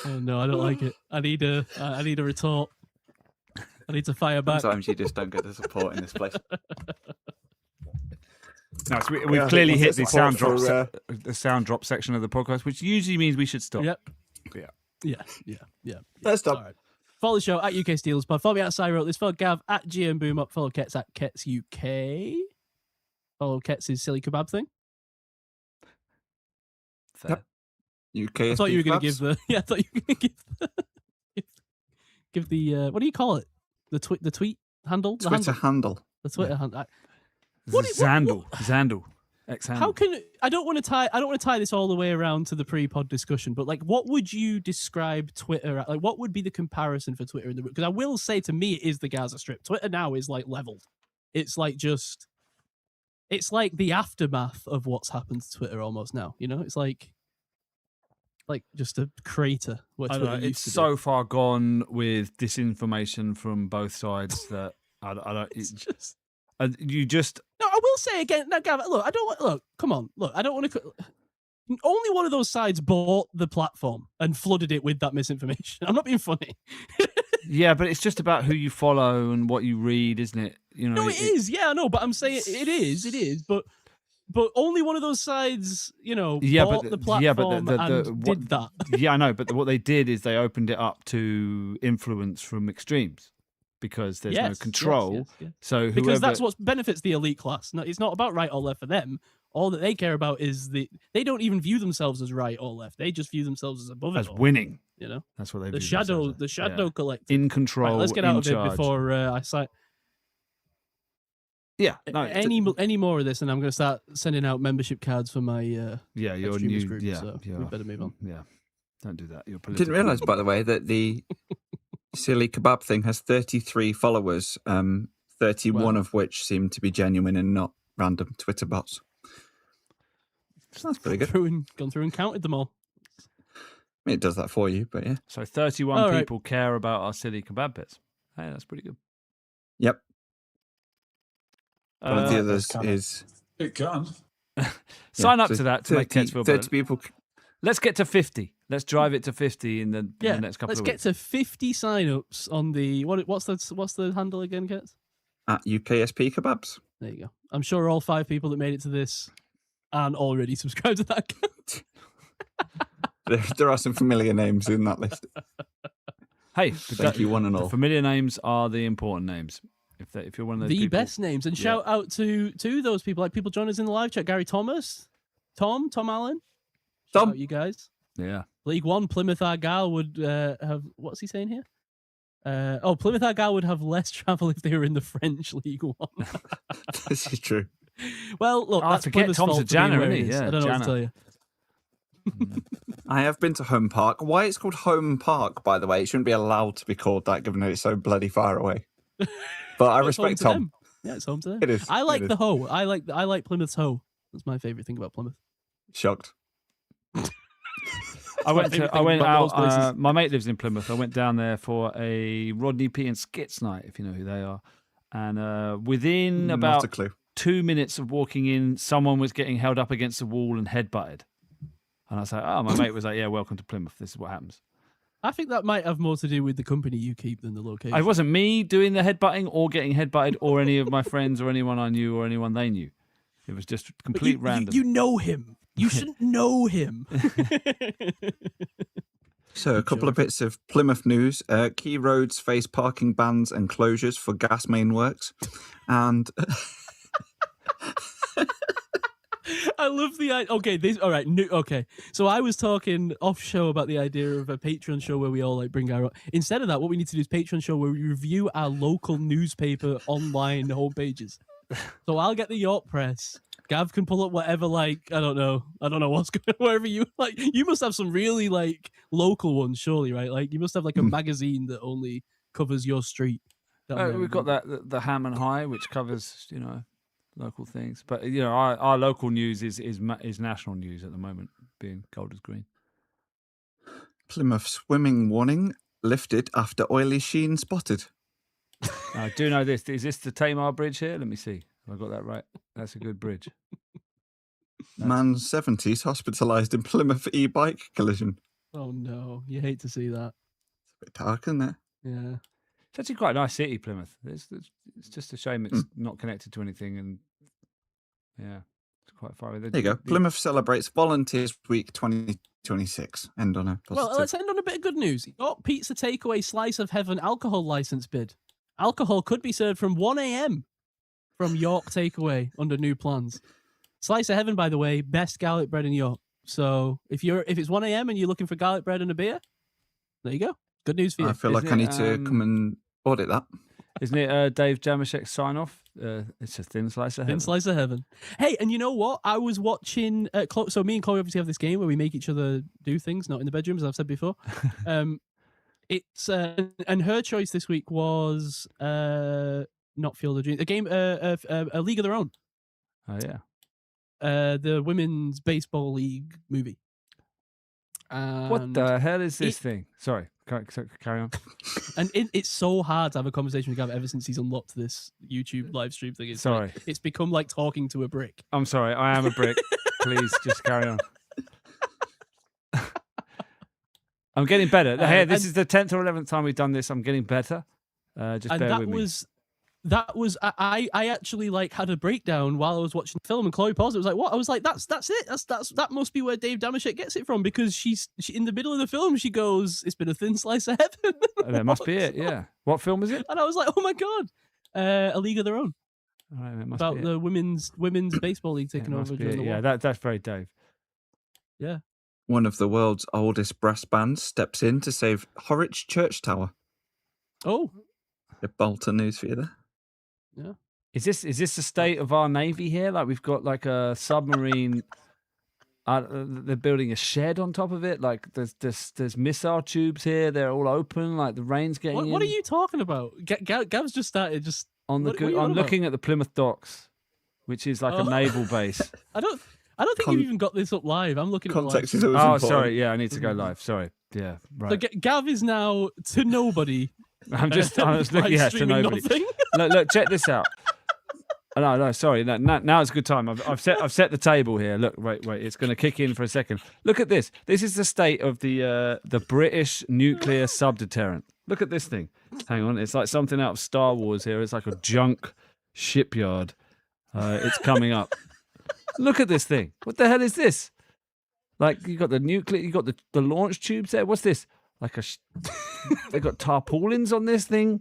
Oh no, I don't like it. I need a retort. I need to fire back. Sometimes you just don't get the support in this place. No, so we've clearly hit the sound drop section of the podcast, which usually means we should stop. Yep. Yeah. Let's stop. All right. Follow the show at UK Steelers Pod. Follow me at Cyril. This. Follow Gav at GM Boom Up. Follow Ketts at Ketts UK. Follow Ketts' silly kebab thing. Fair. Yep. UK. I thought you were going to give the. Yeah, I thought you were going to give the. What do you call it? The tweet handle. Twitter handle. The Twitter handle. Zandle. How can I don't want to tie this all the way around to the pre-pod discussion, but like, what would you describe Twitter at? Like, what would be the comparison for Twitter in the? Because I will say, to me, it is the Gaza Strip. Twitter now is like leveled. It's like just it's like the aftermath of what's happened to Twitter almost now. You know, it's like just a crater. Where I Twitter don't know, used it's to so far gone with disinformation from both sides that I don't. You just No, I will say again. Now, Gavin, look, I don't want. Look, come on, look, I don't want to. Only one of those sides bought the platform and flooded it with that misinformation. I'm not being funny. Yeah, but it's just about who you follow and what you read, isn't it? You know, No, it is. Yeah, I know, but I'm saying it is. But only one of those sides, bought the platform and did that. Yeah, I know, but what they did is they opened it up to influence from extremes because there's no control. Yes. So because that's what benefits the elite class. No, it's not about right or left for them. All that they care about is they don't even view themselves as right or left. They just view themselves as above it. As winning. You know, that's what they the view shadow, themselves as. the shadow collective in control. Right, let's get in out of charge. it before I cite. Yeah, no, any more of this, and I'm going to start sending out membership cards for my your extremist new group. So we better move on. Yeah, don't do that. You're Didn't realise, by the way, that the silly kebab thing has 33 followers, 31 of which seem to be genuine and not random Twitter bots. So that's pretty good. Gone through and counted them all. I mean, it does that for you, but yeah. So 31 people care about our silly kebab bits. Hey, that's pretty good. Yep. One of the others is... It can. Sign up to that to make Ketts feel better. 30 people... Let's get to 50. Let's drive it to 50 in the next couple of weeks. Let's get to 50 sign-ups on the... What's the handle again, Ketts? At UKSP Kebabs. There you go. I'm sure all 5 people that made it to this aren't already subscribed to that account. There are some familiar names in that list. Hey, thank you, one and all. The familiar names are the important names. If you're one of those people, best names, and shout out to those people, like people join us in the live chat. Gary Thomas, Tom Allen, shout out you guys. Yeah, League One, Plymouth Argyle would have. What's he saying here? Plymouth Argyle would have less travel if they were in the French League One. This is true. Well, look, I forget Tom's a Janner, isn't he? Yeah, I don't know what to tell you. I have been to Home Park. Why it's called Home Park, by the way? It shouldn't be allowed to be called that, given that it's so bloody far away. But I respect Tom. Them. Yeah, it's home to them. It is. I like the Hoe. I like Plymouth's Hoe. That's my favorite thing about Plymouth. Shocked. I went out. My mate lives in Plymouth. I went down there for a Rodney P and Skits night, if you know who they are. And within about 2 minutes of walking in, someone was getting held up against the wall and headbutted. And I was like, my mate was like, yeah, welcome to Plymouth. This is what happens. I think that might have more to do with the company you keep than the location. It wasn't me doing the headbutting or getting headbutted or any of my friends or anyone I knew or anyone they knew. It was just complete random. You know him. You shouldn't know him. So a couple of bits of Plymouth news. Key roads face parking bans and closures for gas main works. And... I love the idea. Okay, all right. Okay, so I was talking off show about the idea of a Patreon show where we all bring our. Instead of that, what we need to do is Patreon show where we review our local newspaper online homepages. So I'll get the York Press. Gav can pull up whatever. I don't know what's going. Wherever you you must have some really local ones, surely, right? You must have a magazine that only covers your street. We've got the Ham and High, which covers local things, but our local news is national news at the moment, being Golders Green. Plymouth swimming warning lifted after oily sheen spotted. I do know this. Is this the Tamar Bridge here? Let me see. Have I got that right? That's a good bridge. Man 70s hospitalised in Plymouth e-bike collision. Oh no, you hate to see that. It's a bit dark, isn't it? Yeah. It's actually quite a nice city, Plymouth. It's just a shame it's not connected to anything, and it's quite far away. There you go. Plymouth celebrates Volunteers Week 2026. End on a positive. Well, let's end on a bit of good news. York Pizza Takeaway Slice of Heaven alcohol license bid. Alcohol could be served from 1 a.m. from York Takeaway under new plans. Slice of Heaven, by the way, best garlic bread in York. So if it's 1 a.m. and you're looking for garlic bread and a beer, there you go. Good news for you. I feel like I need to come and audit that. Isn't it Dave Jamashek's sign-off? It's a thin slice of heaven. Thin slice of heaven. Hey, and you know what? I was watching... so me and Chloe obviously have this game where we make each other do things, not in the bedroom, as I've said before. It's and her choice this week was not Field of Dreams. A game, A League of Their Own. Oh yeah. The women's baseball league movie. What the hell is this thing? Sorry, carry on. And it's so hard to have a conversation with Gavin ever since he's unlocked this YouTube live stream thing. It's Sorry. like, it's become like talking to a brick. I'm sorry, I am a brick. Please, just carry on. I'm getting better. Hey, this is the 10th or 11th time we've done this. I'm getting better. Just bear with me. I actually like had a breakdown while I was watching the film, and Chloe paused. It was like, what? I was like, that's it. That must be where Dave Damashek gets it from, because she in the middle of the film she goes, "It's been a thin slice of heaven." That must be it. Yeah. What film is it? And I was like, oh my god, A League of Their Own. All right, it must About be the women's baseball league taking over during the war. Yeah, that's very Dave. Yeah. One of the world's oldest brass bands steps in to save Horwich Church Tower. Oh. A Bolton news for you there. Yeah. Is this the state of our navy here? Like we've got like a submarine. They're building a shed on top of it. Like there's missile tubes here. They're all open. Like the rain's getting in. What are you talking about? Gav's just started just on the. I'm looking at the Plymouth docks, which is like a naval base. I don't think you've even got this up live. I'm looking at context the is always important. Sorry. Yeah, I need to go live. Sorry. Yeah, right. So Gav is now to nobody. I'm just looking to nobody. Look, check this out. No, sorry. Now it's a good time. I've set the table here. Look, wait. It's going to kick in for a second. Look at this. This is the state of the British nuclear subdeterrent. Look at this thing. Hang on. It's like something out of Star Wars here. It's like a junk shipyard. It's coming up. Look at this thing. What the hell is this? Like you got the nuclear. You got the launch tubes there. What's this? Like they got tarpaulins on this thing.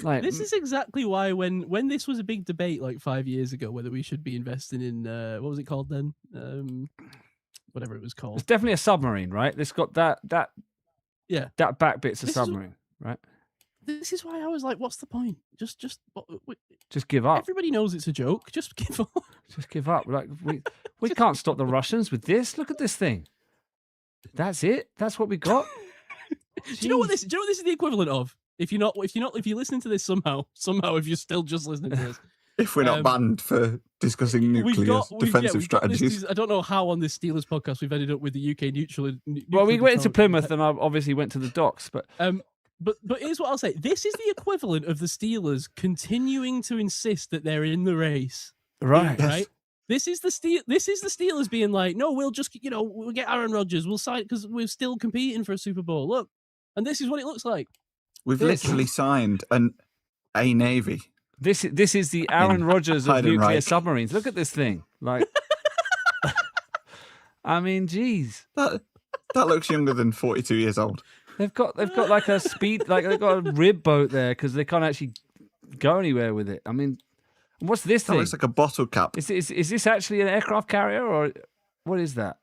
Like this is exactly why when this was a big debate like 5 years ago whether we should be investing in what was it called then, whatever it was called. It's definitely a submarine, right? It's got that yeah, that back bit's a submarine, right? This is why I was like, what's the point? Just give up. Everybody knows it's a joke. Just give up. Just give up. Like we can't stop the Russians with this. Look at this thing. That's it. That's what we got. Do you know what this is the equivalent of? If you're listening to this somehow, if you're still just listening to this, if we're not banned for discussing nuclear defensive strategies, I don't know how on this Steelers podcast we've ended up with the UK neutral. Well, we went into Plymouth, and I obviously went to the docks, but here's what I'll say: this is the equivalent of the Steelers continuing to insist that they're in the race, right? Right. Yes. This is the Steelers being like, no, we'll just we'll get Aaron Rodgers, we'll sign because we're still competing for a Super Bowl. Look, and this is what it looks like. We've literally signed a navy. This is the Aaron Rodgers of nuclear submarines. Look at this thing. Like, I mean, geez, that looks younger than 42 years old. They've got like a speed, like they've got a rib boat there because they can't actually go anywhere with it. I mean, what's this thing? It looks like a bottle cap. Is this actually an aircraft carrier or what is that?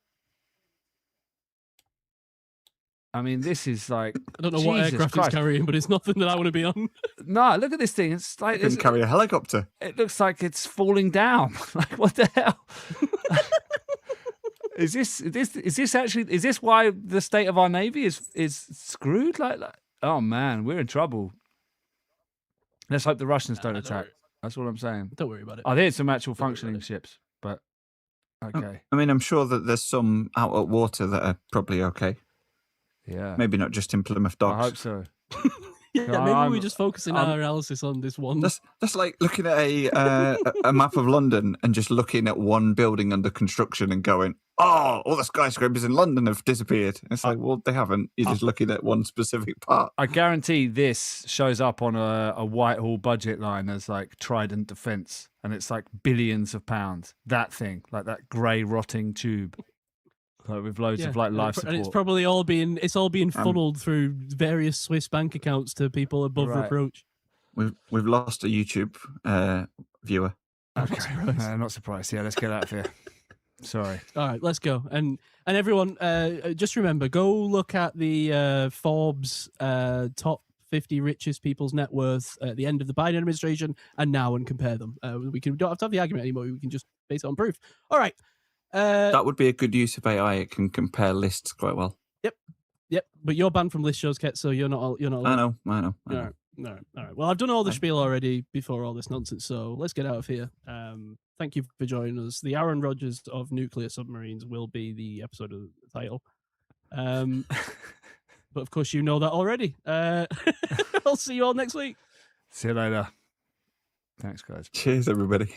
I mean, this is like I don't know what aircraft it's carrying, but it's nothing that I want to be on. No, look at this thing. It's like it can carry a helicopter. It looks like it's falling down. Like what the hell? Is this why the state of our navy is screwed? Like oh man, we're in trouble. Let's hope the Russians don't attack. That's what I'm saying. Don't worry about it. I think some actual functioning ships, but okay. I mean, I'm sure that there's some out at water that are probably okay. Yeah. Maybe not just in Plymouth docks. I hope so. Maybe we're just focusing our analysis on this one. That's like looking at a map of London and just looking at one building under construction and going, oh, all the skyscrapers in London have disappeared. It's like, well, they haven't. You're just looking at one specific part. I guarantee this shows up on a Whitehall budget line as like Trident Defence, and it's like billions of pounds. That thing, like that grey rotting tube. Like with loads of like life support, and it's probably all being funneled through various Swiss bank accounts to people above reproach. We've lost a YouTube viewer. Okay, not surprised. Yeah, let's get out of here. Sorry. All right, let's go. And everyone, just remember, go look at the Forbes top 50 richest people's net worth at the end of the Biden administration and now, and compare them. We don't have to have the argument anymore. We can just base it on proof. All right. That would be a good use of AI. It can compare lists quite well. Yep. But you're banned from list shows, Ketts, so you're not. I know. All right. All right. Well, I've done all the spiel already before all this nonsense, so let's get out of here. Thank you for joining us. The Aaron Rodgers of nuclear submarines will be the episode of the title. But of course, you know that already. I'll see you all next week. See you later. Thanks, guys. Cheers, everybody.